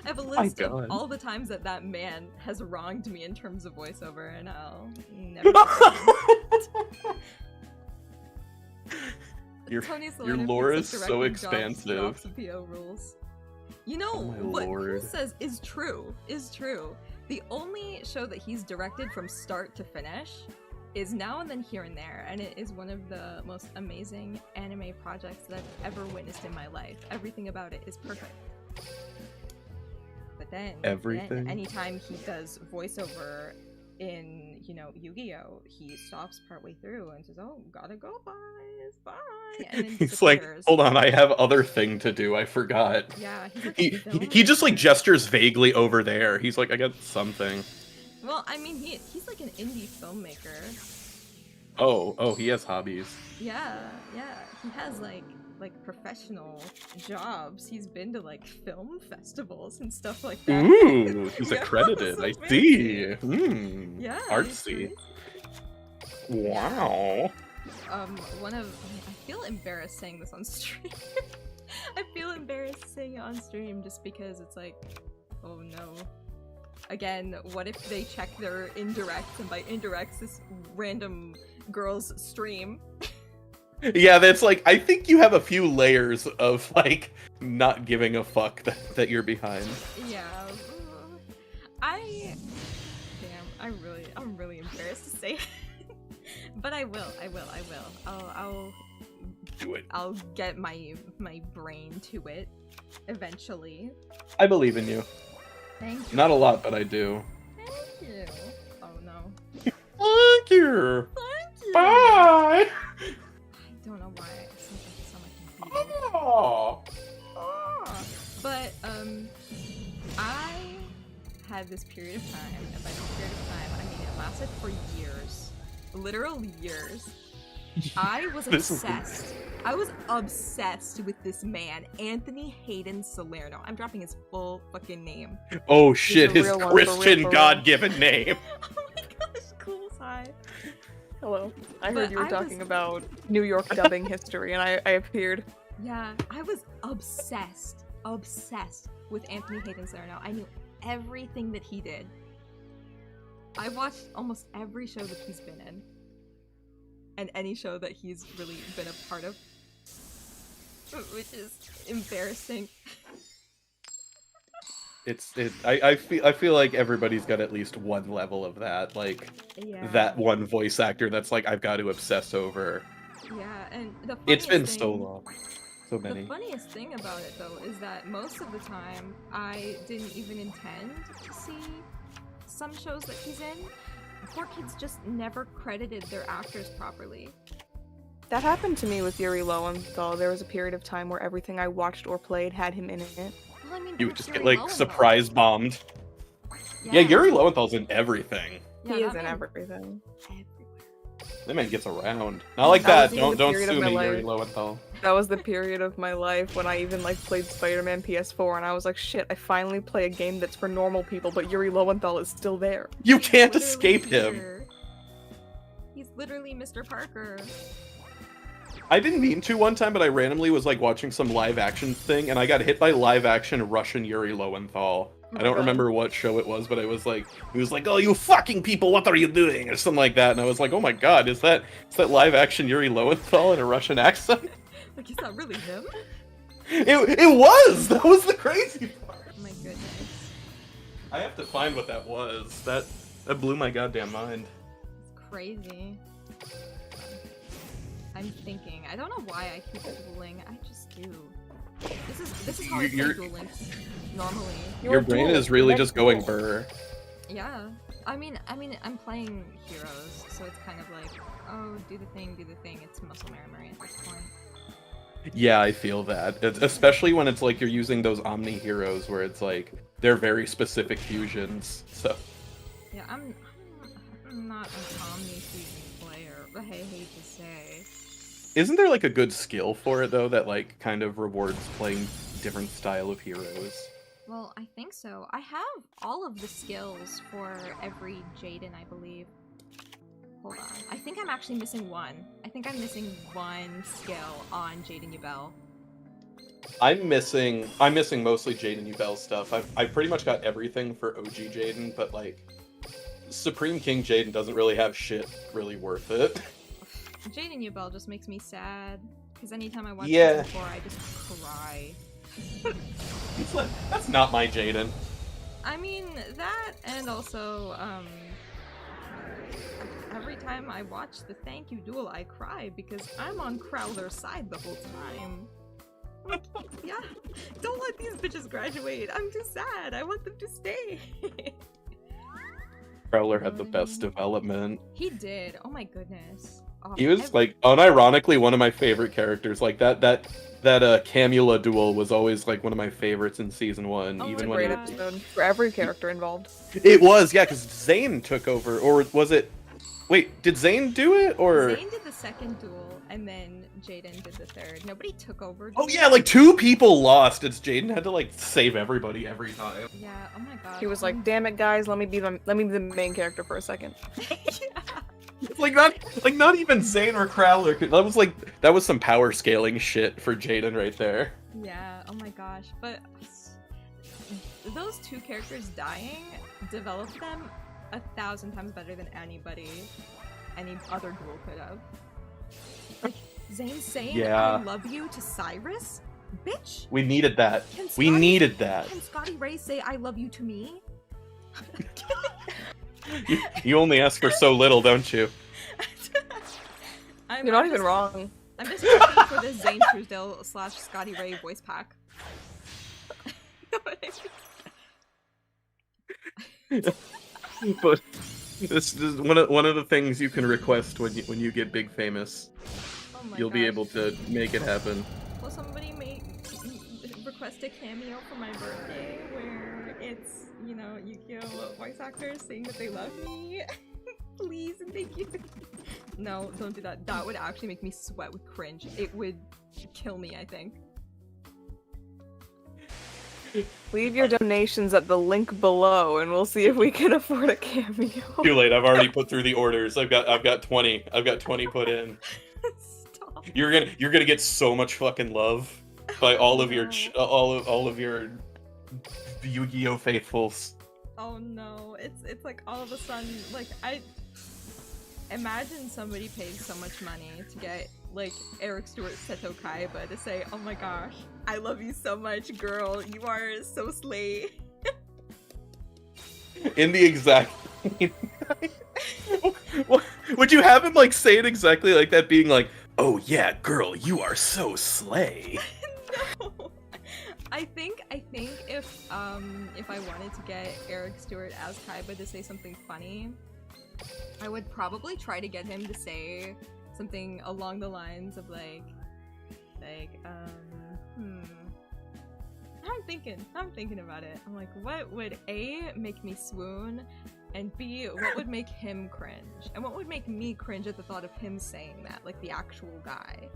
have a list of God. all the times that man has wronged me in terms of voiceover, and I'll never. Tony's the your one who lore picks is up so directing jobs, expansive. drops the PO rules. You know Oh my what lord. Chris says is true. The only show that he's directed from start to finish is Now and Then Here and There, and it is one of the most amazing anime projects that I've ever witnessed in my life. Everything about it is perfect. But then Everything? anytime he does voiceover in, you know, Yu-Gi-Oh, he stops partway through and says, "Oh, gotta go, boys, bye," and then He's like, disappears. hold on, I have other thing to do. I forgot. Yeah, he's like He just like gestures vaguely over there. He's like, I got something. Well, I mean, he's like an indie filmmaker. Oh, he has hobbies. Yeah, he has like professional jobs. He's been to like film festivals and stuff like that. Ooh, he's Yeah, accredited. so I fancy. see. Yeah, he's Artsy. crazy. Wow. I feel embarrassed saying this on stream. I feel embarrassed saying it on stream just because it's like, oh no. Again, what if they check their indirects, and by indirects, this random girl's stream? Yeah, that's like, I think you have a few layers of like not giving a fuck that you're behind. Yeah. I'm really embarrassed to say it. But I will. I'll Do it. I'll get my brain to it eventually. I believe in you. Thank you. Not a lot, but I do. Thank you. Oh no. Thank you. Thank you. Bye. I don't know why I sound like a computer. Oh. But I had this period of time, and by this period of time, I mean it lasted for years, literal years. I was This is- obsessed. I was obsessed with this man, Anthony Hayden Salerno. I'm dropping his full fucking name. Oh shit, a his real one, for Christian real. God-given name. Oh my gosh, cool side. Hello. I But heard you were I talking was- about New York dubbing history, and I appeared. Yeah, I was obsessed with Anthony Hayden Salerno. I knew everything that he did. I watched almost every show that he's been in. And any show that he's really been a part of. Which is embarrassing. I feel like everybody's got at least one level of that, like Yeah. that one voice actor that's like I've got to obsess over. Yeah, and the It's been funniest so thing- long, so The many. funniest thing about it, though, is that most of the time, I didn't even intend to see some shows that he's in. Poor kids just never credited their actors properly. That happened to me with Yuri Lowenthal. There was a period of time where everything I watched or played had him in it. Well, I mean, You would poor just get Yuri like Lowenthal. surprise bombed. Yeah, Yuri Lowenthal's in everything. Yeah, He that is in man- everything. everywhere. That man gets around. Not like That that. was Don't the period of sue my me, Yuri life. Lowenthal. That was the period of my life when I even like played Spider-Man PS4, and I was like, shit, I finally play a game that's for normal people, but Yuri Lowenthal is still there. You can't Literally escape him. here. He's literally Mr. Parker. I didn't mean to one time, but I randomly was like watching some live action thing, and I got hit by live action Russian Yuri Lowenthal. I don't God. remember what show it was, but it was like he was like, "Oh, you fucking people, what are you doing?" or something like that, and I was like, "Oh my god, is that live action Yuri Lowenthal in a Russian accent?" Like, is that really him? It was. That was the crazy part. Oh my goodness. I have to find what that was. That blew my goddamn mind. It's crazy. I'm thinking. I don't know why I keep dueling. I just do. This is how I play You're- Duel Links normally. Your brain is really just going burr. Yeah. I mean, I'm playing heroes, so it's kind of like, oh, do the thing. It's muscle memory at this point. Yeah, I feel that. Especially when it's like you're using those Omni heroes where it's like they're very specific fusions. So Yeah, I'm not an Omni fusion player, but I hate to say. isn't there like a good skill for it though that like kind of rewards playing different style of heroes? Well, I think so. I have all of the skills for every Jaden, I believe. Hold on. I think I'm actually missing one. I think I'm missing one skill on Jaden Yubel. I'm missing mostly Jaden Ubel stuff. I've pretty much got everything for OG Jaden, but like Supreme King Jaden doesn't really have shit really worth it. Jaden Yubel just makes me sad. Because anytime I watch Yeah. season 4, I just cry. It's like, that's not my Jaden. I mean, that, and also, every time I watch the Thank You Duel, I cry because I'm on Crowler's side the whole time. Like, yeah, don't let these bitches graduate. I'm too sad. I want them to stay. Prowler had the best development. He did. Oh my goodness. Oh, He was like unironically one of my favorite characters. Like that Camula duel was always like one of my favorites in season 1. Oh, It's even a when great it- episode for every character involved. it was, yeah, because Zane took over, or was it? Wait, did Zane do it, or? Zane did the second duel, and then Jaden did the third. Nobody took over. Oh yeah, like 2 people lost. It's Jaden had to like save everybody every time. Yeah. Oh my god. He was like, "Damn it, guys, let me be the main character for a second." It's like not even Zane or Crowler. That was some power scaling shit for Jaden right there. Yeah. Oh my gosh. But those 2 characters dying developed them 1,000 times better than any other duel could have. Like Zane saying Yeah. "I love you" to Cyrus, bitch. We needed that. Can We Scotty- needed that. Can Scotty Ray say "I love you" to me? You only ask for so little, don't you? I'm You're not even just- wrong. I'm just hoping for the Zane Truesdale / Scotty Ray voice pack. But this is one of the things you can request when you get big famous. Oh my You'll be gosh. able to make it happen. Will somebody request a cameo for my birthday where it's, you know, YUGIOH voice actors saying that they love me? Please and thank you. No, don't do that. That would actually make me sweat with cringe. It would kill me, I think. Leave your donations at the link below, and we'll see if we can afford a cameo. Too late. I've already put through the orders. I've got 20. I've got 20 put in. Stop. You're gonna get so much fucking love by all of your all of your Yu-Gi-Oh faithfuls. Oh no, it's like all of a sudden, like, I imagine somebody paid so much money to get like Eric Stewart Seto Kaiba to say, "Oh my gosh, I love you so much, girl. You are so slay." In the exact. Would you have him like say it exactly like that, being like, "Oh yeah, girl, you are so slay." No. I think if I wanted to get Eric Stewart as Kaiba to say something funny, I would probably try to get him to say something along the lines of like I'm thinking about it. I'm like, what would A, make me swoon, and B, what would make him cringe? And what would make me cringe at the thought of him saying that, like the actual guy?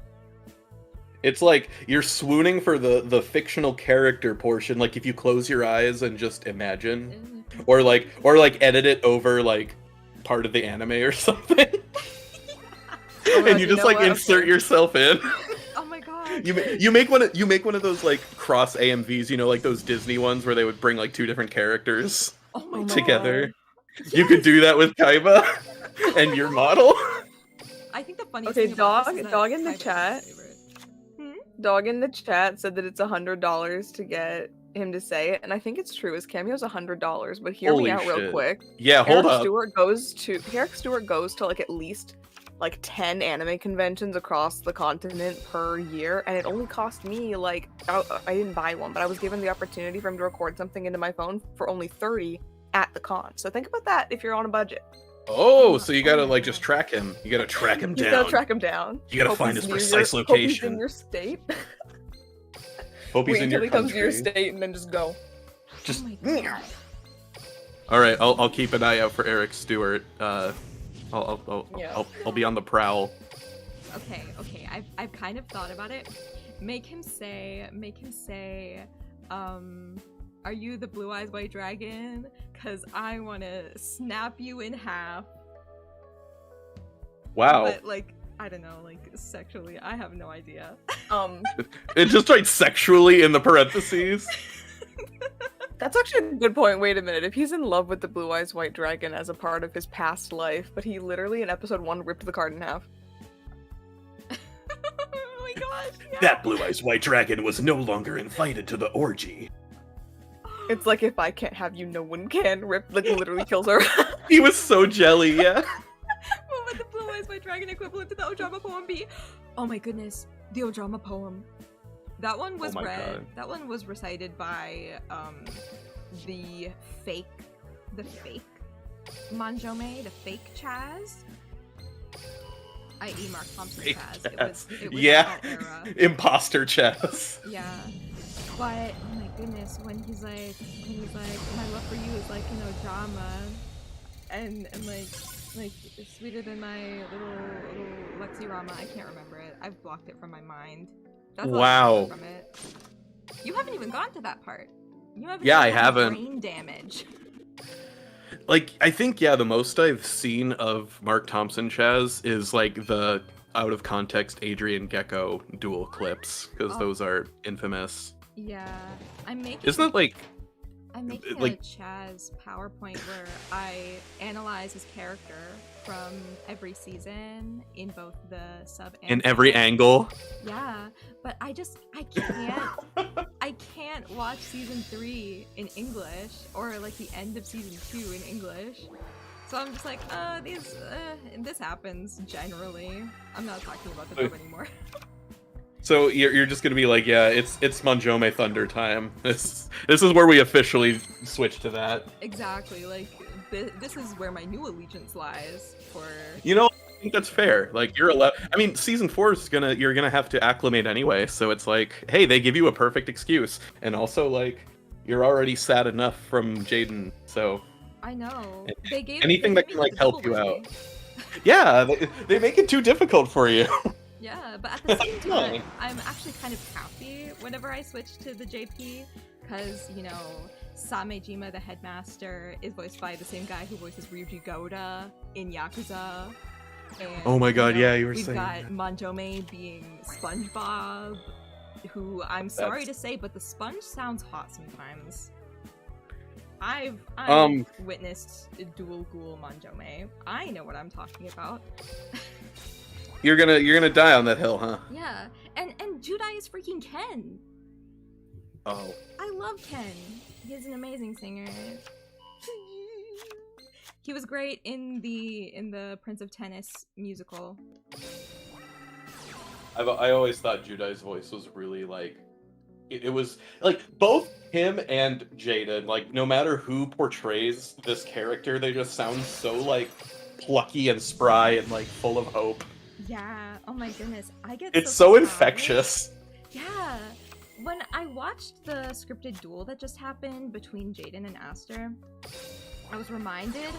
It's like you're swooning for the fictional character portion, like if you close your eyes and just imagine, or like edit it over like part of the anime or something. And you just like insert yourself in. Oh my god. You make one of those like cross AMVs, you know, like those Disney ones where they would bring like 2 different characters Oh my god. together. You could do that with Kaiba and your model. I think the funniest Okay, thing about this is that dog in the Kaiba's my chat. favorite. Dog in the chat said that it's $100 to get him to say it, and I think it's true. His cameo's $100, but hear Holy me out real shit. quick. Yeah, hold Eric up. Stewart goes to like at least like 10 anime conventions across the continent per year, and it only cost me like I didn't buy one, but I was given the opportunity for him to record something into my phone for only 30 at the con. So think about that if you're on a budget. Oh, so you gotta like just track him. You gotta track him You down. gotta track him down. You gotta Hope find he's his near precise Hope he's location. in your state. Hope he's Wait in until your he comes to your country. state and then just go. Just. Oh my god. All right, I'll keep an eye out for Eric Stewart. I'll be on the prowl. Okay. I've kind of thought about it. Make him say, are you the Blue Eyes White Dragon? 'Cause I wanna snap you in half. Wow. But like, I don't know, like sexually, I have no idea. It just writes sexually in the parentheses. That's actually a good point. Wait a minute. If he's in love with the Blue Eyes White Dragon as a part of his past life, but he literally in episode 1 ripped the card in half. Oh my gosh. Yeah. That Blue Eyes White Dragon was no longer invited to the orgy. It's like if I can't have you, no one can. Rip like literally kills her. He was so jelly, yeah. What would the Blue Eyes White Dragon equivalent to the Ojama poem be? Oh my goodness, the Ojama poem. That one was Oh my read. God. That one was recited by the fake Monjome, the fake Chaz, i.e. Mark Thompson Fake Chaz. Chaz. It was Yeah. that era. Imposter chess. Yeah. But oh my goodness, when he's like, my love for you is like, you know, drama, and like sweeter than my little Lexi Rama. I can't remember it. I've blocked it from my mind. That's all I remember from it. You haven't even gone to that part. You haven't. Yeah, even I had haven't. Brain damage. Like, I think, yeah, the most I've seen of Mark Thompson Chaz is like the out of context Adrian Gecko duel clips, because Oh. those are infamous. Yeah, I'm making. Isn't it like I'm making like- a Chaz PowerPoint where I analyze his character from every season in both the sub and in every dub. angle? Yeah, but I can't watch season 3 in English or like the end of season 2 in English. So I'm just like, this happens generally. I'm not talking about the dub anymore. So you're just gonna be like, yeah, it's Monjome Thunder time. This is where we officially switch to that. Exactly, like this is where my new allegiance lies for. You know, I think that's fair. Like you're allowed. I mean, season 4 is you're gonna have to acclimate anyway. So it's like, hey, they give you a perfect excuse, and also like you're already sad enough from Jaden. So I know. anything they that gave can me like the help you double out. whammy. Yeah, they make it too difficult for you. Yeah, but at the same No. time, I'm actually kind of happy whenever I switch to the JP, because, you know, Samejima, the headmaster, is voiced by the same guy who voices Ryuji Goda in Yakuza. And, Oh my god, yeah, you were we've saying got that. Monjome being SpongeBob, who I'm sorry to say, but the sponge sounds hot sometimes. I've witnessed Dual Ghoul Monjome. I know what I'm talking about. You're gonna die on that hill, huh? Yeah, and Judai is freaking Ken. Oh. I love Ken. He's an amazing singer. He was great in the Prince of Tennis musical. I always thought Judai's voice was really like it was like both him and Jaden, like no matter who portrays this character, they just sound so like plucky and spry and like full of hope. Yeah. Oh my goodness. It's so proud. infectious. Yeah. When I watched the scripted duel that just happened between Jaden and Aster, I was reminded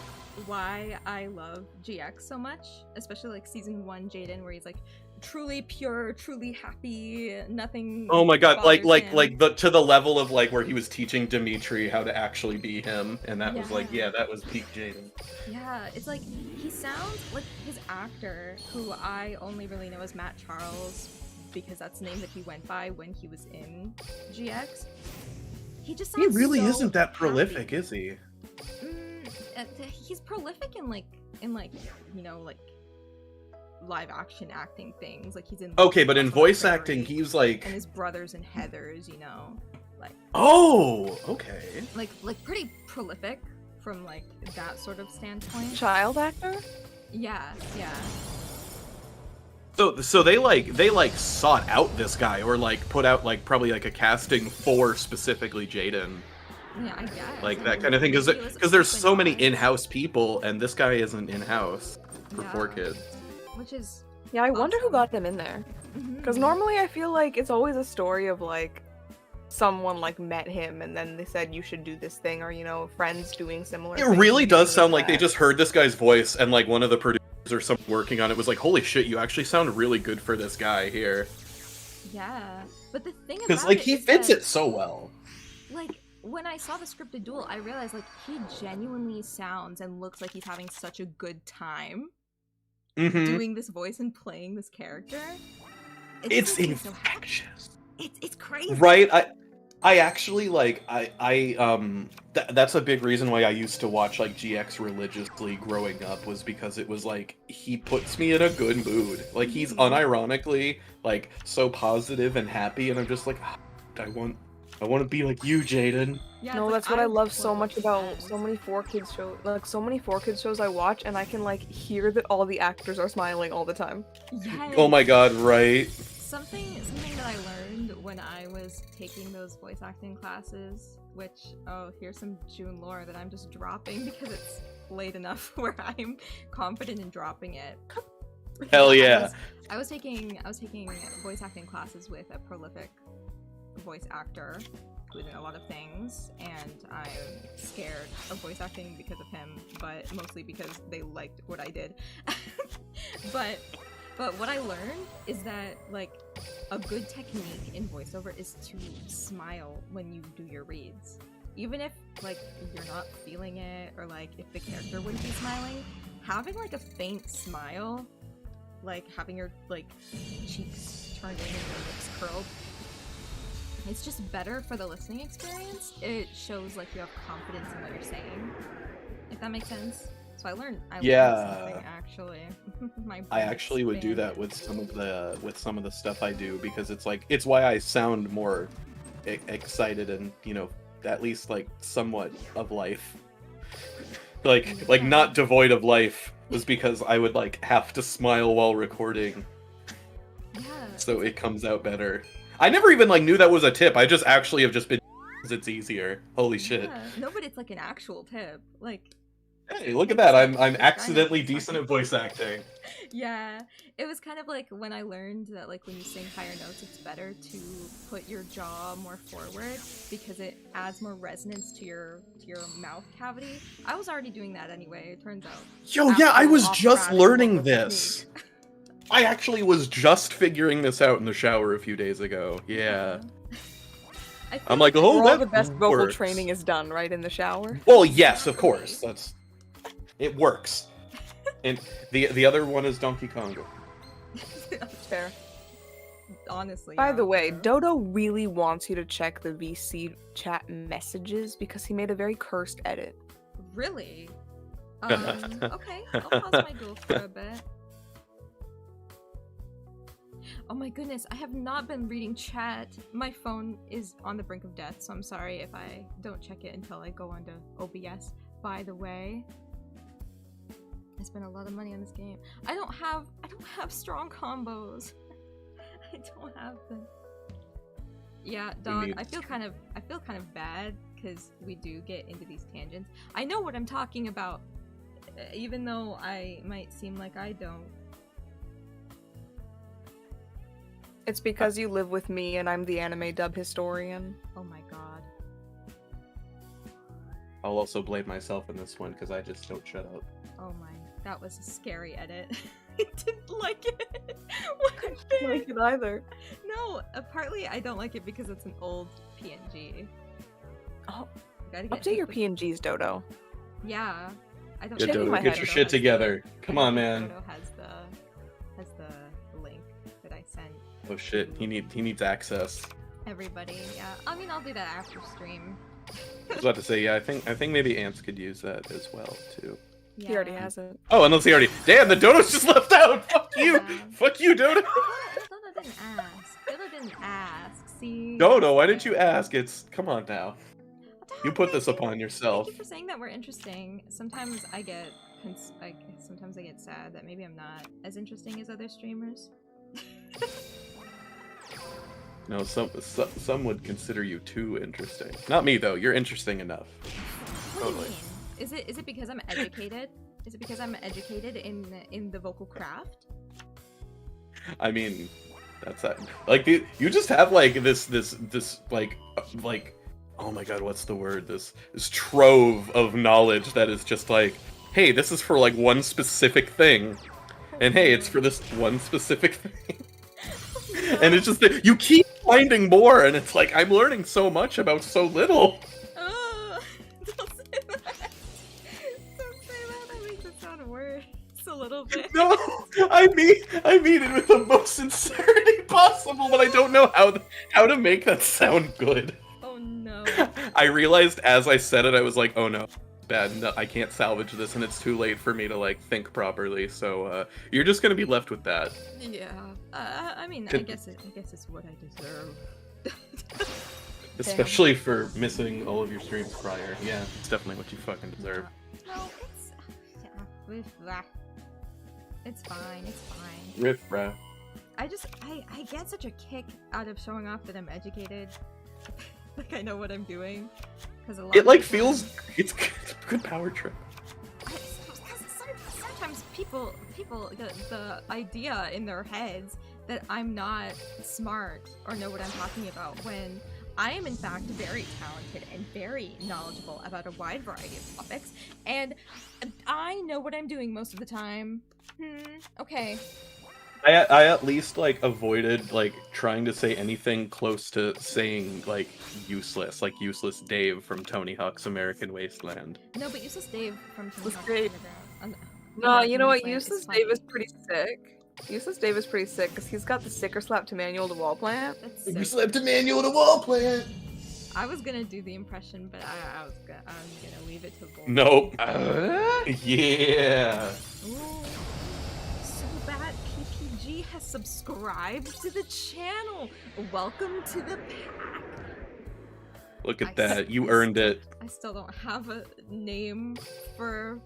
why I love GX so much, especially like season 1 Jaden, where he's like truly pure, truly happy, nothing. Oh my god, bothers him. like the to the level of like where he was teaching Dimitri how to actually be him, and that was like, Yeah. yeah, that was peak Jaden. Yeah, it's like he sounds like his actor, who I only really know as Matt Charles, because that's the name that he went by when he was in GX. He just sounds so happy. is he? He's prolific in like you know, like live action acting things. Like he's in Okay, but in Lost on voice Prairie, acting, he's and like, his brothers and Heathers, you know, oh, okay. like pretty prolific from like that sort of standpoint. Child actor? Yeah. So they like sought out this guy, or like put out like probably like a casting for specifically Jaden, Yeah, I guess. like I that mean, kind of thing, maybe it was because there's so something many on. in-house people, and this guy isn't in-house for Yeah. 4 kids. Which is Yeah, I wonder who Awesome. got them in there. Because mhm. normally I feel like it's always a story of like someone like met him and then they said you should do this thing, or you know, friends doing similar It things really and does doing sound like they that. just heard this guy's voice, and like one of the producers or someone working on it was like, holy shit, you actually sound really good for this guy here. Yeah, but the thing Because about like it he is fits that, it so well. like when I saw the scripted duel, I realized like he genuinely sounds and looks like he's having such a good time Mm-hmm. doing this voice and playing this character. It It's just makes me so happy. infectious. It's crazy. Right? I actually like that's a big reason why I used to watch like GX religiously growing up, was because it was like he puts me in a good mood. Like he's Mhm. unironically like so positive and happy, and I'm just like, "Ah, I want to be like you, Jaden." Yeah, No, it's that's like, what I love so want much those about friends. so many 4 kids shows. Like so many 4 kids shows I watch, and I can like hear that all the actors are smiling all the time. Yes. Oh my god, right? Something that I learned when I was taking those voice acting classes, which, oh, here's some June lore that I'm just dropping because late enough where I'm confident in dropping it. Hell yeah. I was taking voice acting classes with a prolific voice actor who's in a lot of things, and I'm scared of voice acting because of him, but mostly because they liked what I did. but what I learned is that like a good technique in voiceover is to smile when you do your reads. Even if like you're not feeling it, or like if the character wouldn't be smiling, having like a faint smile, like having your like cheeks turned in and your lips curled, it's just better for the listening experience. It shows like you have confidence in what you're saying, if that makes sense. So I learned something actually. I actually would do that with some of the stuff I do, because it's why I sound more excited and, you know, at least like somewhat of life. Like not devoid of life, was because I would like have to smile while recording. Yeah. So it comes out better. I never even like knew that was a tip. I just actually have just been because it's easier. Holy shit. Yeah. No, but it's like an actual tip. Like, hey, look at that. I'm accidentally decent at voice acting. yeah, it was kind of like when I learned that like when you sing higher notes, it's better to put your jaw more forward because it adds more resonance to your mouth cavity. I was already doing that anyway, it turns out. Yo, yeah, I was just Off-track learning vocal this. technique. I actually was just figuring this out in the shower a few days ago. Yeah. I feel I'm like, like oh, Where that all the best vocal works. training is done, right in the shower. Well, yes, of course. It works. And the other one is Donkey Konga. Fair. honestly. By yeah, the way, sure. Dodo really wants you to check the VC chat messages because he made a very cursed edit. Really? Okay, I'll pause my Duel for a bit. Oh my goodness, I have not been reading chat. My phone is on the brink of death, so I'm sorry if I don't check it until I go onto OBS. By the way, I spent a lot of money on this game. I don't have strong combos. I don't have them. Yeah, Don, I feel kind of bad because we do get into these tangents. I know what I'm talking about, even though I might seem like I don't. It's because you live with me and I'm the anime dub historian. Oh my god. I'll also blame myself in this one because I just don't shut up. Oh my, that was a scary edit. I didn't like it. I don't like it either. No, partly I don't like it because it's an old PNG. Oh, Gotta get update your with- PNGs, Dodo. Yeah, I don't. Yeah, Shaking Dodo, my get head. your Dodo shit has the- together. Come on, man. Dodo has the link that I sent. Oh shit, he needs access. Everybody, yeah. I mean, I'll do that after stream. I was about to say, yeah, I think maybe Ants could use that as well too. He already has it. Oh, unless he already. Damn, the Dodo's just left out. Fuck you. Yeah. Fuck you, Dodo. Dodo didn't ask. Dodo didn't ask. See. Dodo, why didn't you ask? Come on now. What the You heck, put thank this you. upon yourself. Thank you for saying that we're interesting. Sometimes I get sometimes I get sad that maybe I'm not as interesting as other streamers. No, some would consider you too interesting. Not me though. You're interesting enough. What Totally. do you mean? Is it because I'm educated? Is it because I'm educated in the vocal craft? I mean, that's that. Like you just have like this like oh my god, what's the word? This trove of knowledge that is just like, hey, this is for like one specific thing, and hey, it's for this one specific thing. And it's just that you keep finding more, and it's like I'm learning so much about so little. Don't say that. Don't say that. That makes it sound worse a little bit. No, I mean it with the most sincerity possible, but I don't know how to make that sound good. Oh no. I realized as I said it, I was like, oh no, bad. No, I can't salvage this, and it's too late for me to like think properly. So you're just gonna be left with that. Yeah. I mean, I guess it's what I deserve. Especially for missing all of your streams prior. Yeah, it's definitely what you fucking deserve. No, it's fine. It's fine. Riff, bro. I get such a kick out of showing off that I'm educated. Like I know what I'm doing. Because a lot It of like the feels time- it's a good power trip. people get the idea in their heads that I'm not smart or know what I'm talking about when I am in fact very talented and very knowledgeable about a wide variety of topics, and I know what I'm doing most of the time. Okay. I at least like avoided like trying to say anything close to saying like useless Dave from Tony Hawk's American Wasteland. No, but Useless Dave from Tony Was Hawk's great. Underground. No, you know what? Wasteland Useless funny. Dave is pretty sick. Useless Dave is pretty sick because he's got the sticker slap to manual to wall plant. That's You so slapped a manual to wall plant. I was gonna do the impression, but I'm gonna leave it to Vol. Nope. Yeah. Ooh. So bad PPG has subscribed to the channel. Welcome to the pack. Look at I that. You see. earned it. I still don't have a name for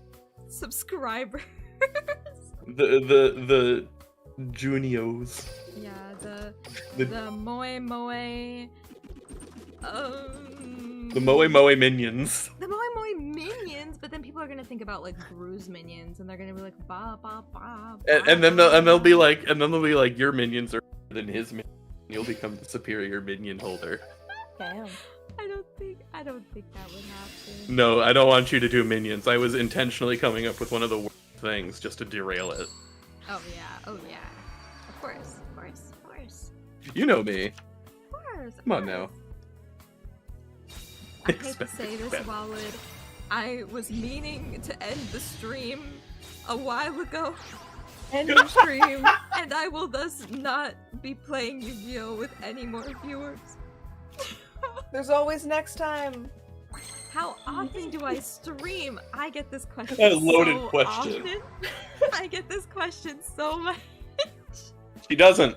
subscribers. The Junios. Yeah, the The moe. the moe minions. The moe minions, but then people are gonna think about like Gru's minions, and they're gonna be like ba ba ba. And then they'll be like your minions are better than his minions. You'll become the superior minion holder. Damn. I don't think that would happen. No, I don't want you to do minions. I was intentionally coming up with one of the worst things just to derail it. Oh yeah. Of course. You know me. Of course. Come on now. I hate to say this, Walid. I was meaning to end the stream a while ago. End your stream. And I will thus not be playing Yu-Gi-Oh! With any more viewers. There's always next time. How often do I stream? I get this question A loaded so question. often. I get this question so much. She doesn't.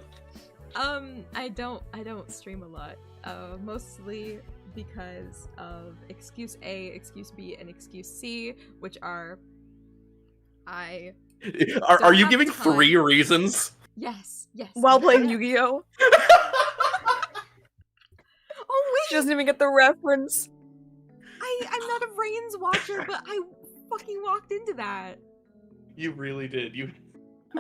I don't stream a lot. Mostly because of excuse A, excuse B, and excuse C, which are Are Don't you have giving time. 3 reasons? yes. While playing Yu-Gi-Oh! Oh wait, She doesn't even get the reference. I'm not a Reigns watcher, but I fucking walked into that. You really did. You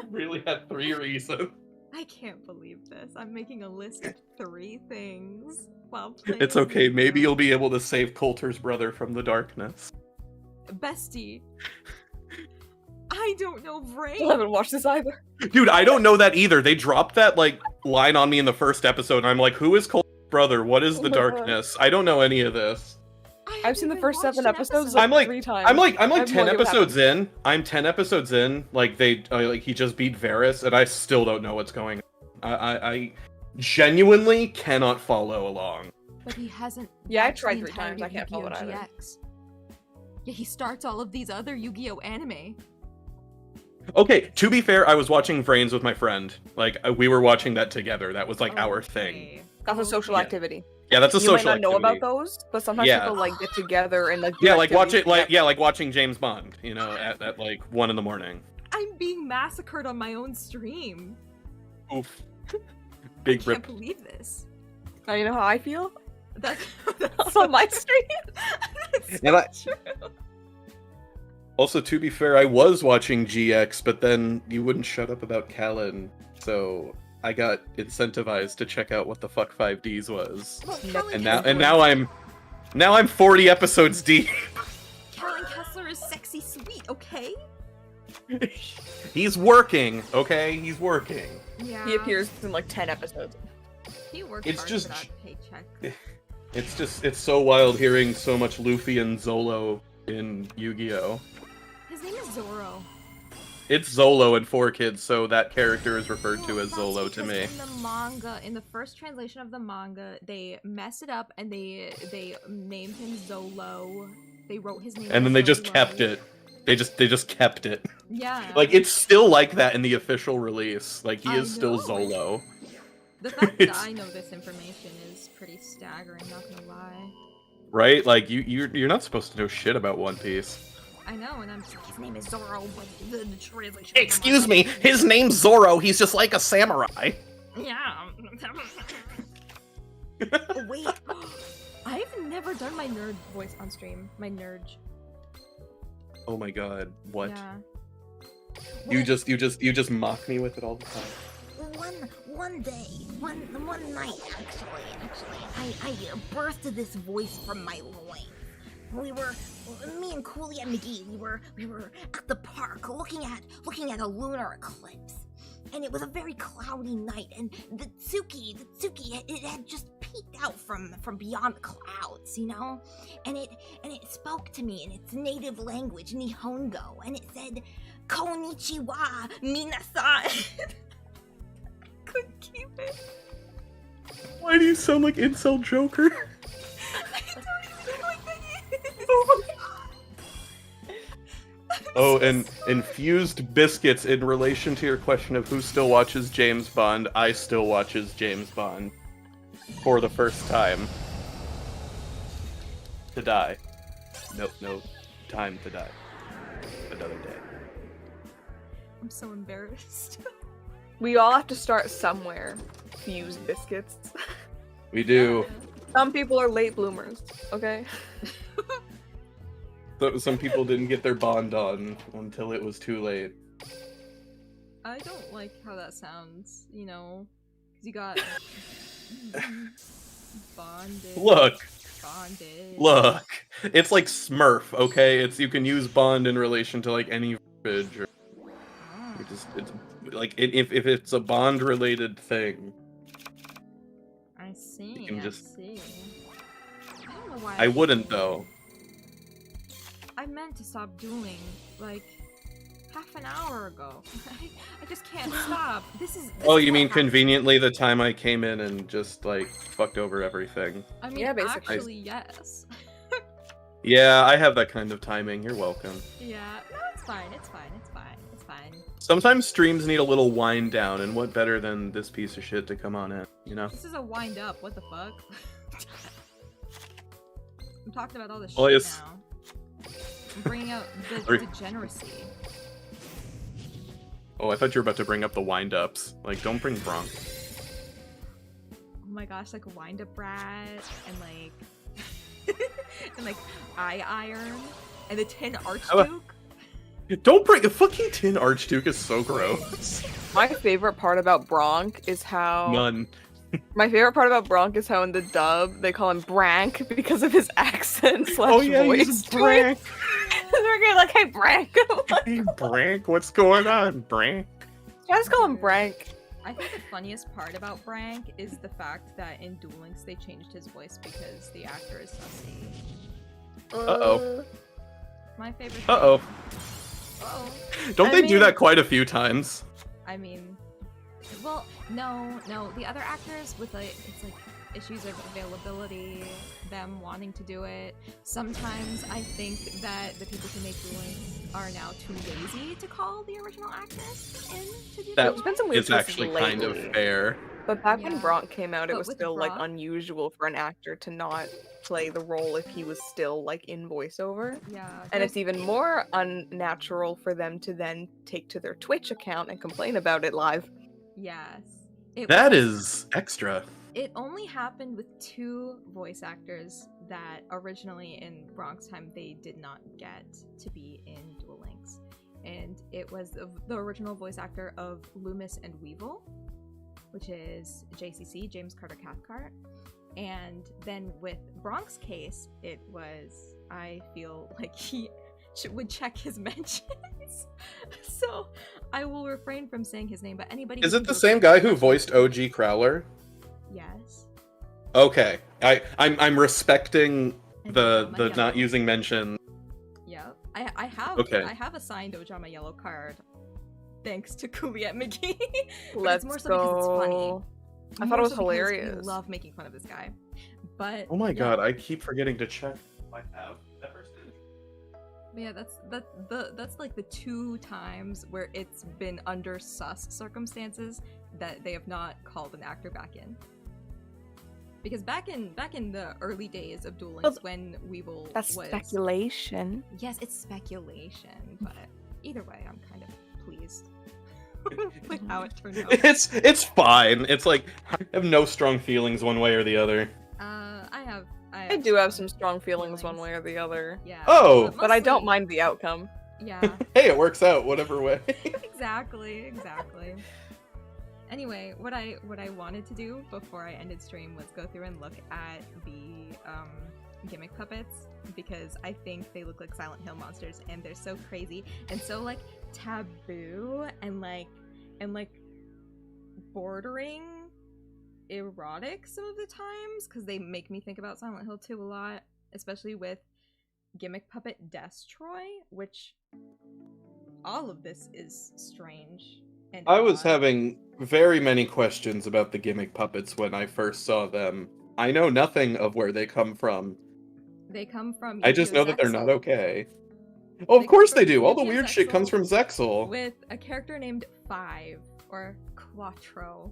really had 3 reasons. I can't believe this. I'm making a list of 3 things while playing. It's okay. Maybe Yu-Gi-Oh! you'll be able to save Coulter's brother from the darkness. Bestie. I don't know I Reigns. haven't watched this either. Dude, I don't know that either. They dropped that like line on me in the first episode, and I'm like, who is Coulter's brother? What is the Oh my God. darkness? I don't know any of this. I've seen the first 7 episodes I'm like- 3 times. I'm like I have no 10 idea what episodes in. I'm 10 episodes in. Like he just beat Varys, and I still don't know what's going on. I genuinely cannot follow along. But he hasn't. Yeah, I watched tried the 3 times. I entirety can't of follow it Yu-Gi-Oh! either. GX. Yeah, he starts all of these other Yu-Gi-Oh! Anime. Okay, to be fair, I was watching Vrains with my friend. Like we were watching that together. That was like our thing. Okay. That's a social Yeah. activity. Yeah, that's a You might social not know activity. about those, but sometimes Yeah. people like get together and like do Yeah, like watch activities it like together. like watching James Bond, you know, at like 1 in. I'm being massacred on my own stream. Oof. I Big can't rip. believe this. Now you know how I feel That's on my stream. that's And I- so true. Also, to be fair, I was watching GX, but then you wouldn't shut up about Callan, so I got incentivized to check out what the fuck 5Ds was. Look, And Kellen And Kessler- now I'm 40 episodes deep. Kellen Kessler is sexy sweet, okay? He's working, okay? He's working. Yeah. He appears in like 10 episodes. He worked It's hard just- for that paycheck. It's so wild hearing so much Luffy and Zolo in Yu-Gi-Oh! His name is Zoro. It's Zolo and 4Kids, so that character is referred to as That's Zolo to because me. In the manga, in the first translation of the manga, they messed it up and they named him Zolo. They wrote his name. And then as they just Zolo. kept it. They just kept it. Yeah. Like it's still like that in the official release. Like he I is still know. Zolo. The fact that It's- I know this information is pretty staggering. Not gonna lie. Right? Like you're not supposed to know shit about One Piece. I know, and I'm just like, his name is Zoro, but the translation. of the Excuse manga- me, his name's Zoro. He's just like a samurai. Yeah. Oh, wait. I've never done my nerd voice on stream. My nerd. Oh my god, what? Yeah. You just mock me with it all the time. One day, one night, actually, I birthed this voice from my loins. Me and Cooley and McGee, we were at the park looking at a lunar eclipse. And it was a very cloudy night, and the Tsuki, it had just peeked out from beyond the clouds, you know? And it spoke to me in its native language, Nihongo, and it said, Konnichiwa, minasan. Couldn't keep it. Why do you sound like Incel Joker? I don't even know what that is. Oh, and infused biscuits in relation to your question of who still watches James Bond, I still watches James Bond. For the first time. To die. No, time to die. Another day. I'm so embarrassed. We all have to start somewhere. Fused biscuits. We do. Some people are late bloomers, okay? Some people didn't get their Bond on until it was too late. I don't like how that sounds, you know? Because you got... bonded. Look! Bonded. Look! It's like Smurf, okay? You can use Bond in relation to like any verbiage or... It's like if it's a Bond related thing. I see. You can see. I don't know why. I wouldn't though. I meant to stop dueling like half an hour ago. I just can't stop. This Oh, is you what mean happens. conveniently the time I came in and just like fucked over everything? I mean, Yeah, basically. actually, yes. Yeah, I have that kind of timing. You're welcome. Yeah. No, it's fine. It's fine. It's fine. It's fine. Sometimes streams need a little wind down, and what better than this piece of shit to come on in, you know? This is a wind up. What the fuck? I'm talking about all this Well, shit yes. now. I'm bringing out the degeneracy. Oh, I thought you were about to bring up the wind-ups. Like, don't bring Bronk. Oh my gosh, like a wind up rat and like and like eye iron and the tin archduke. Don't bring... Fucking Tin Archduke is so gross. My favorite part about Bronk is how... None. My favorite part about Bronk is how in the dub they call him Brank because of his accent / Oh yeah, voice. he's Brank. They're going like, hey Brank. Hey, Brank, what's going on, Brank? I just call him Brank. I think the funniest part about Brank is the fact that in Duel Links they changed his voice because the actor is sussy. Uh-oh. My favorite thing. Uh-oh. Uh-oh. Don't I they do mean- that quite a few times? I mean, well, no, the other actors with like, it's like issues of availability, them wanting to do it. Sometimes I think that the people who make Duel Links are now too lazy to call the original actress in to do That the There's been some weird It's choices actually kind of lately. fair. But back when Yeah. Bronk came out, it But was with still like Bronk- unusual for an actor to not play the role if he was still like in voiceover. Yeah. And there's- it's even more unnatural for them to then take to their Twitch account and complain about it live. Yes. It That was- is extra. It only happened with 2 voice actors that originally in Bronx time they did not get to be in Duel Links. And it was the original voice actor of Loomis and Weevil, which is JCC, James Carter Cathcart. And then with Bronx case, it was, I feel like he would check his mentions. So I will refrain from saying his name, but anybody Is who it the goes same to- guy who voiced OG Crowler? Yes. Okay. I'm respecting And the Ojama not Yellow. using mention. Yep. I have Okay. I have a signed Ojama yellow card thanks to Juliet McGee. But Let's it's more so because it's funny. go. I thought More it was so because we hilarious. love making fun of this guy. But Oh my yeah. god, I keep forgetting to check if I have that person. But yeah, that's like the 2 times where it's been under sus circumstances that they have not called an actor back in. Because back in the early days of Duel Links, Well, when Weevil That's was speculation. yes, it's speculation, but either way, I'm kind of pleased with how it turned out. It's fine. It's like I have no strong feelings one way or the other. I I do have some strong feelings one way or the other. Yeah. Oh! But I don't mostly- mind the outcome. Yeah. Hey, it works out whatever way. Exactly. Anyway, what I wanted to do before I ended stream was go through and look at the gimmick puppets, because I think they look like Silent Hill monsters, and they're so crazy and so like taboo and like bordering erotic some of the times, because they make me think about Silent Hill 2 a lot, especially with gimmick puppet Destroy, which all of this is strange. And I was odd. having very many questions about the gimmick puppets when I first saw them. I know nothing of where they come from. They come from I just Yu-Gi-Oh! know that they're not Zexal. okay. Oh, of They come course from they do. All the Yu-Gi-Oh! weird shit comes Zexal from Zexal. with a character named Five or Quattro.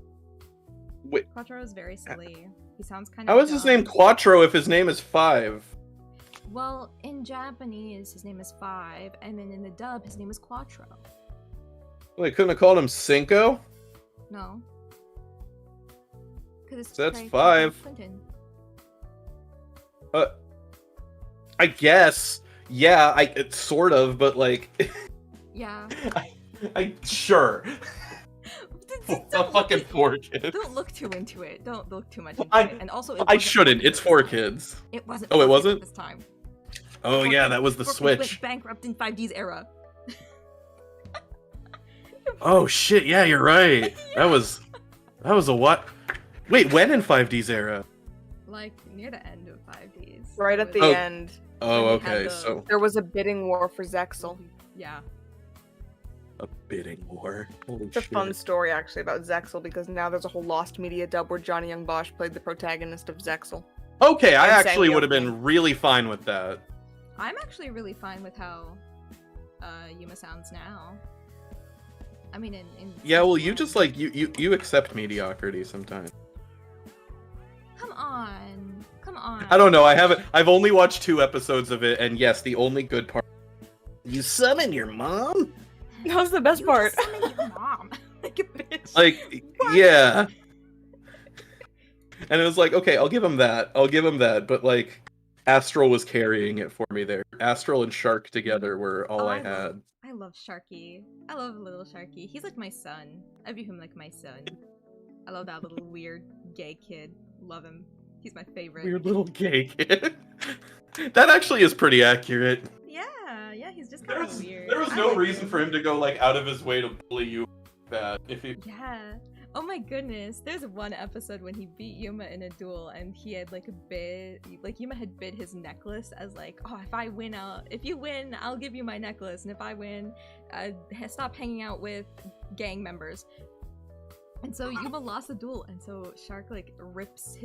Wait, Quattro is very silly. He sounds kind of how is his name Quattro if his name is 5? Well, in Japanese, his name is Five, and then in the dub, his name is Quattro. Well, they couldn't have called him Cinco? No. Because So that's 5. Clinton. I guess. Yeah, it's sort of, but like, Yeah. I sure. Don't A look fucking at- 4 kids. Don't look too into it. Don't look too much into I- it. And also, it I wasn't shouldn't. 4 It's 4 this time. kids. It wasn't. Oh, it 4 kids wasn't? this time. Oh 4 yeah, kids- that was the 4 kids Switch. went bankrupt in 5D's era. Oh shit, yeah, you're right. That was a what? Wait, when in 5D's era? Like near the end of 5D's. Right It at the was- Oh. end, Oh, When we had okay, the- so there was a bidding war for Zexal. Yeah. a bidding war. Holy It's a shit. fun story actually about Zexal, because now there's a whole Lost Media dub where Johnny Young Bosch played the protagonist of Zexal. Okay, I And actually Sanyo. would have been really fine with that. I'm actually really fine with how Yuma sounds now. I mean, in Yeah, well, season you one. just like you accept mediocrity sometimes. Come on. I don't know. I've only watched 2 episodes of it, and yes, the only good part. You summon your mom? That was the best You part. just summoned your mom. Like a bitch. Like, What? yeah. And it was like, okay, I'll give him that. But like, Astral was carrying it for me there. Astral and Shark together were all Oh, I love- had. I love Sharky. I love little Sharky. He's like my son. I view him like my son. I love that little weird gay kid. Love him. He's my favorite. Weird little gay kid. That actually is pretty accurate. Yeah, he's just kind of weird. There was I no like reason for him to go like out of his way to bully you like that. If he Yeah. Oh my goodness. There's one episode when he beat Yuma in a duel, and he had like a bid, like Yuma had bid his necklace as like, oh, if you win, I'll give you my necklace, and if I win, stop hanging out with gang members. And so Yuma lost the duel, and so Shark like rips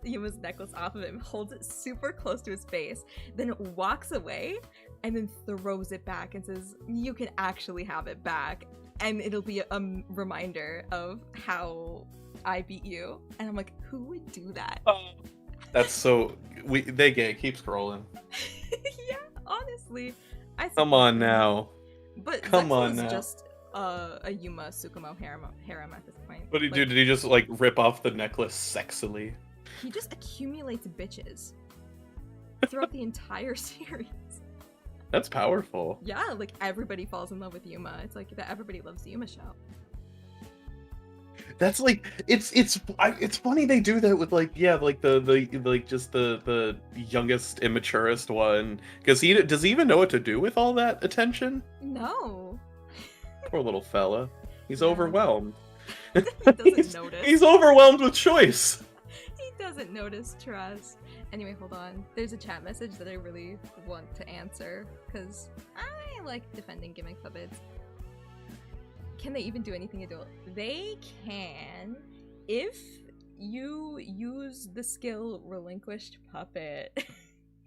Yuma's necklace off of him, holds it super close to his face, then walks away, and then throws it back and says, "You can actually have it back, and it'll be a reminder of how I beat you." And I'm like, who would do that? That's so they gay. Keep scrolling. Yeah, honestly, I Come support on him. now. But Come Zexal on is now. just a Yuma Sukumo harem at this point. What did he do? Like, Did he just like rip off the necklace sexily? He just accumulates bitches throughout the entire series. That's powerful. Yeah, like everybody falls in love with Yuma. It's like that everybody loves the Yuma show. That's like it's funny they do that with like the like just the youngest immaturest one, because does he even know what to do with all that attention? No, Poor little fella. He's Yeah. overwhelmed. he doesn't he's, notice. he's overwhelmed with choice. He doesn't notice trust. Anyway, hold on. There's a chat message that I really want to answer because I like defending gimmick puppets. Can they even do anything at Duel? They can if you use the skill Relinquished Puppet.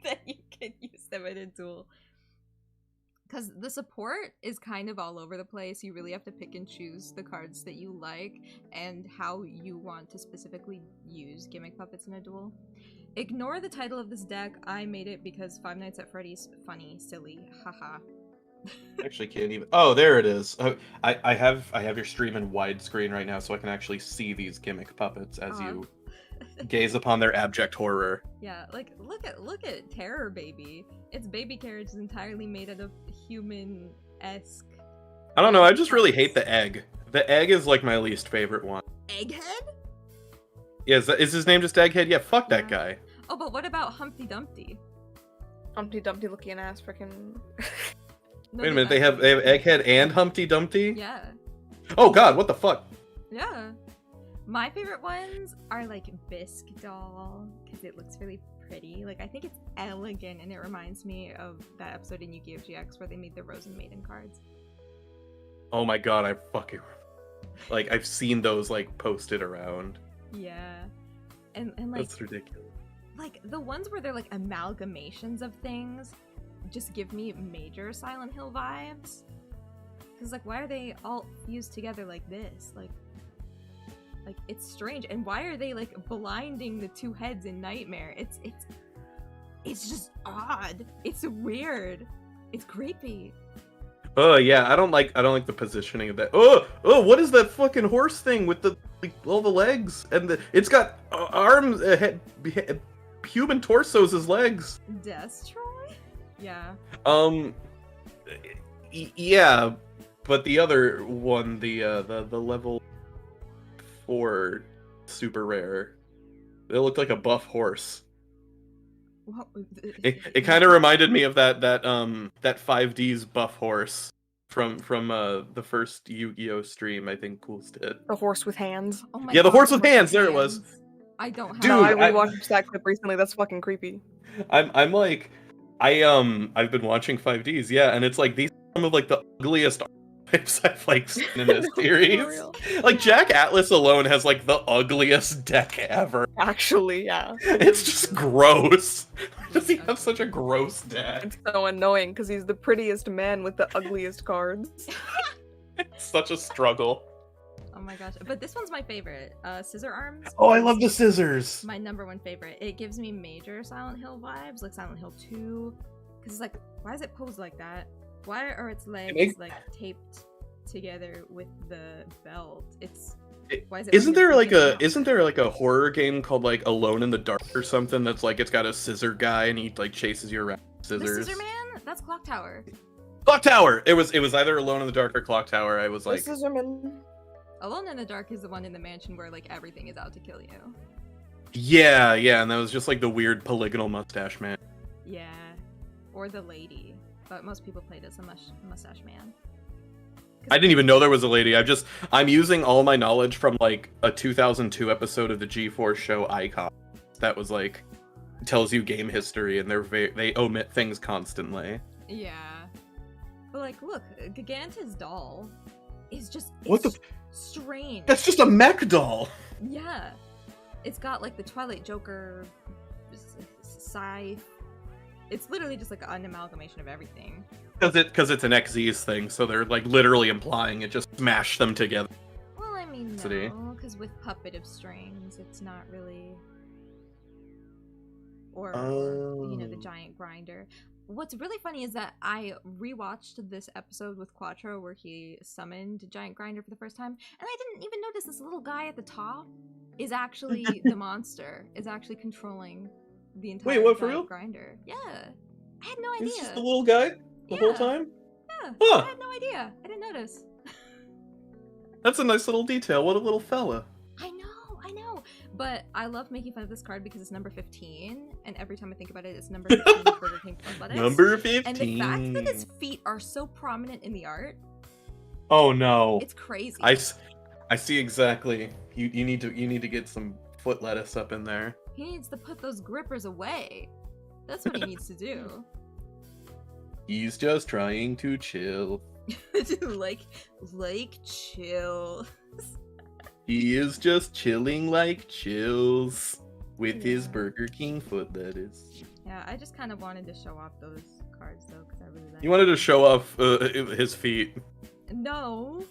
Then you can use them in a duel. Because the support is kind of all over the place. You really have to pick and choose the cards that you like and how you want to specifically use gimmick puppets in a duel. Ignore the title of this deck. I made it because Five Nights at Freddy's funny, silly, haha. Actually can't even. Oh, there it is. I have your stream in widescreen right now, so I can actually see these gimmick puppets as you gaze upon their abject horror. Yeah, like look at Terror Baby. Its baby carriage is entirely made out of human-esque. I don't know, I just really hate the egg. The egg is like my least favorite one. Egghead? Yeah, is his name just Egghead? Yeah, fuck that Yeah. guy. Oh, but what about Humpty Dumpty? Humpty Dumpty looking ass freaking. No, Wait a they're minute, they have not. Egghead and Humpty Dumpty? Yeah, Oh god, what the fuck? yeah. My favorite ones are like Bisque doll because it looks really pretty. Like I think it's elegant and it reminds me of that episode in Yu-Gi-Oh! GX where they made the Rose and Maiden cards. Oh my god, I fucking... Like, I've seen those, like, posted around. Yeah, and like That's ridiculous. like the ones where they're like amalgamations of things just give me major Silent Hill vibes. Cause like why are they all fused together like this? Like it's strange. And why are they like blinding the two heads in Nightmare? It's just odd. It's weird. It's creepy. Oh yeah, I don't like the positioning of that. Oh, what is that fucking horse thing with the like, all the legs and it's got arms, human torsos as legs. Destroy? Yeah. Yeah, but the other one, the level 4 super rare, it looked like a buff horse. What? It kind of reminded me of that 5D's buff horse from the first Yu-Gi-Oh stream. I think Cool's did. The horse with hands. Oh my Yeah, the God, horse with hands, there it was. I don't have Dude, No, I I- rewatched that clip recently. That's fucking creepy. I'm like, I've been watching 5Ds, yeah, and it's like these are some of like the ugliest archetypes I've like seen in this For series. real. Like Jack Atlas alone has like the ugliest deck ever. Actually, yeah. It's just gross. Does he have such a gross deck? It's so annoying because he's the prettiest man with the ugliest cards. It's such a struggle. Oh my gosh. But this one's my favorite. Scissor Arms. Oh, I is love the scissors. My #1 favorite. It gives me major Silent Hill vibes, like Silent Hill 2. Because it's like, why is it posed like that? Why are its legs like taped together with the belt? Why is it Isn't there like freaking out? isn't there like a horror game called like Alone in the Dark or something that's like it's got a scissor guy and he like chases you around with The scissors? Scissor Man? That's Clock Tower. Clock Tower. It was either Alone in the Dark or Clock Tower. I was like, This is Scissorman. Alone in the Dark is the one in the mansion where like everything is out to kill you. yeah, and that was just like the weird polygonal mustache man. Yeah. Or the lady. But most people played as a mustache man. I didn't even know there was a lady. I'm using all my knowledge from like a 2002 episode of the G4 show Icon. That was like tells you game history, and they omit things constantly. Yeah. But like, look, Giganta's doll is just What it's strange. That's just a mech doll. Yeah. It's got like the Twilight Joker scythe. It's literally just like an amalgamation of everything. Because it's an XZ's thing, so they're like literally implying it just smashed them together. Well, I mean, City. no, because with puppet of strings, it's not really. Or you know, the giant grinder. What's really funny is that I rewatched this episode with Quattro where he summoned Giant Grinder for the first time, and I didn't even notice this little guy at the top is actually the monster, is actually controlling the entire Wait, what, for Giant real? Grinder. Yeah. I had no idea. It's just the little guy the whole Yeah. time? Yeah, Huh. I had no idea. I didn't notice. That's a nice little detail. What a little fella. I know. But I love making fun of this card because it's number 15, and every time I think about it, it's number 15 Burger King Athletics. Number 15. And the fact that his feet are so prominent in the art, Oh no. it's crazy. I see exactly. You need to get some foot lettuce up in there. He needs to put those grippers away. That's what he needs to do. He's just trying to chill. like chill. He is just chilling like chills with his Yeah. Burger King foot lettuce. Yeah, I just kind of wanted to show off those cards though, because I really like. You wanted to show off his feet. No.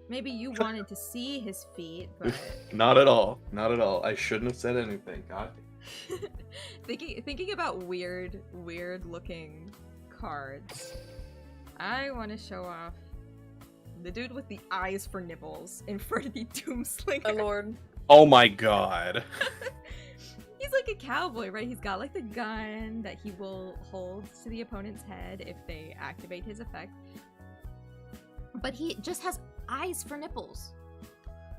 Maybe you wanted to see his feet, but Not at all. Not at all. I shouldn't have said anything. God. thinking about weird looking cards. I want to show off the dude with the eyes for nibbles in front of the Doomslinger. My lord. Oh my god. He's like a cowboy, right? He's got like the gun that he will hold to the opponent's head if they activate his effect. But he just has eyes for nipples.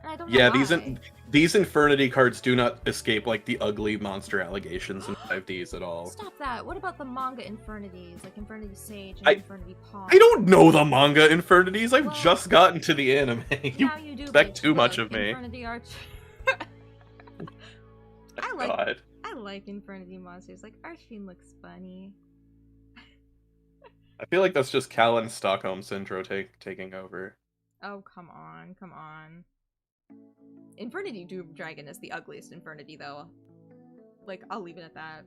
And I don't know Yeah, why. these Infernity cards do not escape like the ugly monster allegations in 5Ds at all. Stop that. What about the manga Infernities, like Infernity Sage and I- Infernity Pawn? I don't know the manga Infernities. I've Well, just gotten to the anime. You Now you do, expect bitch. too much Look, of me. Infernity Arch. God. I like Infernity monsters. Like Archfiend looks funny. I feel like that's just Callan's Stockholm Syndrome taking over. Oh, come on, come on. Infernity Doom Dragon is the ugliest Infernity, though. Like, I'll leave it at that.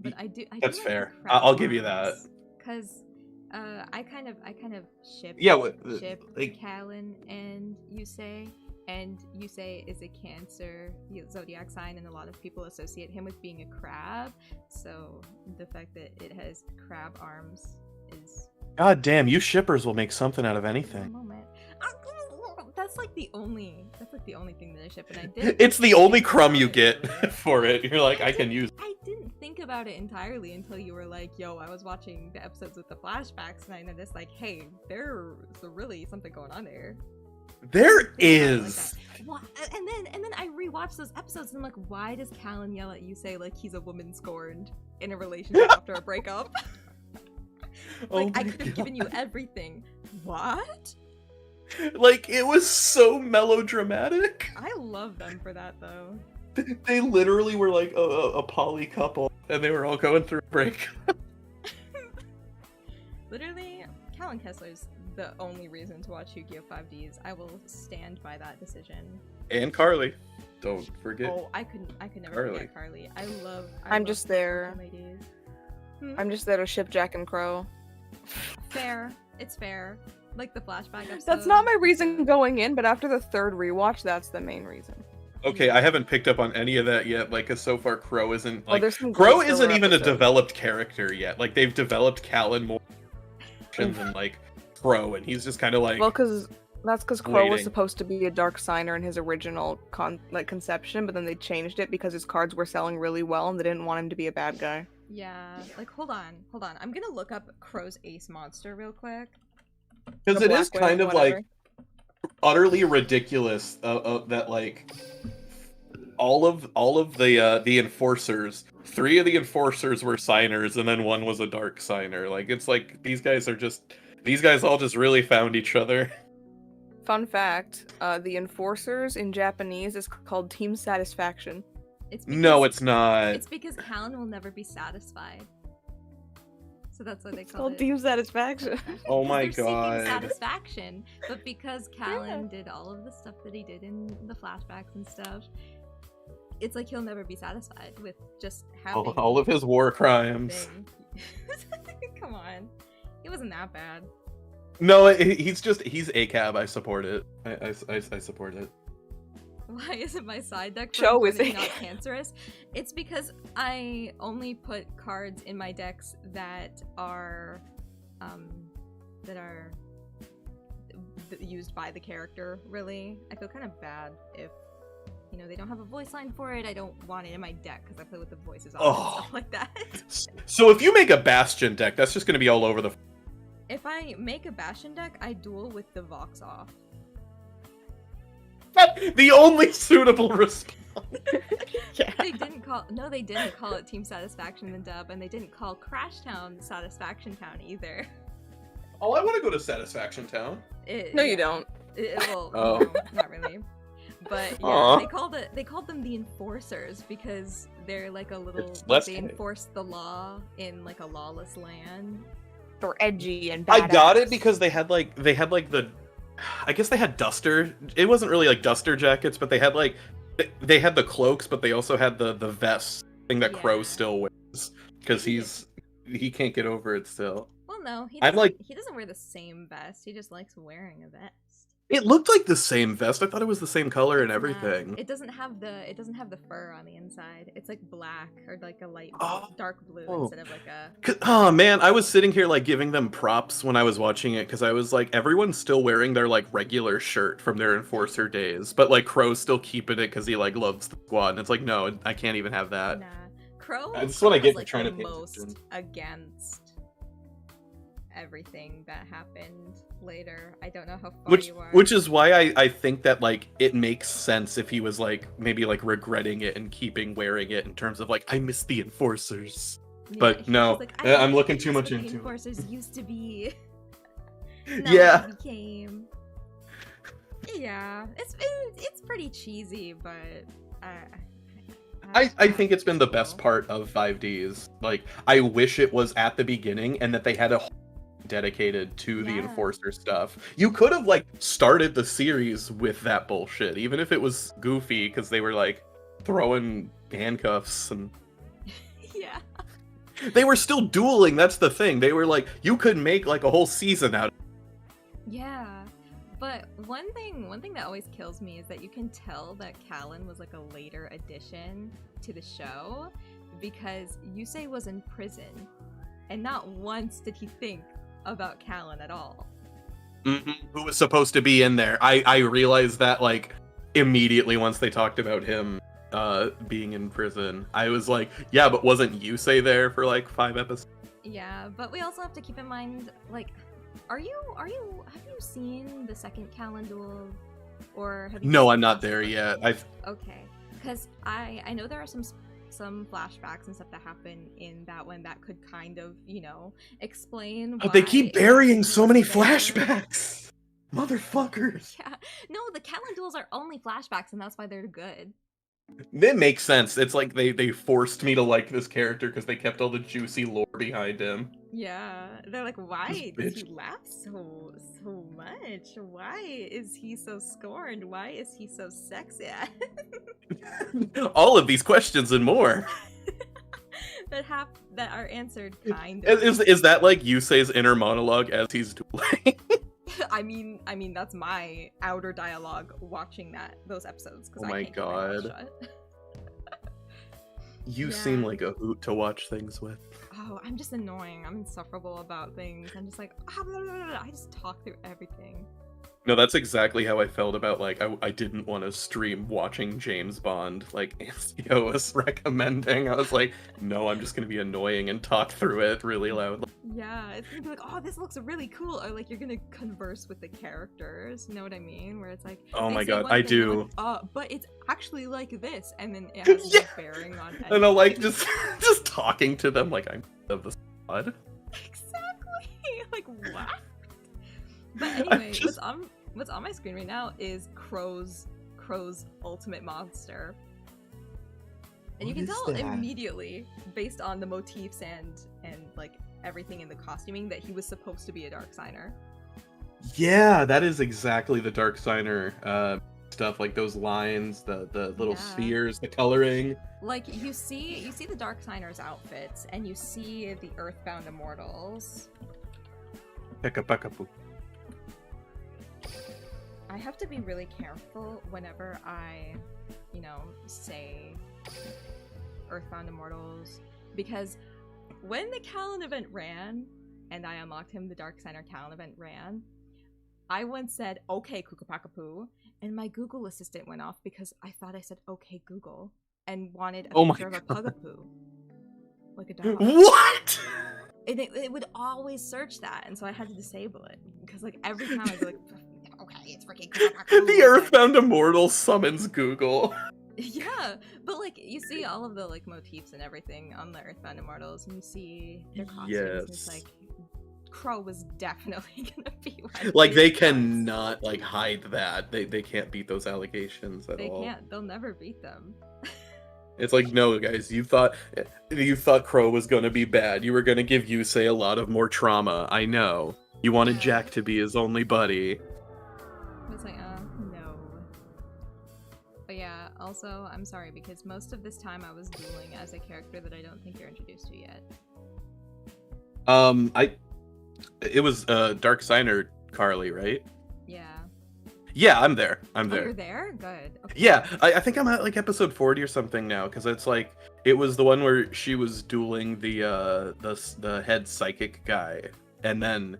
But I do That's like fair. the crab I'll give you that. Because I kind of ship Yeah, ship like Callan and Yusei. And Yusei is a Cancer zodiac sign, and a lot of people associate him with being a crab. So the fact that it has crab arms is God damn, you shippers will make something out of anything. moment. That's like the only thing that I ship, and I did. It's the only crumb you get for it. You're like, I can use. I didn't think about it entirely until you were like, "Yo, I was watching the episodes with the flashbacks, and I noticed like, hey, there's really something going on there." There Think about it like is. that. What? And then I rewatched those episodes, and I'm like, why does Callan yell at Yusei like he's a woman scorned in a relationship after a breakup? Like, I could have given you everything. What? Like, it was so melodramatic. I love them for that, though. They literally were like a poly couple, and they were all going through a break. Literally, Callan Kessler's the only reason to watch Yu-Gi-Oh! 5Ds. I will stand by that decision. And Carly. Don't forget. Oh, I could never Carly. forget Carly. I'm just there. Ladies. I'm just there to ship Jack and Crow. Fair. It's fair. Like the flashback episode. That's not my reason going in, but after the third rewatch, that's the main reason. Okay, I haven't picked up on any of that yet. Like, 'cause so far Crow isn't like there's some Crow great isn't filler even a episodes. developed character yet. Like, they've developed Callan more than like Crow, and he's just kind of like. Well, that's because Crow was waiting. supposed to be a dark signer in his original conception, but then they changed it because his cards were selling really well, and they didn't want him to be a bad guy. Yeah. Like, hold on. I'm gonna look up Crow's ace monster real quick. Because The it is Black kind Widow, of like whatever. utterly ridiculous that like all of the enforcers, 3 of the enforcers were signers, and then 1 was a dark signer. Like, it's like these guys all just really found each other. Fun fact: the enforcers in Japanese is called Team Satisfaction. It's No, because- it's not. It's because Callan will never be satisfied. So that's why they It's call called it Team Satisfaction. Oh Because my they're seeking god. satisfaction. But because Callan did all of the stuff that he did in the flashbacks and stuff, it's like he'll never be satisfied with just having All of his war crimes. thing. Come on. He wasn't that bad. No, he's ACAB. I support it. I support it. Why isn't my side deck for Cho is Infinity a- not cancerous? It's because I only put cards in my decks that are used by the character, really. I feel kind of bad if, you know, they don't have a voice line for it. I don't want it in my deck because I play with the voices on and stuff like that. So if you make a Bastion deck, that's just gonna be all over the. If I make a Bastion deck, I duel with the Vox off. The only suitable response. Yeah. They didn't call it Team Satisfaction in the dub, and they didn't call Crash Town Satisfaction Town either. Oh, I want to go to Satisfaction Town. No, you don't. Well, Oh. no, not really. But yeah, Aw. they called them the Enforcers because they're like a little It's like, less they gay. enforce the law in like a lawless land. They're edgy and badass. I got it because they had like the, I guess they had duster. It wasn't really like duster jackets, but they had they had the cloaks, but they also had the vest thing that Crow Yeah. still wears because he can't get over it still. Well, no, he I'm doesn't, like- he doesn't wear the same vest. He just likes wearing a vest. It looked like the same vest. I thought it was the same color and It's not. everything. It doesn't have the fur on the inside. It's like black or like a light Oh. dark blue instead of like a. Oh man, I was sitting here like giving them props when I was watching it because I was like, everyone's still wearing their like regular shirt from their Enforcer days, but like Crow's still keeping it because he like loves the squad, and it's like, no, I can't even have that. Nah, Crow. That's what I Crow get was, for like, trying the to pay most attention. against everything that happened later. I don't know how far Which you are. which is why I think that like it makes sense if he was like maybe like regretting it and keeping wearing it in terms of like I miss the Enforcers. Yeah, but he was no, like, I'm I looking too miss much what the into it. Enforcers used to be. Not Yeah. what they became. Yeah, it's pretty cheesy, but I think it's been the best part of 5Ds. Like, I wish it was at the beginning and that they had a whole dedicated to the Yeah. Enforcer stuff. You could have, like, started the series with that bullshit, even if it was goofy, because they were, like, throwing handcuffs and... Yeah. They were still dueling, that's the thing. They were like, you could make, like, a whole season out of it. Yeah. But one thing that always kills me is that you can tell that Callan was like a later addition to the show because Yusei was in prison and not once did he think about Callan at all. Who was supposed to be in there. I realized that, like, immediately once they talked about him being in prison. I was like, yeah, but wasn't Yusei there for, like, 5 episodes? Yeah, but we also have to keep in mind, like, have you seen the second Callan duel? Or have you No, seen I'm not there flashbacks? yet. Okay, because I know there are some flashbacks and stuff that happen in that one that could kind of, you know, explain But they why keep burying he so was many there. flashbacks. Motherfuckers. Yeah, no, the Callan duels are only flashbacks, and that's why they're good. It makes sense. It's like they forced me to like this character because they kept all the juicy lore behind him. Yeah, they're like, why This does he laugh so much? Why is he so scorned? Why is he so sexy? All of these questions and more. that are answered kind of. Is that like Yusei's inner monologue as he's dueling? I mean that's my outer dialogue watching those episodes because Oh I my can't keep my mouth God. shut. You Yeah. seem like a hoot to watch things with. Oh, I'm just annoying. I'm insufferable about things. I'm just like, blah, blah, blah, blah. I just talk through everything. No, that's exactly how I felt about, like, I didn't want to stream watching James Bond, like Ancio was recommending. I was like, no, I'm just gonna be annoying and talk through it really loud. Yeah, it's gonna be like, oh, this looks really cool, or like you're gonna converse with the characters. You know what I mean? Where it's like, Oh they my say God, one I thing, they're do. like, but it's actually like this, and then it has no bearing on anything. And I'm like, just talking to them like I'm of the squad. Exactly. Like what? But I anyway, just- what's on my screen right now is Crow's ultimate monster. And you What can is tell that? immediately, based on the motifs and like everything in the costuming, that he was supposed to be a dark signer. Yeah, that is exactly the Dark Signer stuff, like those lines, the little Yeah. spheres, the coloring. Like you see the dark signers' outfits, and you see the Earthbound Immortals. Pekka pekka poo. I have to be really careful whenever I, you know, say Earthbound Immortals, because when the Callan event ran, and I unlocked him, the Dark Signer Callan event ran, I once said, okay, Kukapakapoo, and my Google Assistant went off because I thought I said, okay, Google, and wanted a Oh my picture of a God. Pugapoo. Like a dog. What? And it would always search that, and so I had to disable it, because like every time I'd be like, okay, it's freaking Kukapakapoo. The Earthbound Immortal summons Google. Yeah, but like you see all of the like motifs and everything on the Earthbound Immortals, and you see their costumes. And it's Yes. like Crow was definitely gonna be one. Like, of they these guys. cannot, like, hide that. They can't beat those allegations at They all. can't. They'll never beat them. It's like, no, guys, you thought Crow was gonna be bad. You were gonna give Yusei a lot of more trauma. I know. You wanted Yeah. Jack to be his only buddy. It's like, no. But yeah, also, I'm sorry, because most of this time I was dueling as a character that I don't think you're introduced to yet. It was Dark Signer Carly, right? Yeah. Yeah, I'm there. I'm Oh, there. you're there? Good. Okay. Yeah, I think I'm at like episode 40 or something now, because it's like it was the one where she was dueling the head psychic guy, and then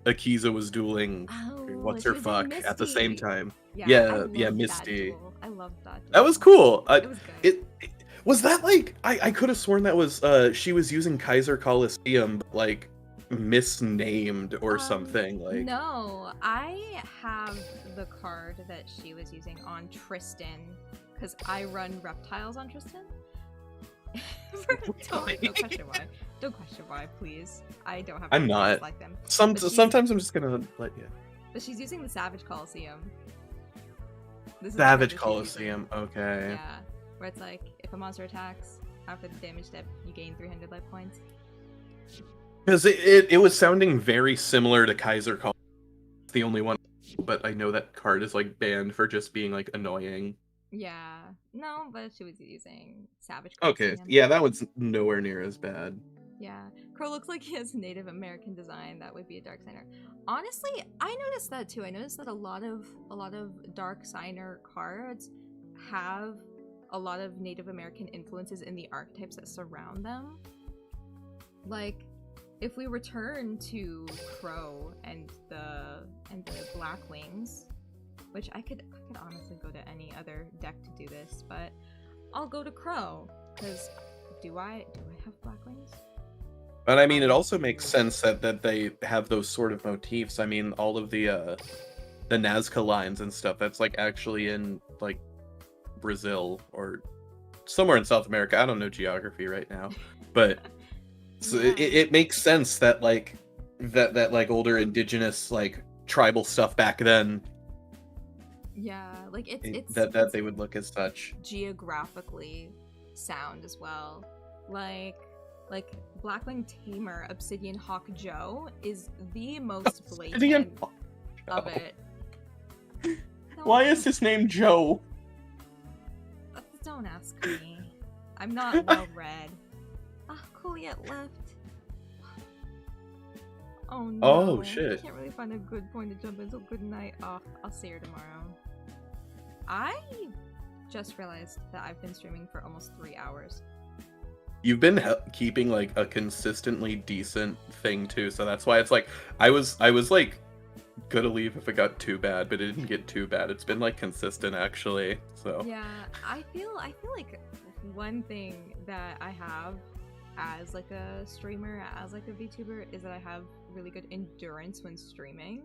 Akiza was dueling Oh, what's she her was fuck doing at the same Misty. time. Yeah, Yeah, I loved yeah, that Misty. duel. I loved that duel. That was cool. It was good. Was that like I could have sworn that was she was using Kaiser Coliseum, but, like misnamed or something like. No, I have the card that she was using on Tristan because I run reptiles on Tristan. Don't question why. Don't question why, please. I don't have. I'm reptiles not. like them. Sometimes I'm just gonna let you. But she's using the Savage Coliseum. This is the Savage card that she's using. Coliseum. Okay. Yeah, where it's like if a monster attacks after the damage step, you gain 300 life points. Because it was sounding very similar to Kaiser Coliseum. It's the only one, but I know that card is like banned for just being like annoying. Yeah, no, but she was using Savage Okay, Coliseum. yeah, that one's nowhere near as bad. Yeah, Crow looks like he has Native American design. That would be a dark signer. Honestly, I noticed that too. I noticed that a lot of dark signer cards have a lot of Native American influences in the archetypes that surround them. Like, if we return to Crow and the Black Wings, which I could honestly go to any other deck to do this, but I'll go to Crow because do I have Black Wings? But I mean, it also makes sense that they have those sort of motifs. I mean, all of the Nazca lines and stuff, that's like actually in like Brazil or somewhere in South America. I don't know geography right now, but so Yeah. it makes sense that like that like older indigenous like tribal stuff back then. Yeah, like it's That they would look as such. geographically sound as well. Like Blackwing Tamer Obsidian Hawk Joe is the most blatant of it. Why is his name Joe? Don't ask me. I'm not well read. Ah, Cooliette left. Oh no. Oh, shit. I can't really find a good point to jump in, so good night. Oh, I'll see her tomorrow. I just realized that I've been streaming for almost 3 hours. You've been keeping like a consistently decent thing too, so that's why it's like I was like gonna leave if it got too bad, but it didn't get too bad. It's been like consistent actually. So Yeah, I feel like one thing that I have as like a streamer, as like a VTuber, is that I have really good endurance when streaming.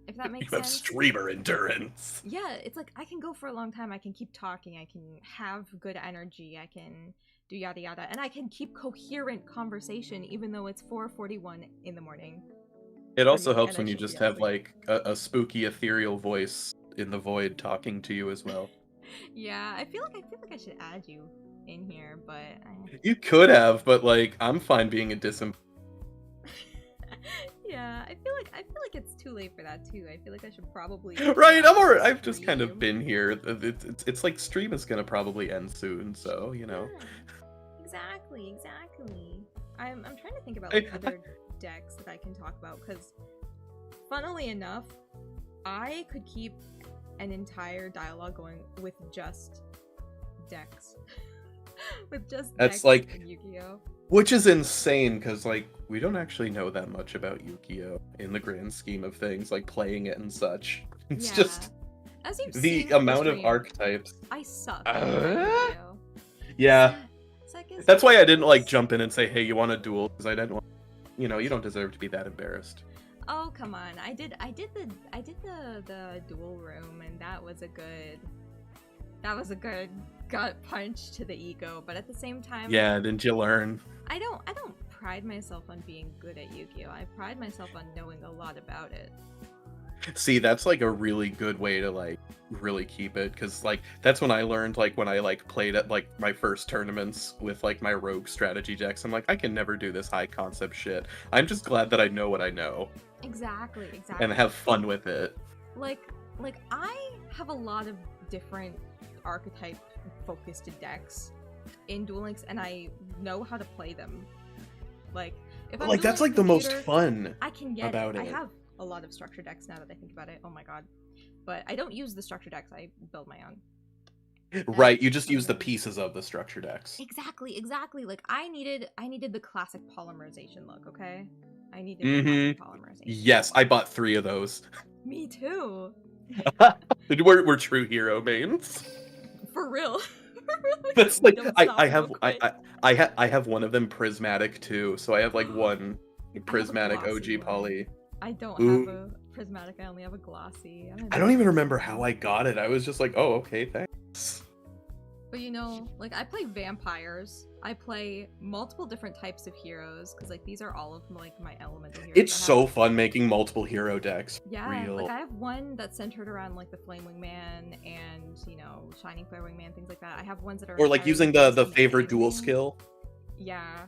If that makes you have sense. streamer endurance. Yeah, it's like I can go for a long time, I can keep talking, I can have good energy, I can do yada yada, and I can keep coherent conversation even though it's 4:41 in the morning. It also And helps I when you should be just have asleep. like a spooky ethereal voice in the void talking to you as well. Yeah, I feel like I should add you in here, but You could have, but like I'm fine being a yeah, I feel like it's too late for that too. I feel like I should probably Right, I'm alright. I've just kind of stream. been here. It's like stream is gonna probably end soon, so you know. Yeah, exactly. I'm trying to think about like other decks that I can talk about because, funnily enough, I could keep an entire dialogue going with just decks. With just That's decks like- in Yu-Gi-Oh! Which is insane because like we don't actually know that much about Yu-Gi-Oh in the grand scheme of things, like playing it and such. It's Yeah. just As you've the seen on amount of stream, archetypes. I suck at Yu-Gi-Oh! Yeah, So I guess that's why I didn't like jump in and say, "Hey, you want a duel?" Because I didn't want, you know, you don't deserve to be that embarrassed. Oh come on! I did the duel room, and that was a good gut punch to the ego. But at the same time, Yeah, didn't you learn? I don't pride myself on being good at Yu-Gi-Oh! I pride myself on knowing a lot about it. See, that's like a really good way to like really keep it, because like that's when I learned, like when I like played at like my first tournaments with like my rogue strategy decks. I'm like, I can never do this high concept shit. I'm just glad that I know what I know Exactly. and have fun with it. Like I have a lot of different archetype focused decks in Duel Links, and I know how to play them. Like if I'm Like that's doing like the most computer, fun. I can get about I it. have a lot of structure decks now that I think about it. Oh my god. But I don't use the structure decks. I build my own. Right, you just use the pieces of the structure decks. Exactly. Like I needed the classic polymerization look. Okay, I needed Mm-hmm. the classic polymerization. Yes, I bought 3 of those. Me too. we're true hero mains. For real. That's like Don't I stop, have don't I, quit. I have one of them prismatic too, so I have like one prismatic glossy OG one. poly. I don't Ooh. have a prismatic. I only have a glossy. I don't even remember how I got it. I was just like, oh, okay, thanks. But you know, like I play vampires. I play multiple different types of heroes because like these are all of like my elemental heroes. It's I have- so fun making multiple hero decks. Yeah, Real. like I have one that's centered around like the Flame Wingman and you know Shining Flare Wingman, things like that. I have ones that are Or like entirely using based the on favorite dual animating. skill. Yeah,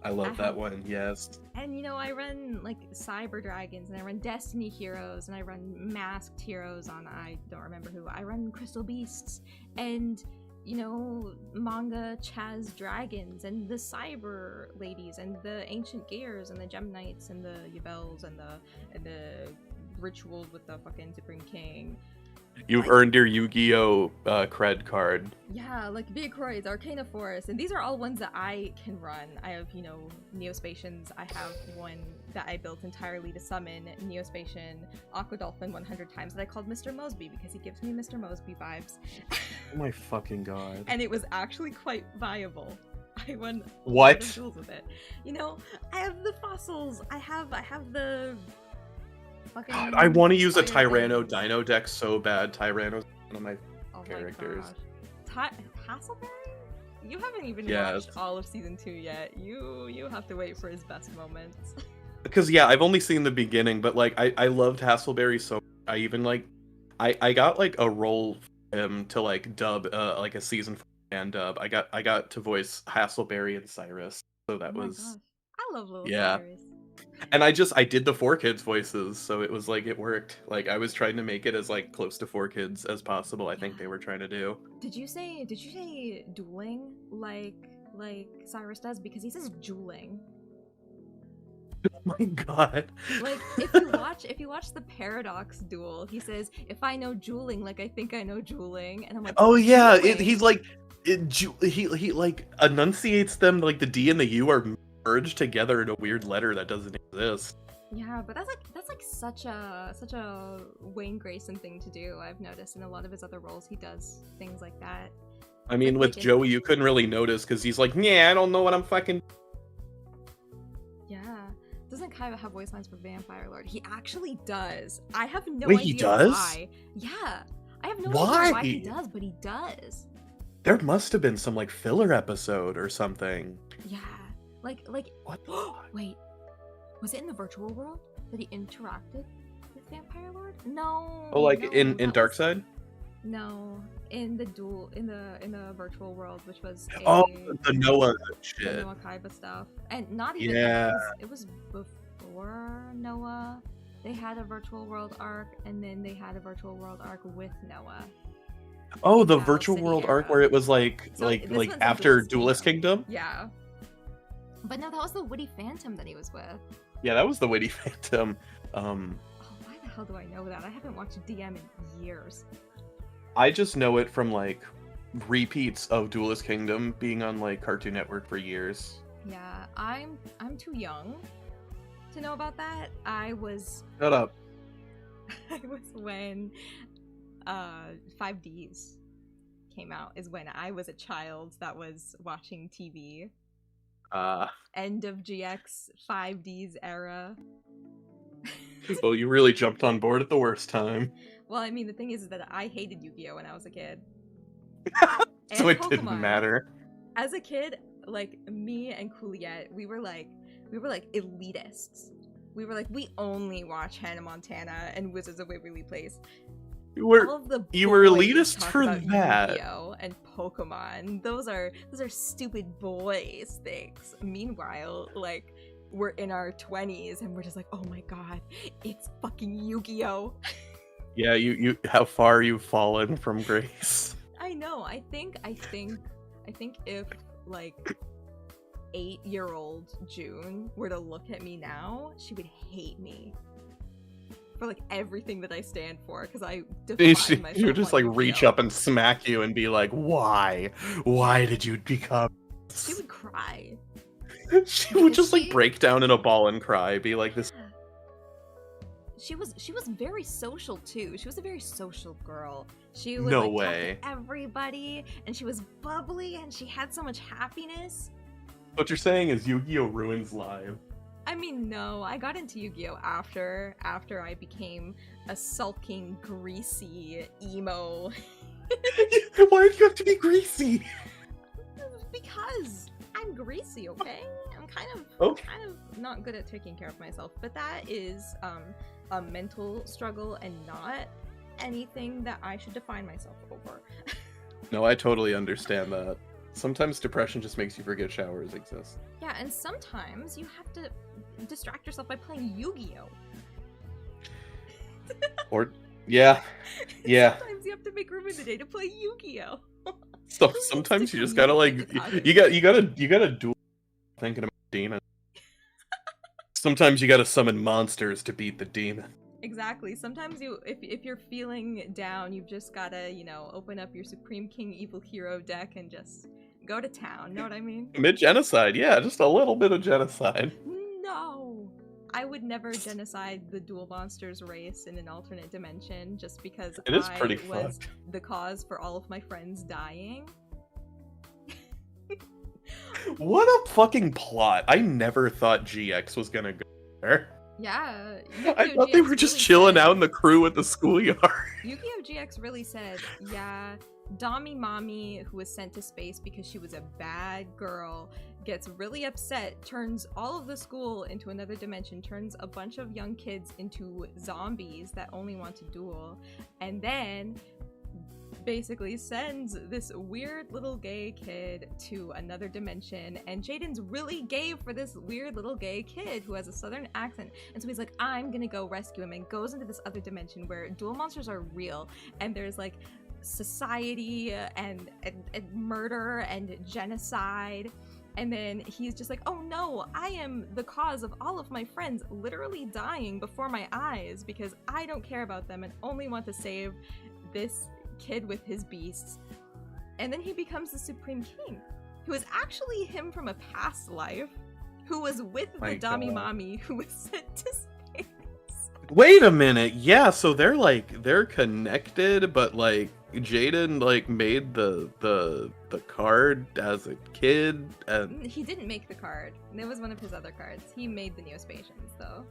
I love I that have- one, yes. and you know I run like Cyber Dragons and I run Destiny heroes and I run Masked heroes on I don't remember who. I run Crystal Beasts and you know manga Chaz Dragons and the Cyber Ladies and the Ancient Gears and the Gem Knights and the Yabels and the Rituals with the fucking Supreme King. You've Like- earned your Yu-Gi-Oh cred card. Yeah, like Vehicroids, Arcana Forest, and these are all ones that I can run. I have, you know, Neospatians. I have one that I built entirely to summon Neospatian Aqua Dolphin 100 times that I called Mr. Mosby because he gives me Mr. Mosby vibes. Oh my fucking god. And it was actually quite viable. I won a What? lot of duels with it. You know, I have the fossils. I have the fucking God, I want to use a spider Tyranno things. Dino deck so bad. Tyranno's one of my Oh my characters. gosh. Hasselberry? You haven't even Yes. watched all of season 2 yet. You have to wait for his best moments. Because yeah, I've only seen the beginning, but like I loved Hasselberry so I even like I got like a role for him to like dub like a season 4 fan dub. I got to voice Hasselberry and Cyrus. So that Oh my was gosh. I love little Yeah. Cyrus. and I did the 4 kids voices, so it was like it worked. Like I was trying to make it as like close to 4 kids as possible. I think Yeah. they were trying to do. Did you say dueling like Cyrus does? Because he says dueling. Oh my god. Like if you watch the Paradox duel, he says, if I know dueling like I think I know dueling, and I'm like, Oh yeah, dueling? he's like he like enunciates them like the D and the U are merged together in a weird letter that doesn't exist. Yeah, but that's like such a Wayne Grayson thing to do. I've noticed in a lot of his other roles he does things like that. I mean, Like with in- Joey, you couldn't really notice because he's like, yeah, I don't know what I'm fucking. Yeah. Doesn't Kaiba have voice lines for Vampire Lord? He actually does. I have no Wait, idea he does? why. Yeah. I have no Why? idea why he does, but he does. There must have been some like filler episode or something. Yeah. Like What? the fuck? wait. Was it in the virtual world that he interacted with Vampire Lord? No. Oh, like no, in that was- Darkseid? No. In the duel in the virtual world, which was Oh, a- the Noah the shit. Noah Kaiba stuff, and not even Yeah. it was before Noah. They had a virtual world arc, and then they had a virtual world arc with Noah. Oh, the Battle virtual City world era. arc where it was like So this one's in after Duelist Kingdom. Yeah, but no, that was the Witty Phantom that he was with. Yeah, that was the Witty Phantom. Oh, why the hell do I know that? I haven't watched DM in years. I just know it from like repeats of Duelist Kingdom being on like Cartoon Network for years. Yeah, I'm too young to know about that. I was Shut up. I was when 5Ds came out is when I was a child that was watching TV. End of GX 5Ds era. Well, you really jumped on board at the worst time. Well, I mean, the thing is that I hated Yu-Gi-Oh when I was a kid. So And it didn't Pokemon. matter. As a kid, like me and Cooliette, we were like elitists. We were like, we only watch Hannah Montana and Wizards of Waverly Place. You were All of the you were boys elitist talk for about that. Yu-Gi-Oh and Pokemon. Those are stupid boys things. Meanwhile, like we're in our 20s and we're just like, oh my god, it's fucking Yu-Gi-Oh. Yeah, you how far you've fallen from grace. I know. I think if like 8-year-old June were to look at me now, she would hate me for like everything that I stand for because I define myself. She would just on like reach Yu-Gi-Oh. up and smack you and be like, "Why? Why did you become?" She would cry. She would just like She- break down in a ball and cry, be like this. She was very social too. She was a very social girl. She would No like, way. talk to everybody, and she was bubbly, and she had so much happiness. What you're saying is Yu-Gi-Oh ruins lives. I mean, no, I got into Yu-Gi-Oh after I became a sulking, greasy emo. Why do you have to be greasy? Because I'm greasy, okay? I'm kind of not good at taking care of myself, but that is a mental struggle and not anything that I should define myself over. No, I totally understand that. Sometimes depression just makes you forget showers exist. Yeah, and sometimes you have to distract yourself by playing Yu-Gi-Oh. Or, yeah. Sometimes you have to make room in the day to play Yu-Gi-Oh. So needs sometimes to you just gotta like, communicate with you gotta do thinking about demons. Sometimes you gotta summon monsters to beat the demon. Exactly. Sometimes if you're feeling down, you've just gotta, open up your Supreme King Evil Hero deck and just go to town. Know what I mean? Mid-genocide, yeah, just a little bit of genocide. No! I would never genocide the Duel Monsters race in an alternate dimension just because It is I pretty was fucked. the cause for all of my friends dying. What a fucking plot. I never thought GX was gonna go there. Yeah. I Yu-Gi-Oh! thought they GX were just really chilling said- out in the crew at the schoolyard. Yu-Gi-Oh! GX really said, yeah, Dami Mommy, who was sent to space because she was a bad girl, gets really upset, turns all of the school into another dimension, turns a bunch of young kids into zombies that only want to duel, and then basically sends this weird little gay kid to another dimension, and Jaden's really gay for this weird little gay kid who has a southern accent, and so he's like, I'm gonna go rescue him, and goes into this other dimension where duel monsters are real, and there's like society and murder and genocide. And then he's just like, oh no, I am the cause of all of my friends literally dying before my eyes because I don't care about them and only want to save this kid with his beasts. And then he becomes the Supreme King, who is actually him from a past life, who was with My the Dami God. Mommy who was sent to space. Wait a minute, yeah, so they're connected, but like Jaden like made the card as a kid and He didn't make the card. It was one of his other cards. He made the Neospatians, though.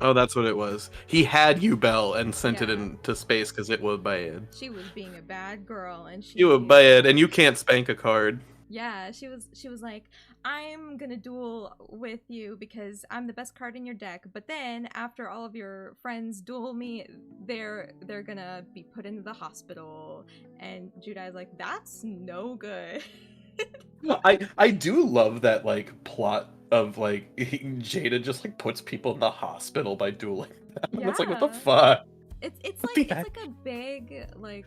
oh, that's what it was. He had Yubel and sent it Yeah. into space because it was bad. She was being a bad girl, and she. You were bad, and you can't spank a card. Yeah, she was like, I'm gonna duel with you because I'm the best card in your deck. But then after all of your friends duel me, they're gonna be put into the hospital. And Judai's like, that's no good. I do love that like plot of like Jada just like puts people in the hospital by dueling them. It's like what the Yeah. fuck? It's What like the it's like a big like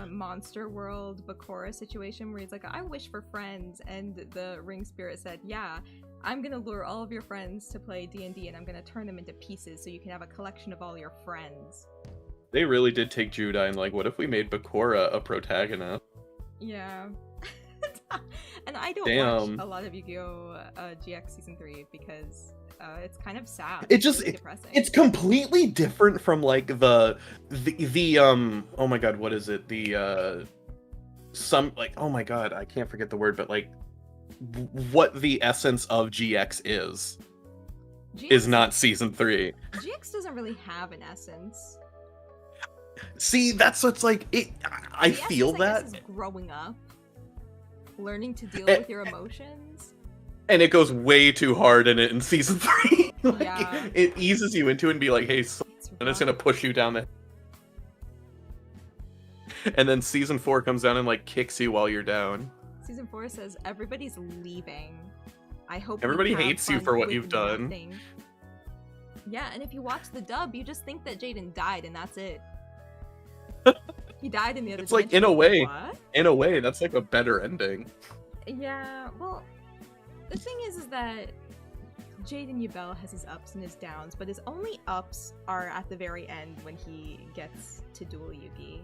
monster world Bakura situation where he's like, I wish for friends, and the ring spirit said, yeah, I'm gonna lure all of your friends to play D&D and I'm gonna turn them into pieces so you can have a collection of all your friends. They really did take Judai and like, what if we made Bakura a protagonist? Yeah. And I don't Damn. watch a lot of Yu-Gi-Oh! GX Season 3 because it's kind of sad. It just- really depressing. It's completely different from like the oh my god, what is it? The some like oh my god, I can't forget the word, but like what the essence of GX is GX, not season 3. GX doesn't really have an essence. See, that's what's like it I The feel essence, I that guess, is growing up, learning to deal Eh, with your emotions. and it goes way too hard in it in season 3. Like, Yeah. it eases you into it and be like, hey, so It's and it's gonna rough. push you down the and then season 4 comes down and like kicks you while you're down. Season 4 says everybody's leaving. I hope you Everybody have hates you fun for what with you've done. nothing." Yeah, and if you watch the dub, you just think that Jaden died and that's it. He died in the other It's like, dimension. in a way. What? In a way, that's like a better ending. Yeah, well, the thing is that Jaden Yubel has his ups and his downs, but his only ups are at the very end when he gets to Duel Yugi.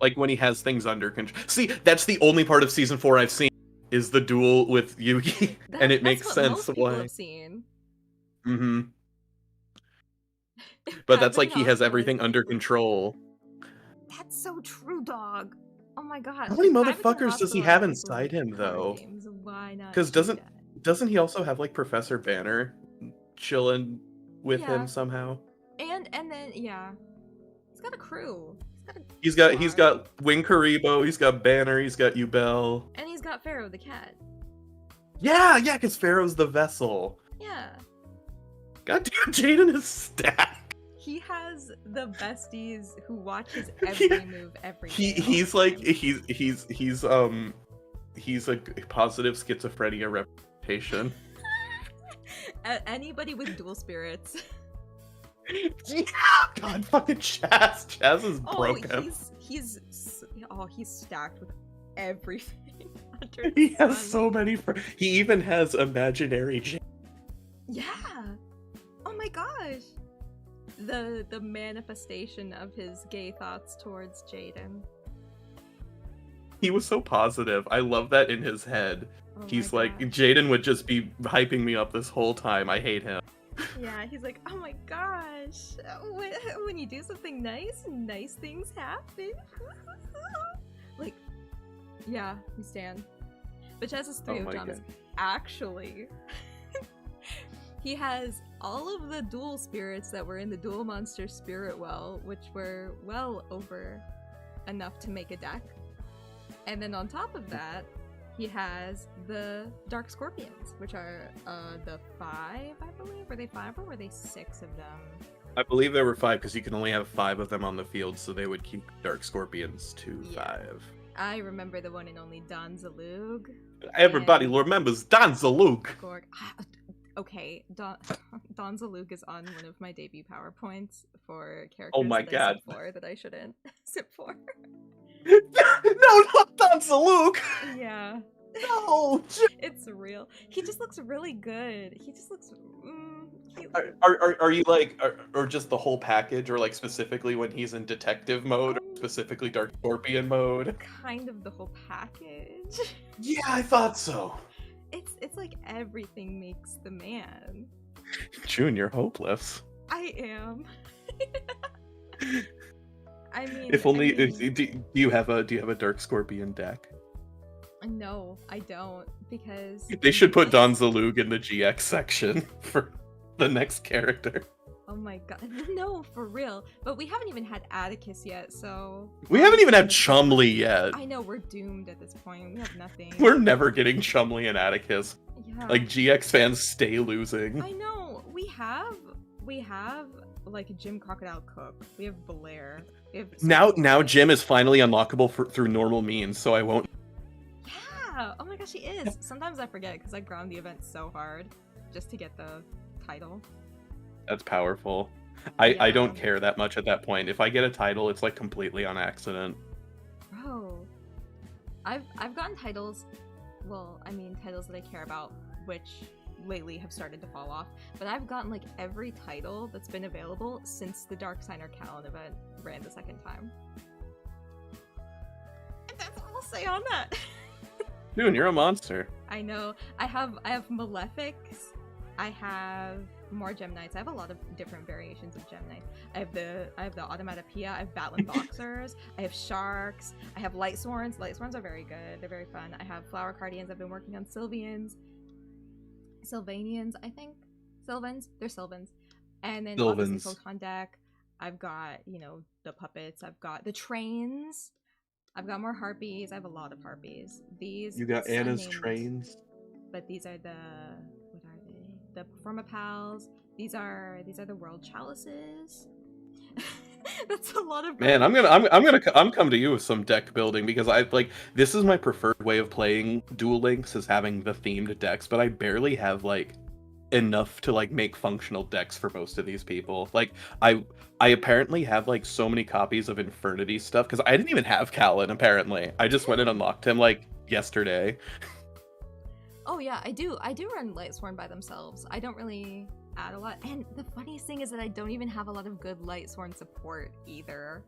Like when he has things under control. See, that's the only part of season 4 I've seen is the duel with Yugi, and it makes That's what sense most people why. have seen. Mm-hmm. But that's like Happening he has also, everything like, under control. That's so true, dog. Oh my god. How many Private School motherfuckers does he Hospital have has, like, inside him, card though? games. Why not? Because do that? doesn't he also have like Professor Banner chilling with Yeah. him somehow? And then yeah, he's got a crew. He's got Wing Karibo, he's got Banner, he's got Yubel. And he's got Pharaoh the cat. Yeah, because Pharaoh's the vessel. Yeah. Goddamn, Jaden is stacked. He has the besties who watch his every move every day. He's like he's a positive schizophrenia reputation. Anybody with dual spirits. God, fucking Chaz. Chaz is broken. He's stacked with everything under He the has sun. so many he even has imaginary Yeah. Oh my gosh. The manifestation of his gay thoughts towards Jaden. He was so positive. I love that in his head. Oh my He's like, gosh. Jaden would just be hyping me up this whole time. I hate him. Yeah, he's like, oh my gosh, when you do something nice things happen. Like, yeah, we stand. But Chaz's Oh 3 of my John is God. actually... he has all of the dual spirits that were in the Duel Monster Spirit Well, which were well over enough to make a deck. And then on top of that, he has the Dark Scorpions, which are the 5, I believe. Were they 5 or were they 6 of them? I believe there were 5 because you can only have 5 of them on the field, so they would keep Dark Scorpions to Yeah. 5. I remember the one and only Don Zalug. Everybody And- remembers Don Zaluk. Gorg. Okay, Don Zalug is on one of my debut PowerPoints for characters my that I God. sit for that I shouldn't sit for. No, not Don Zaluk. Yeah. No. It's real. He just looks really good. He just looks. Are you like, or just the whole package, or like specifically when he's in detective mode, or specifically Dark Scorpion mode? Kind of the whole package. Yeah, I thought so. It's like everything makes the man. June, you're hopeless. I am. I mean, If only I do you have a Dark Scorpion deck? no, I don't, because They should put Don Zalug in the GX section for the next character. Oh my god, no, for real. But we haven't even had Atticus yet, so We haven't even had Chumley yet. I know we're doomed at this point. We have nothing. We're never getting Chumley and Atticus. Yeah. Like, GX fans stay losing. I know. We have like Jim Crocodile Cook. We have Belair. We have Now Jim is finally unlockable through normal means, so I won't. Yeah. Oh my gosh, he is. Sometimes I forget because I ground the event so hard just to get the title. That's powerful. I don't Yeah. care that much at that point. If I get a title, it's like completely on accident. Bro, I've gotten titles. Well, I mean titles that I care about, which lately have started to fall off. But I've gotten like every title that's been available since the Dark Signer Callan event ran the second time. And that's all I'll say on that. Dude, you're a monster. I know. I have Malefics. I have more Gem Knights. I have a lot of different variations of Gem Knights. I have the Automatopoeia. I have Battling Boxers. I have Sharks. I have Light Sworns. Light Sworns are very good. They're very fun. I have Flower Cardians. I've been working on Sylvians. Sylvanians, I think. Sylvans. They're Sylvans. And then obviously Sylvans. Photon deck. I've got, the puppets. I've got the trains. I've got more harpies. I have a lot of harpies. These You got Anna's unnamed- trains. But these are what are they? The Performapals. These are the World Chalices. That's a lot of. Man, I'm gonna come to you with some deck building because this is my preferred way of playing Duel Links is having the themed decks, but I barely have like enough to like make functional decks for most of these people. Like I apparently have like so many copies of Infernity stuff because I didn't even have Callan apparently. I just went and unlocked him like yesterday. Oh yeah, I do run Lightsworn by themselves. I don't really add a lot. And the funniest thing is that I don't even have a lot of good Lightsworn support either.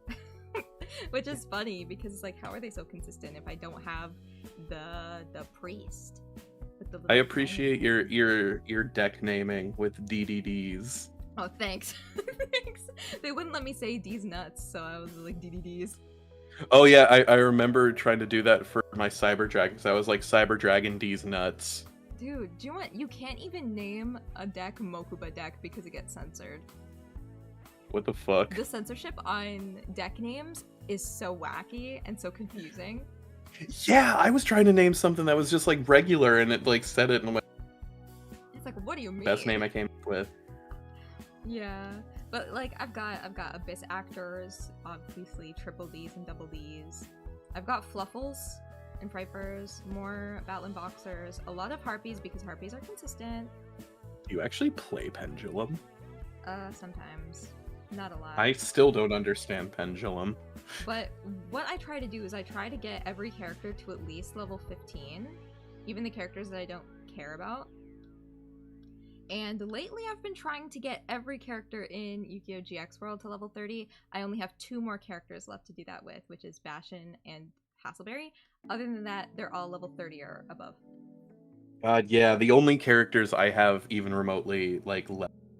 Which is funny because it's like, how are they so consistent if I don't have the priest? With the I little appreciate your deck naming with DDDs. Oh, thanks. Thanks. They wouldn't let me say D's nuts, so I was like DDDs. Oh yeah, I remember trying to do that for my Cyber Dragon, because I was like Cyber Dragon D's nuts. Dude, do you know what? You can't even name a deck Mokuba deck because it gets censored. What the fuck? The censorship on deck names is so wacky and so confusing. Yeah, I was trying to name something that was just like regular, and it like said it, and I'm like, It's like, what do you mean? best name I came up with. Yeah, but like I've got Abyss Actors, obviously triple Ds and double Ds. I've got Fluffles and Fripers, more Battling Boxers, a lot of Harpies because Harpies are consistent. You actually play Pendulum? Sometimes, not a lot. I still don't understand Pendulum. But what I try to do is I try to get every character to at least level 15, even the characters that I don't care about. And lately I've been trying to get every character in Yu-Gi-Oh! GX World to level 30. I only have 2 more characters left to do that with, which is Bastion and Hassleberry. Other than that, they're all level 30 or above. God, yeah, the only characters I have even remotely, like,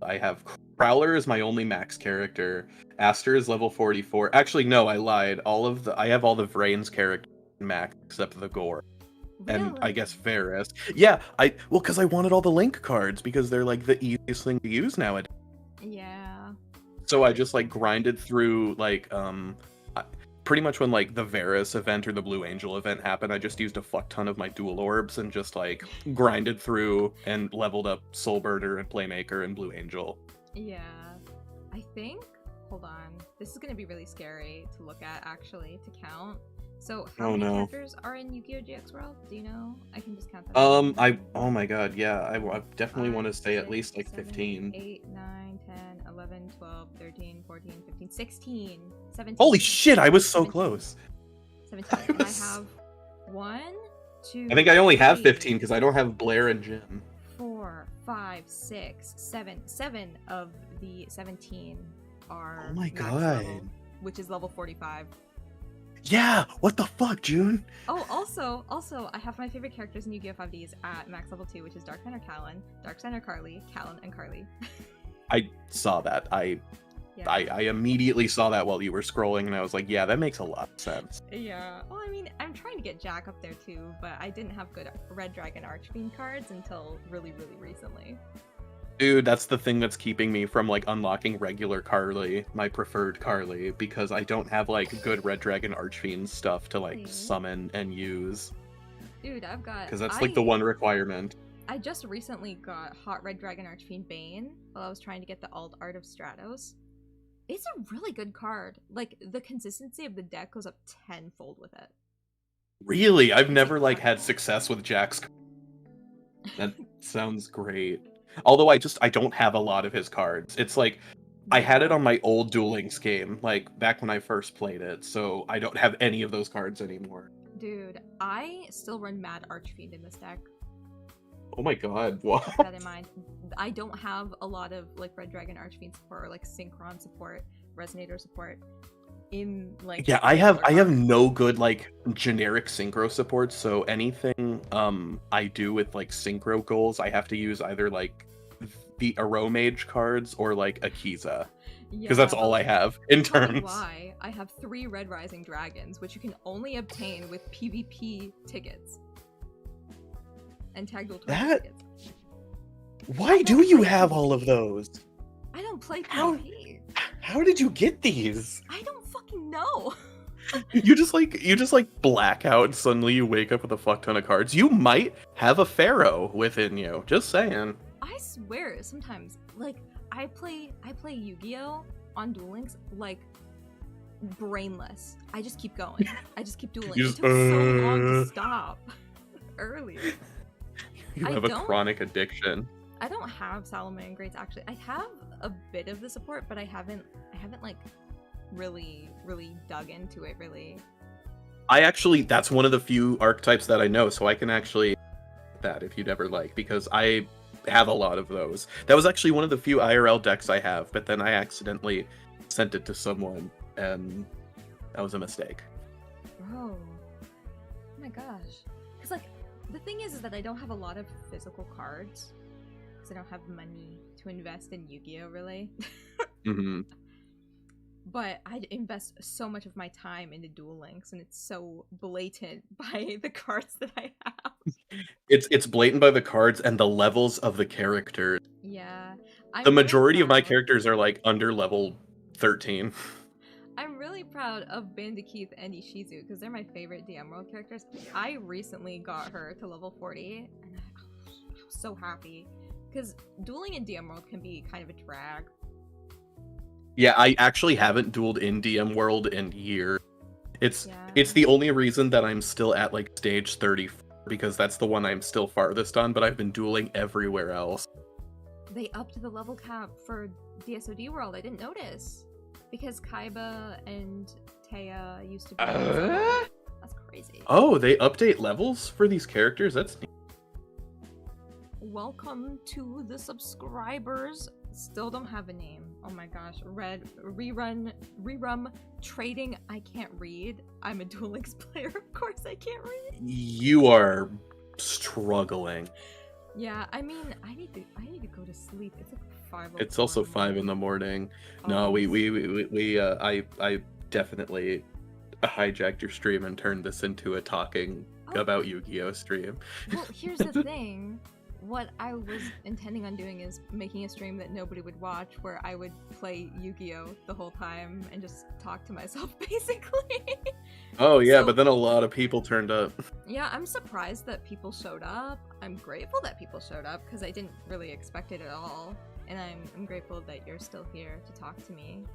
I have Prowler is my only max character. Aster is level 44. Actually, no, I lied. I have all the Vrain's characters max except the Gore. And I guess Varus. Yeah, because I wanted all the Link cards because they're like the easiest thing to use nowadays. Yeah. So I just like grinded through like pretty much when like the Varus event or the Blue Angel event happened, I just used a fuck ton of my dual orbs and just like grinded through and leveled up Soulburner and Playmaker and Blue Angel. Yeah. I think, hold on, this is gonna be really scary to look at actually, to count. So how many characters are in Yu-Gi-Oh! GX World? Do you know? I can just count them. Oh my god, yeah, I definitely want to say at least like 7, 15. 8, 9, 10, 11, 12, 13, 14, 15, 16, 17. Holy shit, I was so 17, close. 17. And I have 1, 2. I think I only have 3, 15 because I don't have Blair and Jim. 4, 5, 6, 7. 7 of the 17 are Oh my max god. level, which is level 45. Yeah, what the fuck, June? Oh, also, I have my favorite characters in Yu-Gi-Oh! 5Ds at max level 2, which is Dark Center Callan, Dark Center Carly, Callan, and Carly. I saw that. I immediately saw that while you were scrolling, and I was like, yeah, that makes a lot of sense. Yeah. Well, I mean, I'm trying to get Jack up there too, but I didn't have good Red Dragon Archfiend cards until really, really recently. Dude, that's the thing that's keeping me from like unlocking regular Carly, my preferred Carly, because I don't have like good Red Dragon Archfiend stuff to like summon and use. Dude, I've got... Because that's like the one requirement. I just recently got Hot Red Dragon Archfiend Bane while I was trying to get the Alt Art of Stratos. It's a really good card. Like, the consistency of the deck goes up tenfold with it. Really? I've never like had success with Jack's. That sounds great. Although I don't have a lot of his cards. It's like I had it on my old Duel Links game, like back when I first played it, so I don't have any of those cards anymore. Dude, I still run Mad Archfiend in this deck. Oh my god, what? Keep that in mind. I don't have a lot of like Red Dragon Archfiend support or like Synchron support, Resonator support in like... Yeah, I have no good like generic synchro support, so anything I do with like synchro goals, I have to use either like the Aromage cards or like Akiza. Because that's all I have in turns. Why? I have 3 Red Rising Dragons, which you can only obtain with PvP tickets. And Tag Duel tickets. Why do you have all of those? I don't play How- PvP. How did you get these? I don't fucking know. You just like black out and suddenly you wake up with a fuck ton of cards. You might have a pharaoh within you. Just saying. I swear, sometimes, like, I play Yu-Gi-Oh! On Duel Links, like, brainless. I just keep going. I just keep dueling. You It just, took so long to stop earlier. You have a chronic addiction. I don't have Salamangreats actually. I have a bit of the support, but I haven't like really dug into it really. That's one of the few archetypes that I know, so I can actually that if you'd ever like, because I have a lot of those. That was actually one of the few IRL decks I have, but then I accidentally sent it to someone, and that was a mistake. Bro. Oh my gosh. Because, like, the thing is that I don't have a lot of physical cards. Because I don't have money to invest in Yu-Gi-Oh! Really. Mm-hmm. But I invest so much of my time into Duel Links, and it's so blatant by the cards that I have. It's blatant by the cards and the levels of the characters. Yeah. I'm The really majority of my proud. characters are like under level 13. I'm really proud of Bandicoot and Ishizu because they're my favorite DM World characters. I recently got her to level 40, and I was so happy. Because dueling in DM World can be kind of a drag. Yeah, I actually haven't dueled in DM World in years. It's Yeah. the only reason that I'm still at like stage 34, because that's the one I'm still farthest on, but I've been dueling everywhere else. They upped the level cap for DSOD World. I didn't notice. Because Kaiba and Taya used to be. That's crazy. Oh, they update levels for these characters? That's neat. Welcome to the subscribers. Still don't have a name. Oh my gosh. Rerum trading. I can't read. I'm a Duel Links player. Of course I can't read. You are struggling. Yeah, I mean, I need to go to sleep. It's like 5. It's also 5 in the morning. No, I definitely hijacked your stream and turned this into a talking about Yu-Gi-Oh stream. Well, here's the thing. What I was intending on doing is making a stream that nobody would watch, where I would play Yu-Gi-Oh the whole time and just talk to myself, basically. Oh yeah, So- but then a lot of people turned up. Yeah, I'm surprised that people showed up. I'm grateful that people showed up because I didn't really expect it at all. And I'm grateful that you're still here to talk to me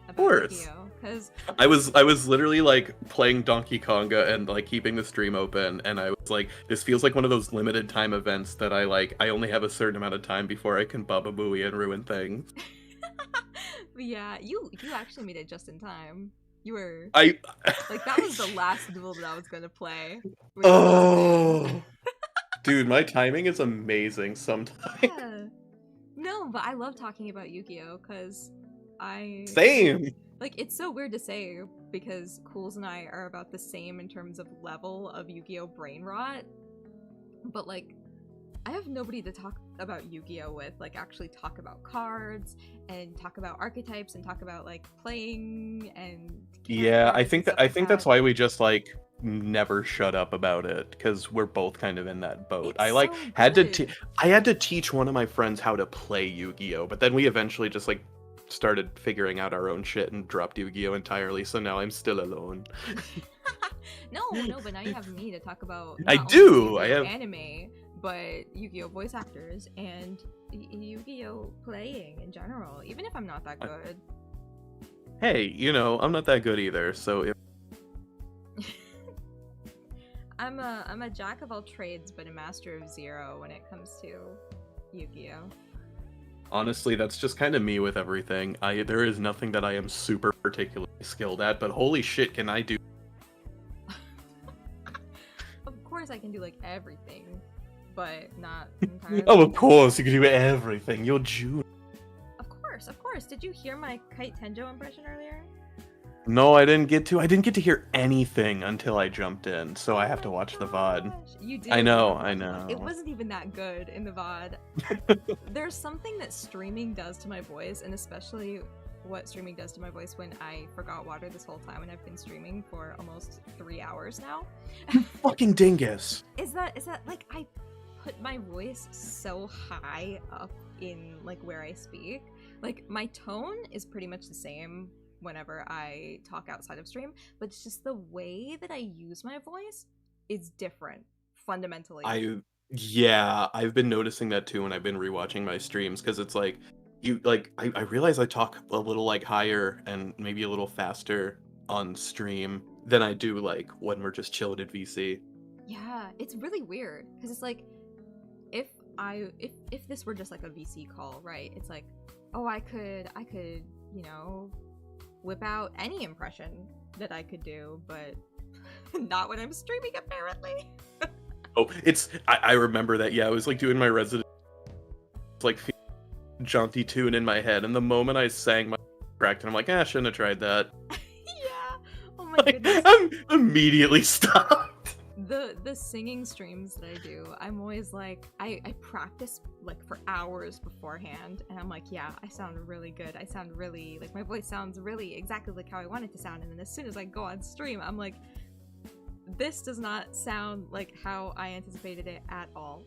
about course. Yu-Gi-Oh! Because I was literally like playing Donkey Konga and like keeping the stream open, and I was like, this feels like one of those limited time events that I only have a certain amount of time before I can Baba Booey and ruin things. yeah, you actually made it just in time. You were I like, that was the last duel that I was gonna play. Oh, dude, my timing is amazing sometimes. Yeah. No, but I love talking about Yu-Gi-Oh! Because Same. like, it's so weird to say because Cools and I are about the same in terms of level of Yu-Gi-Oh! Brain rot. But like, I have nobody to talk about Yu-Gi-Oh! With, like actually talk about cards and talk about archetypes and talk about like playing and Yeah, I think characters and that stuff like that's why we just like never shut up about it, because we're both kind of in that boat. It's I like so had to good. I had to teach one of my friends how to play Yu-Gi-Oh, but then we eventually just like started figuring out our own shit and dropped Yu-Gi-Oh entirely, so now I'm still alone. no, but now you have me to talk about. I not only do, Yu-Gi-Oh! I have- Anime, but Yu-Gi-Oh! Voice actors and Yu-Gi-Oh! Playing in general. Even if I'm not that good. Hey, you know, I'm not that good either, so if I'm a jack of all trades, but a master of zero when it comes to Yu-Gi-Oh! honestly, that's just kind of me with everything. There is nothing that I am super particularly skilled at, but holy shit, can I do Of course I can do like everything, but not entirely. Oh, of course, you can do everything. You're June. Of course. Did you hear my Kite Tenjo impression earlier? No, I didn't get to hear anything until I jumped in, so I have to watch the VOD. Gosh, you did. I know. It wasn't even that good in the VOD. There's something that streaming does to my voice, and especially what streaming does to my voice when I forgot water this whole time and I've been streaming for almost 3 hours now. Fucking dingus. Is that like I put my voice so high up in like where I speak? Like my tone is pretty much the same whenever I talk outside of stream, but it's just the way that I use my voice is different fundamentally. I've been noticing that too when I've been rewatching my streams, because it's like I realize I talk a little like higher and maybe a little faster on stream than I do like when we're just chilling at VC. Yeah, it's really weird because it's like if this were just like a VC call, right? It's like, oh, I could, you know, whip out any impression that I could do, but not when I'm streaming apparently. Oh, I remember that. Yeah, I was like doing my resident like jaunty tune in my head, and the moment I sang my cracked, and I'm like, I shouldn't have tried that. Yeah. Oh my Like, goodness. I'm immediately stopped. The singing streams that I do, I'm always like, I practice like for hours beforehand, and I'm like, yeah, I sound really good. I sound really, like, my voice sounds really exactly like how I want it to sound, and then as soon as I go on stream, I'm like, this does not sound like how I anticipated it at all.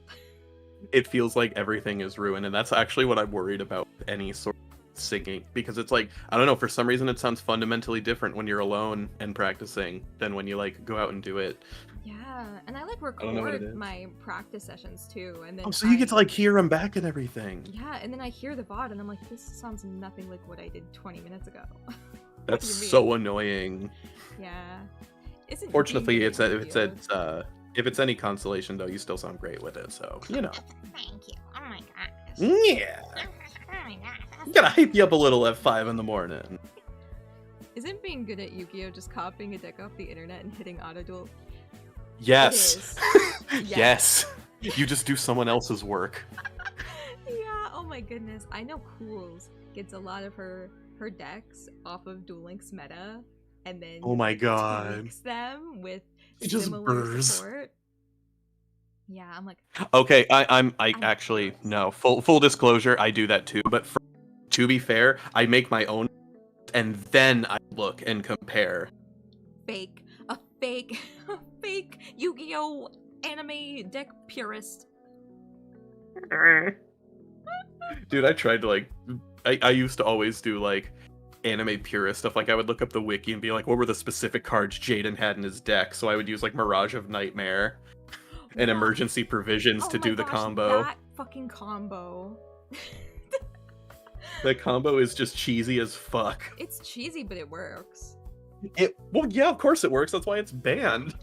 It feels like everything is ruined, and that's actually what I'm worried about with any sort of singing, because it's like, I don't know, for some reason it sounds fundamentally different when you're alone and practicing than when you like go out and do it. Yeah, and I like don't know what it record is. my practice sessions too, and then Oh, so you get to like hear them back and everything. yeah, and then I hear the VOD and I'm like, this sounds nothing like what I did 20 minutes ago. That's do you mean? so annoying. Yeah. Isn't Fortunately, being if good it's any consolation though, you still sound great with it. So you know. Thank you. Oh my gosh. Yeah. Oh my gosh. Gotta hype you up a little at 5 in the morning. Isn't being good at Yu-Gi-Oh just copying a deck off the internet and hitting auto duel? Yes. It is. Yes. You just do someone else's work. Yeah, oh my goodness. I know Cools gets a lot of her decks off of Duel Links meta, and then Oh my god. tweaks them with It just similar burrs. support. Yeah, I'm like, Okay, I I'm actually curious. no. Full disclosure, I do that too. But to be fair, I make my own, and then I look and compare. a fake Yu-Gi-Oh anime deck purist. Dude, I tried to like, I used to always do like anime purist stuff. Like I would look up the wiki and be like, what were the specific cards Jaden had in his deck? So I would use like Mirage of Nightmare and What? Emergency Provisions Oh to my do the gosh, combo. That fucking combo. The combo is just cheesy as fuck. It's cheesy, but it works. Well, yeah, of course it works. That's why it's banned.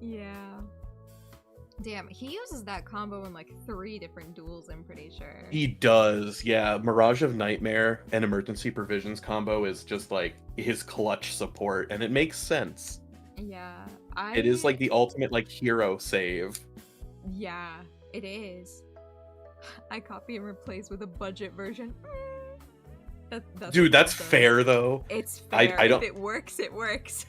Yeah. Damn, he uses that combo in like 3 different duels, I'm pretty sure. He does, yeah. Mirage of Nightmare and Emergency Provisions combo is just like his clutch support, and it makes sense. Yeah. It is like the ultimate like hero save. Yeah, it is. I copy and replace with a budget version. That's Dude, that's awesome. fair though. It's fair. I don't- If it works, it works.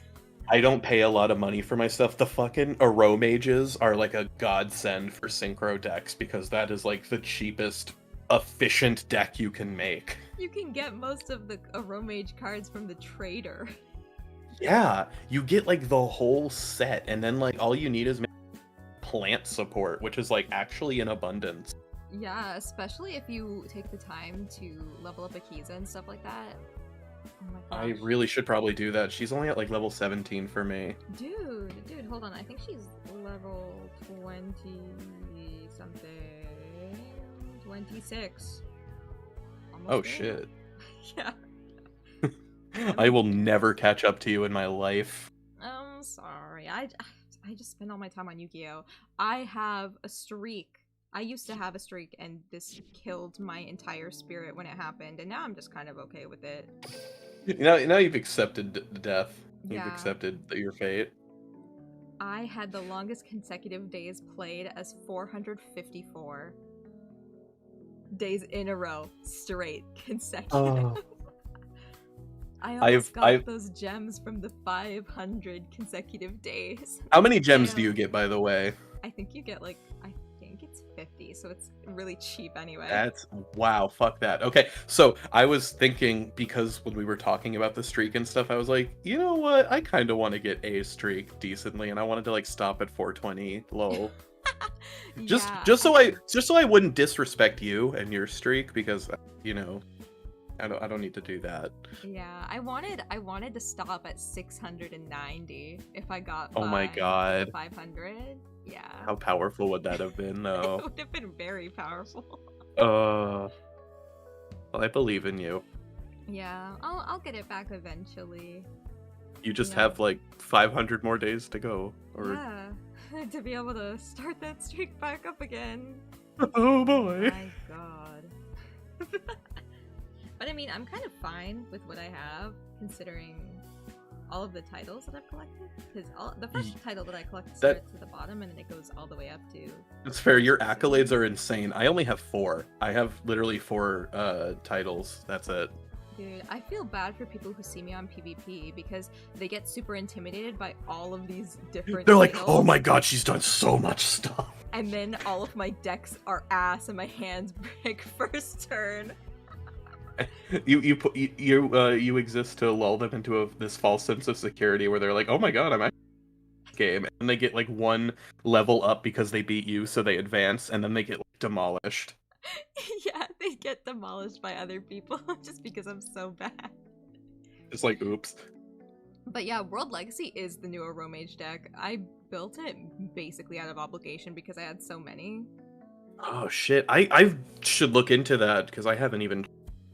I don't pay a lot of money for my stuff. The fucking Aro mages are like a godsend for synchro decks because that is like the cheapest, efficient deck you can make. You can get most of the Aromage cards from the trader. Yeah, you get like the whole set, and then like all you need is plant support, which is like actually in abundance. Yeah, especially if you take the time to level up Akiza and stuff like that. Oh my I gosh. really should probably do that. She's only at like level 17 for me. Dude, hold on. I think she's level 20 something. 26. Almost Oh there. shit. Yeah. I will never catch up to you in my life. I'm sorry. I just spend all my time on Yu-Gi-Oh! I have a streak. I used to have a streak, and this killed my entire spirit when it happened, and now I'm just kind of okay with it. Now you've accepted death. You've Yeah. accepted your fate. I had the longest consecutive days played as 454 days in a row, straight, consecutive. I almost got those gems from the 500 consecutive days. How many gems do you get, by the way? I think you get like, I think it's 50, so it's really cheap anyway. That's wow, fuck that. Okay, so I was thinking, because when we were talking about the streak and stuff, I was like, you know what? I kind of want to get a streak decently, and I wanted to like stop at 420 low. just so I wouldn't disrespect you and your streak, because you know, I don't need to do that. Yeah, I wanted to stop at 690 if I got Oh my god. 500. Yeah. How powerful would that have been, It though? would have been very powerful. Well, I believe in you. Yeah, I'll get it back eventually. You just Yeah. have like 500 more days to go. Or Yeah, to be able to start that streak back up again. oh boy. My god. But I mean, I'm kind of fine with what I have, considering all of the titles that I've collected. Because the first title that I collected That- starts at the bottom and then it goes all the way up to. It's fair. Your accolades are insane. I only have 4. I have literally 4 titles. That's it. Dude, I feel bad for people who see me on PvP because they get super intimidated by all of these different. They're like, titles, oh my god, she's done so much stuff. And then all of my decks are ass and my hands break first turn. You exist to lull them into this false sense of security where they're like, oh my god, I'm actually in this game, and they get like 1 level up because they beat you, so they advance, and then they get like, demolished. Yeah, they get demolished by other people just because I'm so bad. It's like, oops. But yeah, World Legacy is the new Aromage deck. I built it basically out of obligation because I had so many. Oh shit, I should look into that because I haven't even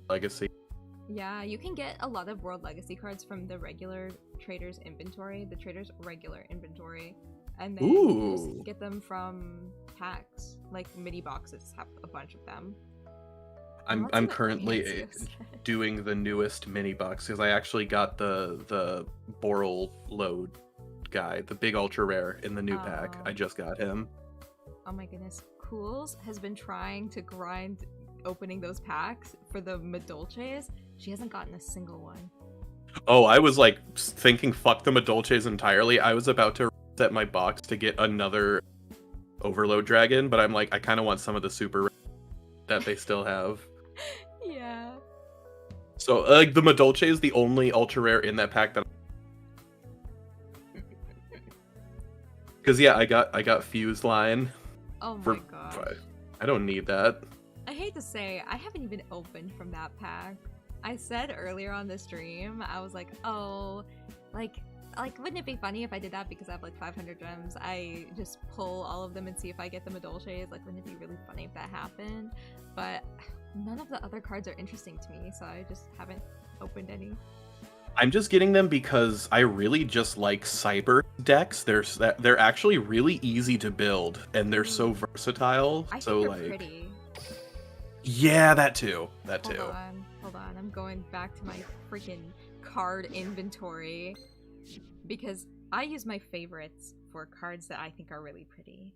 Legacy. Yeah, you can get a lot of World Legacy cards from the regular trader's inventory, the trader's regular inventory, and then you Ooh. just get them from packs, like mini boxes have a bunch of them. I'm What's in the currently fanciest? doing the newest mini box because I actually got the Boral load guy, the big ultra rare in the new pack. Oh. I just got him. Oh my goodness, Cools has been trying to grind opening those packs for the Madolches. She hasn't gotten a single one. Oh, I was like thinking fuck the Madolches entirely. I was about to set my box to get another Overload Dragon, but I'm like, I kind of want some of the super that they still have. Yeah. So like the Madolche is the only ultra rare in that pack that. Because yeah, I got Fuse Line. Oh my For gosh. I don't need that. I hate to say, I haven't even opened from that pack. I said earlier on the stream, I was like, oh, like, wouldn't it be funny if I did that because I have like 500 gems? I just pull all of them and see if I get the Madolches. Like, wouldn't it be really funny if that happened? But none of the other cards are interesting to me, so I just haven't opened any. I'm just getting them because I really just like cyber decks. They're actually really easy to build and they're so versatile. I so think they're like, pretty. yeah, that too. Hold on. I'm going back to my freaking card inventory because I use my favorites for cards that I think are really pretty.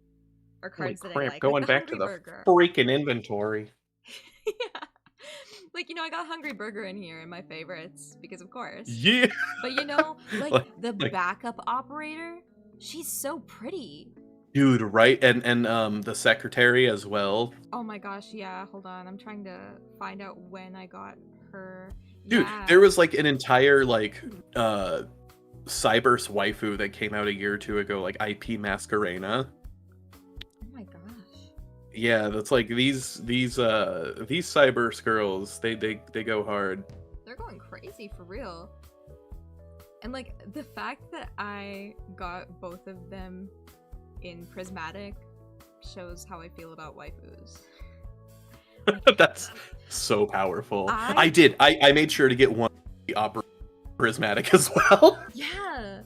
Or cards that I like. Going like back to Hungry the Burger. freaking inventory. Yeah. Like, I got Hungry Burger in here in my favorites because of course. Yeah. But the backup operator, she's so pretty. Dude, right? And the secretary as well. Oh my gosh, yeah, hold on. I'm trying to find out when I got her. Dude, Yeah. there was like an entire like Cyberse waifu that came out a year or two ago, like IP Masquerena. Oh my gosh. Yeah, that's like these Cyberse girls, they go hard. They're going crazy for real. And like the fact that I got both of them in prismatic shows how I feel about waifus. That's so powerful. I- I made sure to get one opera prismatic as well. Yeah.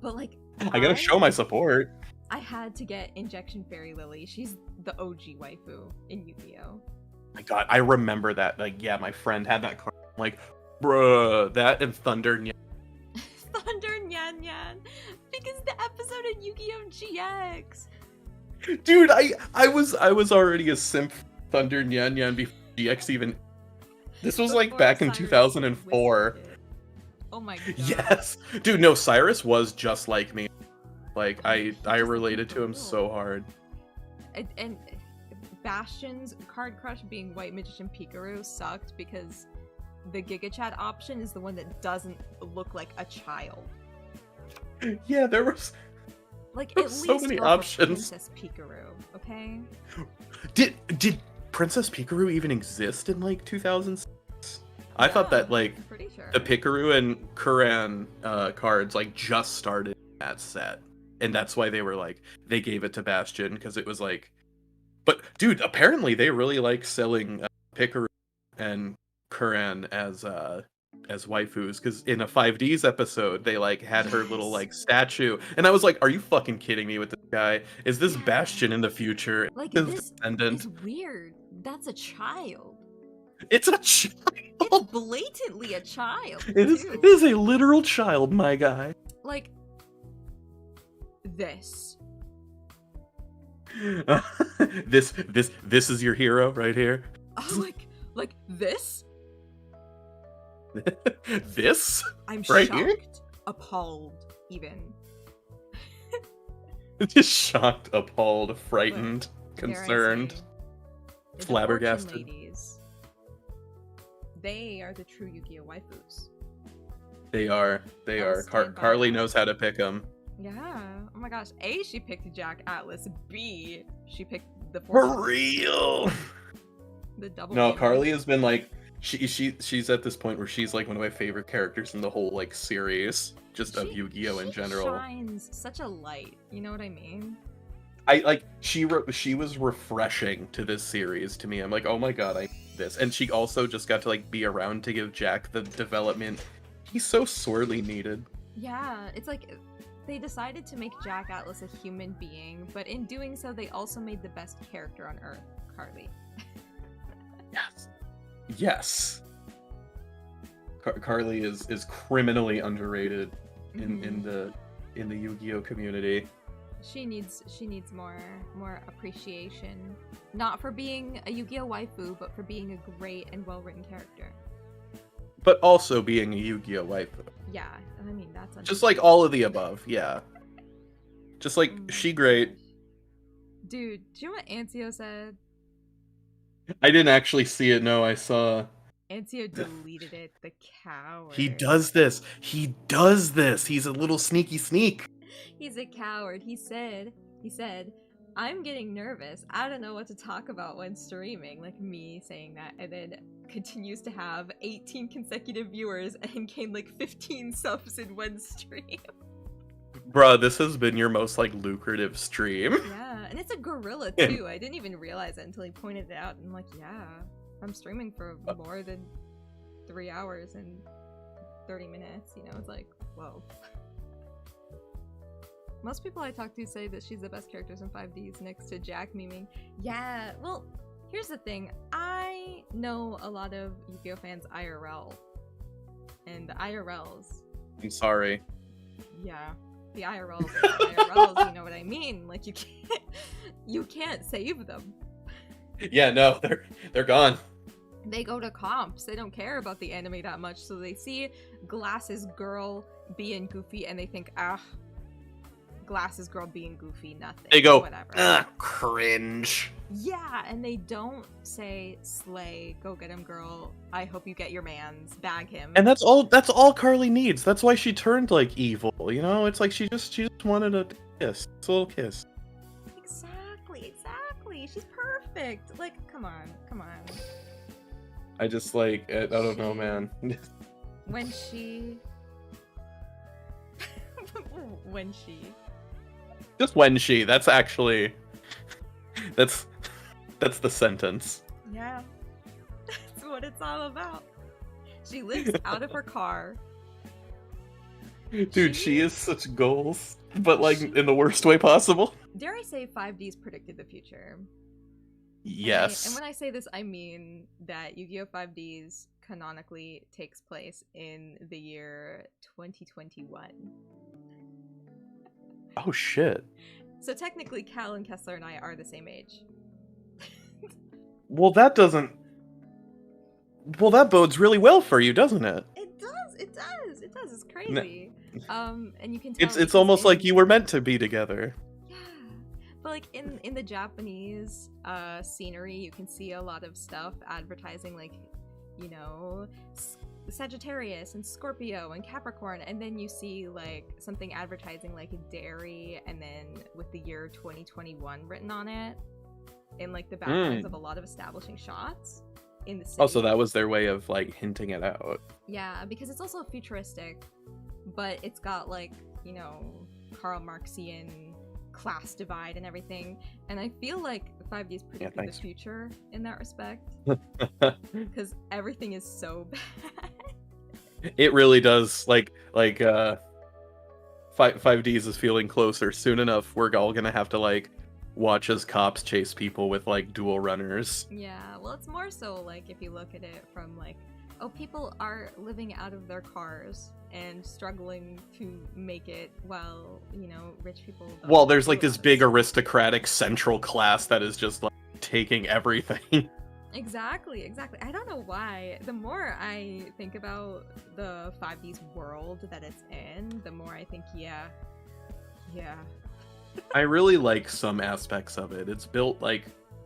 But like I gotta show my support. I had to get Injection Fairy Lily. She's the OG waifu in Yu-Gi-Oh! My god, I remember that. Like, yeah, my friend had that card. I'm like, bruh, that and Thunder. Thunder Nyan Nyan! Because the episode in Yu-Gi-Oh! GX! Dude, I was already a simp for Thunder Nyan Nyan before GX even. This was like Before back in Cyrus 2004. whispered it. Oh my god. Yes, dude. No, Cyrus was just like me. Like I related to him so hard. And Bastion's card crush being White Magician Pikachu sucked because the Giga Chat option is the one that doesn't look like a child. Yeah, there was. Like, There's at so least many go for options. Princess Pikachu, okay? Did Princess Pikachu even exist in like 2006? I thought that like I'm pretty sure. the Pikachu and Kuran cards like just started that set, and that's why they were like they gave it to Bastion because it was like. But dude, apparently they really like selling Pikachu and Kuran as waifus because in a 5Ds episode they like had her little like statue, and I was like, are you fucking kidding me with this guy? Is this Yeah. Bastion in the future? Like, His this descendant? is weird. That's a child. It's a child. It's blatantly a child. It too. is a literal child, my guy. Like this. This is your hero right here. Oh, like this? This I'm right shocked, here? appalled, even. Just shocked, appalled, frightened, Dare I concerned, say, the flabbergasted. Fortune ladies, they are the true Yu-Gi-Oh waifus. They are. They I'll are. stand by Carly that. knows how to pick them. Yeah. Oh my gosh. A, she picked Jack Atlas. B, she picked the For Fortune. real. The double. No, gamer. Carly has been like she's at this point where she's like one of my favorite characters in the whole like series, just of Yu-Gi-Oh in general. She shines such a light. You know what I mean? I like she was refreshing to this series to me. I'm like, oh my god, I need this. And she also just got to like be around to give Jack the development he's so sorely needed. Yeah. It's like they decided to make Jack Atlas a human being, but in doing so, they also made the best character on Earth, Carly. Yes. Yes. Carly is criminally underrated in the Yu-Gi-Oh community. She needs more appreciation, not for being a Yu-Gi-Oh waifu, but for being a great and well-written character. But also being a Yu-Gi-Oh waifu. Yeah, I mean that's Just like all of the above, yeah. Just like Oh my she great. gosh. Dude, do you know what Ancio said? I didn't actually see it. No, I saw. Ancio deleted it. The coward. He does this. He does this. He's a little sneaky sneak. He's a coward. He said, I'm getting nervous. I don't know what to talk about when streaming. Like me saying that, and then continues to have 18 consecutive viewers and gain like 15 subs in one stream. Bruh, this has been your most like lucrative stream. Yeah, and it's a gorilla too. I didn't even realize it until he pointed it out. And I'm like, yeah, I'm streaming for more than 3 hours and 30 minutes. You know, it's like, whoa. Most people I talk to say that she's the best characters in 5Ds next to Jack memeing. Yeah, well, here's the thing. I know a lot of Yu-Gi-Oh fans IRL. And the IRLs, I'm sorry. yeah, the IRLs are the IRLs, you know what I mean? Like you can't save them. Yeah, no, they're gone. They go to comps. They don't care about the anime that much, so they see Glasses Girl being goofy and they think, ah, Glasses Girl being goofy, nothing. They go, whatever. Cringe. Yeah, and they don't say, slay, go get him, girl. I hope you get your mans, bag him. And that's all Carly needs. That's why she turned like evil, you know? It's like she just wanted a kiss. It's a little kiss. Exactly. She's perfect. Like, come on. I just like I don't know, man. When she Just when she. That's actually that's the sentence. Yeah. That's what it's all about. She lives out of her car. Dude, she is such goals, but like in the worst way possible. Dare I say 5D's predicted the future? Yes. And when I say this, I mean that Yu-Gi-Oh! 5Ds canonically takes place in the year 2021. Oh shit. So technically, Cal and Kessler and I are the same age. Well, that bodes really well for you, doesn't it? It does. It's crazy. And you can tell It's because almost like in- you were meant to be together. Yeah. But like in the Japanese scenery, you can see a lot of stuff advertising like, you know, Sagittarius and Scorpio and Capricorn, and then you see like something advertising like dairy and then with the year 2021 written on it in like the backgrounds of a lot of establishing shots in the city. Oh, so that was their way of like hinting it out. Yeah, because it's also futuristic, but it's got like, you know, Karl Marxian class divide and everything, and I feel like 5D's predicted the future in that respect because everything is so bad. It really does. Like 5Ds is feeling closer. Soon enough, we're all gonna have to like watch as cops chase people with like dual runners. Yeah, well, it's more so like if you look at it from like, oh, people are living out of their cars and struggling to make it while, you know, rich people don't Well, there's do like a this lot of big stuff. aristocratic central class that is just like taking everything. Exactly, exactly. I don't know why. The more I think about the 5D's world that it's in, the more I think, yeah. I really like some aspects of it. It's built like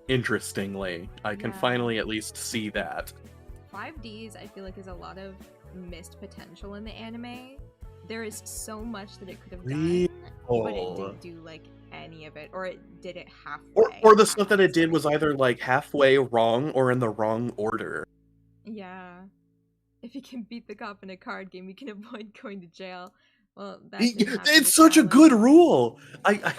interestingly. I can Yeah. finally at least see that. 5Ds, I feel like, is a lot of missed potential in the anime. There is so much that it could have done, but it didn't do like any of it, or it did it halfway. Or the stuff that it did half-assed. was either like halfway wrong or in the wrong order. Yeah. If you can beat the cop in a card game, you can avoid going to jail. Well, that didn't happen It's to such a good Callan. rule. I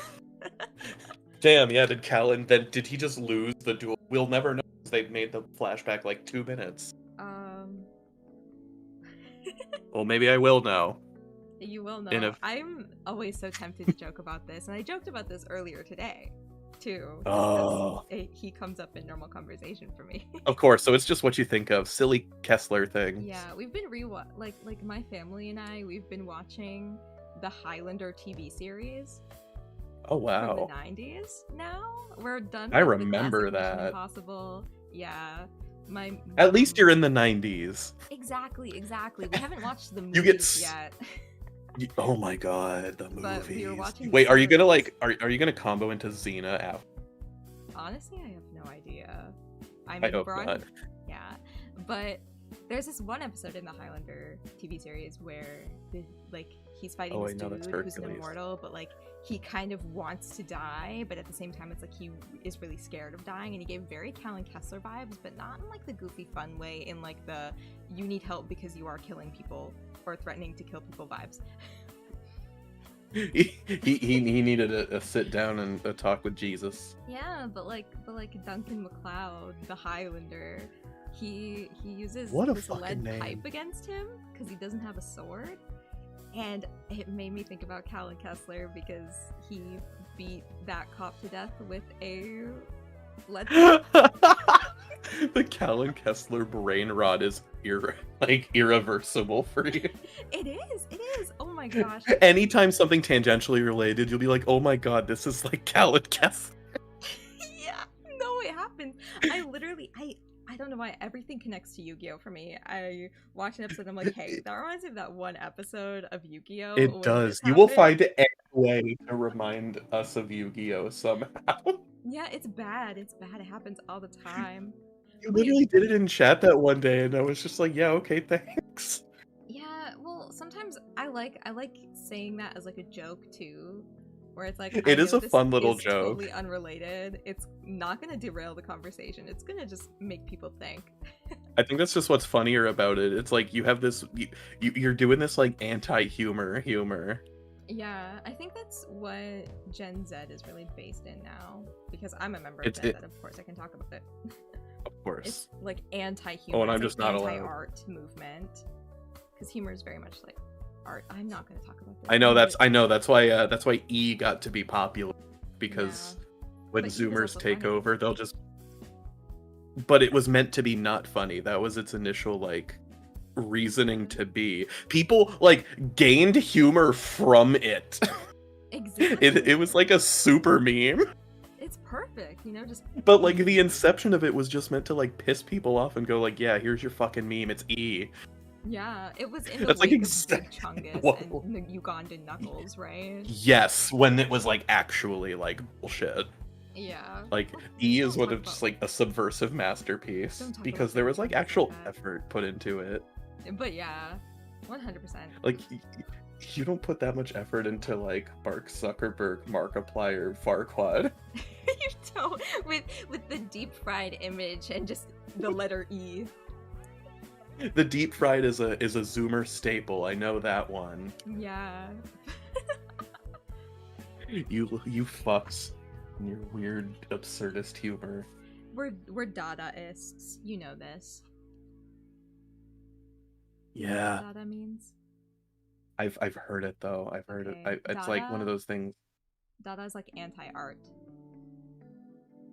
Damn, yeah, did Callan then did he just lose the duel? We'll never know because they've made the flashback like 2 minutes. Well, maybe I will know. You will know. In a- I'm always so tempted to joke about this, and I joked about this earlier today, too. just 'cause Oh. he comes up in normal conversation for me. Of course, so it's just what you think of. Silly Kessler things. Yeah, we've been like my family and I, we've been watching the Highlander TV series Oh from wow. the 90s now. We're done I with the remember classic Mission that. Impossible. Yeah. My At least you're in the 90s. Exactly. We haven't watched the You get movies s- yet. Oh my god, the But we were movies. watching the Wait, are you gonna series. like are you gonna combo into Xena after? Honestly, I have no idea. I I mean, hope we're on- not. Yeah, but there's this one episode in the Highlander TV series where he's fighting Oh, this I know, that's dude who's an Hercules. immortal, but like he kind of wants to die, but at the same time it's like he is really scared of dying, and he gave very Callan Kessler vibes, but not in like the goofy fun way, in like the you need help because you are killing people or threatening to kill people vibes. He needed a sit down and a talk with Jesus. Yeah, but like Duncan MacLeod, the Highlander, he uses What a this fucking lead name. pipe against him because he doesn't have a sword, and it made me think about Callan Kessler because he beat that cop to death with a lead pipe. The Callan Kessler brain rot is irreversible for you. It is. Oh my gosh. Anytime something tangentially related, you'll be like, "Oh my god, this is like Callan Kessler." Yeah, no, it happens. I don't know why everything connects to Yu-Gi-Oh for me. I watch an episode and I'm like, hey, that reminds me of that one episode of Yu-Gi-Oh. It when does. this You will happened. find any way to remind us of Yu-Gi-Oh somehow. Yeah, it's bad. It happens all the time. You literally did it in chat that one day, and I was just like, "Yeah, okay, thanks." Yeah, well, sometimes I like saying that as like a joke too, where it's like It is a fun little joke. totally unrelated. It's not gonna derail the conversation. It's gonna just make people think. I think that's just what's funnier about it. It's like you have this, you're doing this like anti-humor humor. Yeah, I think that's what Gen Z is really based in now, because I'm a member of It's- Gen it- Z. Of course, I can talk about it. Of course. It's like anti-humor. Oh, and I'm it's just like not allowed. anti-art movement, because humor is very much like art. I'm not gonna talk about this. I know but- that's why E got to be popular, because when But E was Zoomers also take funny. over, they'll just. But it was meant to be not funny. That was its initial like reasoning to be. People like gained humor from it. Exactly. It was like a super meme. It's perfect, you know, just But like the inception of it was just meant to like piss people off and go like, yeah, here's your fucking meme. It's E. yeah, it was in the That's like wake of Big exactly Chungus what- and the Ugandan Knuckles, right? Yes, when it was like actually like bullshit. Yeah. Like Well, E don't is one talk of just about- like a subversive masterpiece Don't talk because about there Big was like Chungus like actual that. effort put into it. But yeah, 100%. Like you don't put that much effort into like Mark Zuckerberg, Markiplier, Farquaad. You don't with the deep fried image and just the letter E. The deep fried is a Zoomer staple. I know that one. Yeah. You fucks and your weird absurdist humor. We're Dadaists. You know this. You know Yeah, what Dada means? I've heard it though. I've heard Okay, it. It's like one of Dada- those things. Dada is like anti-art.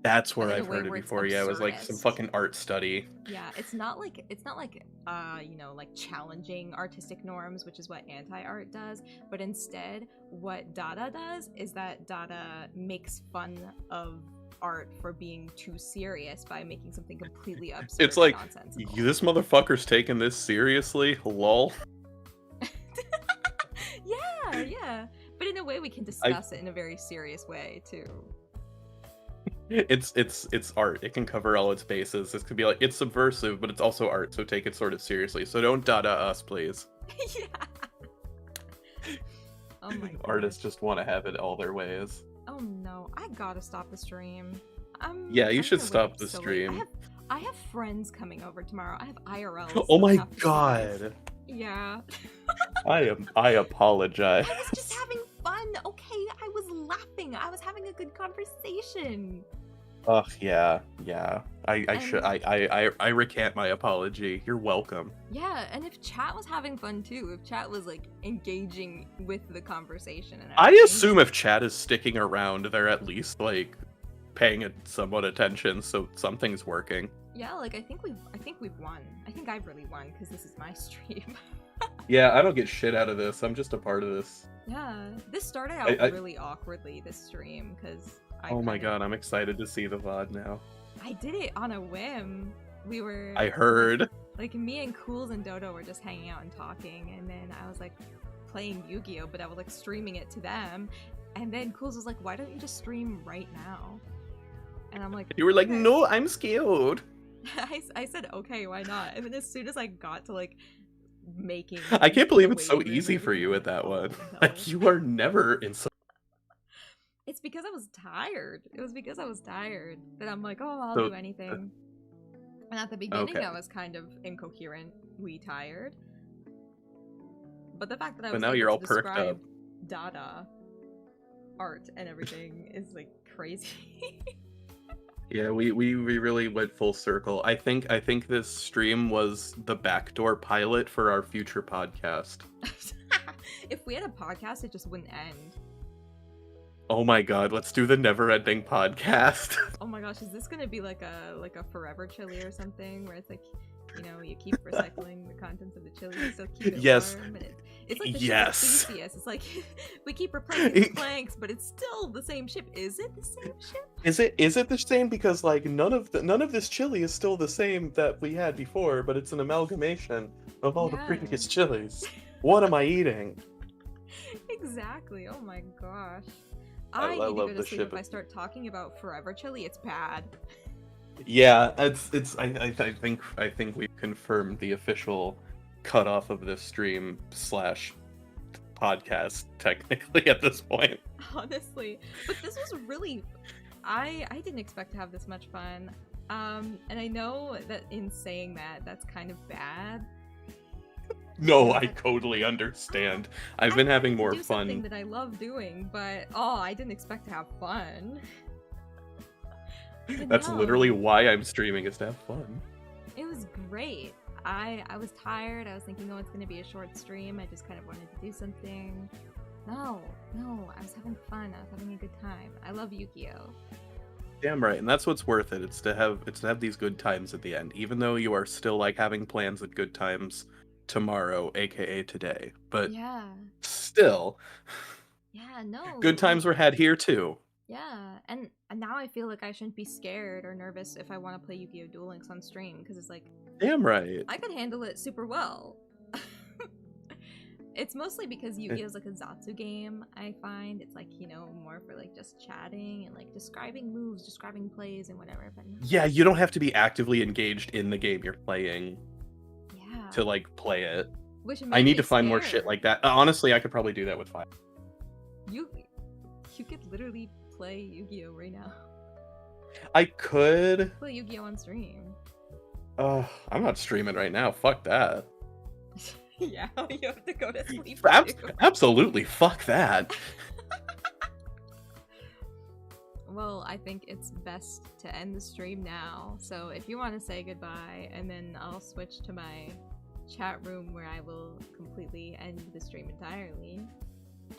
That's where in a I've way heard it where it's before. Yeah, it was like some absurdist. fucking art study. Yeah, it's not like you know, like challenging artistic norms, which is what anti-art does, but instead what Dada does is that Dada makes fun of art for being too serious by making something completely absurd It's like, and nonsensical. this motherfucker's taking this seriously? Lol. Yeah. But in a way we can discuss it in a very serious way too. It's art. It can cover all its bases. This could be like, it's subversive, but it's also art, so take it sort of seriously. So don't Dada us, please. Yeah. Oh my god. Artists just want to have it all their ways. Oh no, I gotta stop the stream. Yeah, you I'm should gonna stop wait the so late. stream. I have friends coming over tomorrow. I have IRL. Oh my god. Yeah. I apologize. I was just having fun. Okay, I was laughing. I was having a good conversation. Ugh, yeah. I recant my apology. You're welcome. Yeah, and if chat was having fun too, if chat was like engaging with the conversation and I everything, assume if chat is sticking around, they're at least like paying it somewhat attention, so something's working. yeah, like I think we've won. I think I've really won because this is my stream. Yeah, I don't get shit out of this. I'm just a part of this. Yeah, this started out really awkwardly, this stream, because Oh my god, I'm excited to see the VOD now. I did it on a whim. We were... I heard. Like, me and Cools and Dodo were just hanging out and talking, and then I was, like, playing Yu-Gi-Oh!, but I was, like, streaming it to them, and then Cools was like, why don't you just stream right now? And I'm like... You were like, "Okay." no, I'm scared. I said, okay, why not? And then as soon as I got to, like, making... I can't believe the it's so wave and easy for you everything, at that oh, one. no. Like, you are never in so... It's because I was tired. It was because I was tired that I'm like, oh, I'll So- do anything. And at the beginning, Okay. I was kind of incoherently tired. But the fact that I But was now able you're to all perked describe up. Dada art and everything is like crazy. Yeah, we really went full circle. I think this stream was the backdoor pilot for our future podcast. If we had a podcast, it just wouldn't end. Oh my god, let's do the never-ending podcast. Oh my gosh, is this gonna be like a forever chili or something where it's like, you know, you keep recycling the contents of the chili, you still keep it Yes. warm, and it's like the Yes. ship of Theseus. It's like we keep replacing the planks, but it's still the same ship. Is it the same ship? Is it the same? Because like none of this chili is still the same that we had before, but it's an amalgamation of all the Yeah. previous chilies. What am I eating? Exactly. Oh my gosh. I I need to love go the to sleep ship if I of- start talking about forever chili. It's bad. Yeah, it's I think we've confirmed the official cutoff of this stream / podcast technically at this point. Honestly, but this was really I didn't expect to have this much fun, and I know that in saying that that's kind of bad. No, I totally understand. I've been having more do something fun. that I love doing, but oh, I didn't expect to have fun. But That's no, literally why I'm streaming, is to have fun. it was great. I was tired. I was thinking, oh, it's gonna be a short stream. I just kind of wanted to do something. No, I was having fun. I was having a good time. I love Yu-Gi-Oh. Damn right, and that's what's worth it. It's to have these good times at the end, even though you are still like having plans at good times tomorrow, aka today. But Yeah, still, yeah, no. good times were had here too. Yeah, and now I feel like I shouldn't be scared or nervous if I want to play Yu-Gi-Oh! Duel Links on stream, because it's like, Damn right. I could handle it super well. It's mostly because Yu-Gi-Oh! Is like a Zatsu game, I find. It's like, you know, more for like just chatting and like describing moves, describing plays and whatever, but no. Yeah, you don't have to be actively engaged in the game you're playing Yeah. to like play it. Which I made need me to find more scared. shit like that. Honestly, I could probably do that with 5. You could literally play Yu-Gi-Oh! Right now. I could. Play Yu-Gi-Oh! On stream. I'm not streaming right now. Fuck that. Yeah, you have to go to sleep. too. Absolutely, fuck that. Well, I think it's best to end the stream now. So if you want to say goodbye, and then I'll switch to my chat room where I will completely end the stream entirely.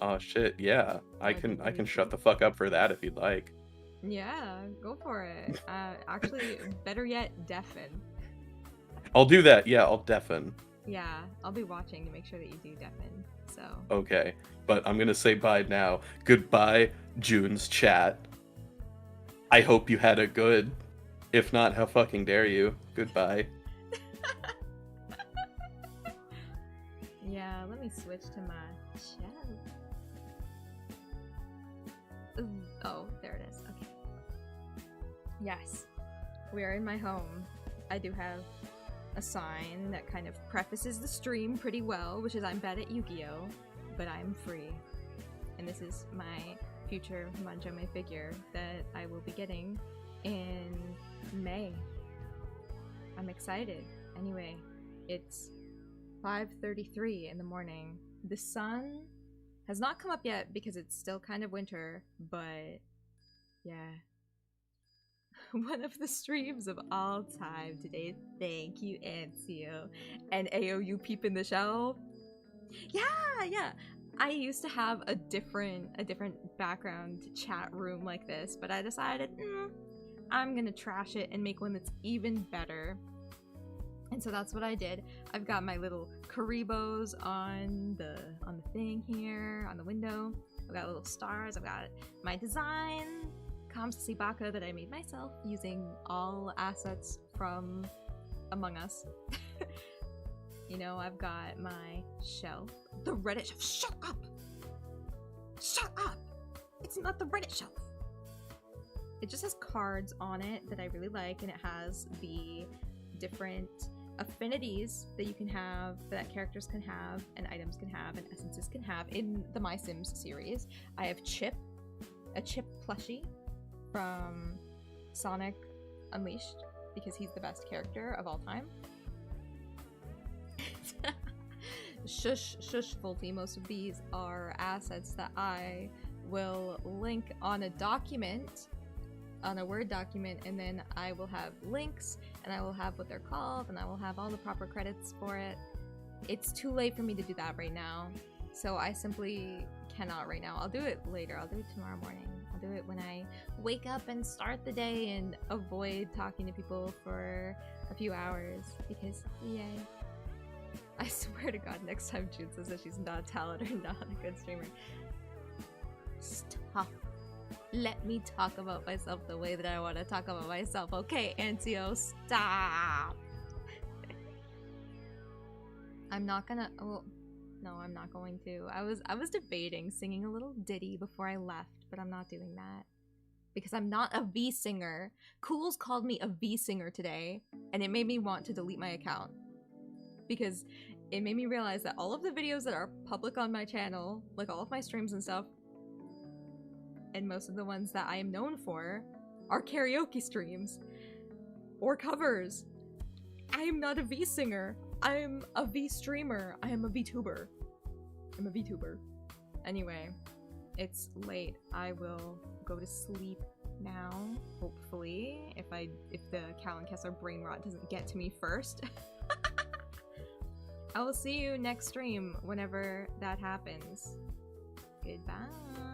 Oh shit, yeah. I can shut the fuck up for that if you'd like. Yeah, go for it. Actually, better yet, deafen. I'll do that. Yeah, I'll deafen. Yeah, I'll be watching to make sure that you do deafen. So. Okay, but I'm gonna say bye now. Goodbye, June's chat. I hope you had a good. If not, how fucking dare you? Goodbye. Yeah, let me switch to my chat. Ooh, oh, there it is. Okay. Yes, we are in my home. I do have a sign that kind of prefaces the stream pretty well, which is I'm bad at Yu-Gi-Oh, but I'm free. And this is my future Manjome figure that I will be getting in May. I'm excited. Anyway, it's 5:33 in the morning. The sun has not come up yet because it's still kind of winter, but yeah. One of the streams of all time today. Thank you, Ancio. And AOU Peep in the Shell. Yeah. I used to have a different background chat room like this, but I decided, I'm gonna trash it and make one that's even better. And so that's what I did. I've got my little Karibos on the thing here, on the window. I've got little stars. I've got my design, Kamsa Baka, that I made myself using all assets from Among Us. You know, I've got my shelf. The Reddit shelf. Shut up! Shut up! It's not the Reddit shelf. It just has cards on it that I really like, and it has the different affinities that you can have, that characters can have, and items can have, and essences can have in the My Sims series. I have Chip, a Chip plushie from Sonic Unleashed, because he's the best character of all time. Shush, Fulty. Most of these are assets that I will link on a document, on a Word document, and then I will have links, and I will have what they're called, and I will have all the proper credits for it. It's too late for me to do that right now, so I simply cannot right now. I'll do it later. I'll do it tomorrow morning. I'll do it when I wake up and start the day and avoid talking to people for a few hours, because yay. I swear to God, next time June says that she's not a talent or not a good streamer, stop. Let me talk about myself the way that I want to talk about myself, okay, Ancio? Stop! I'm not gonna... Oh, no, I'm not going to. I was debating singing a little ditty before I left, but I'm not doing that. Because I'm not a V-singer. Cools called me a V-singer today, and it made me want to delete my account. Because it made me realize that all of the videos that are public on my channel, like all of my streams and stuff, and most of the ones that I am known for, are karaoke streams. Or covers. I am not a V-singer. I am a V-streamer. I am a V-tuber. I'm a V-tuber. Anyway, it's late. I will go to sleep now, hopefully, if the Cal and Kessler brain rot doesn't get to me first. I will see you next stream whenever that happens. Goodbye.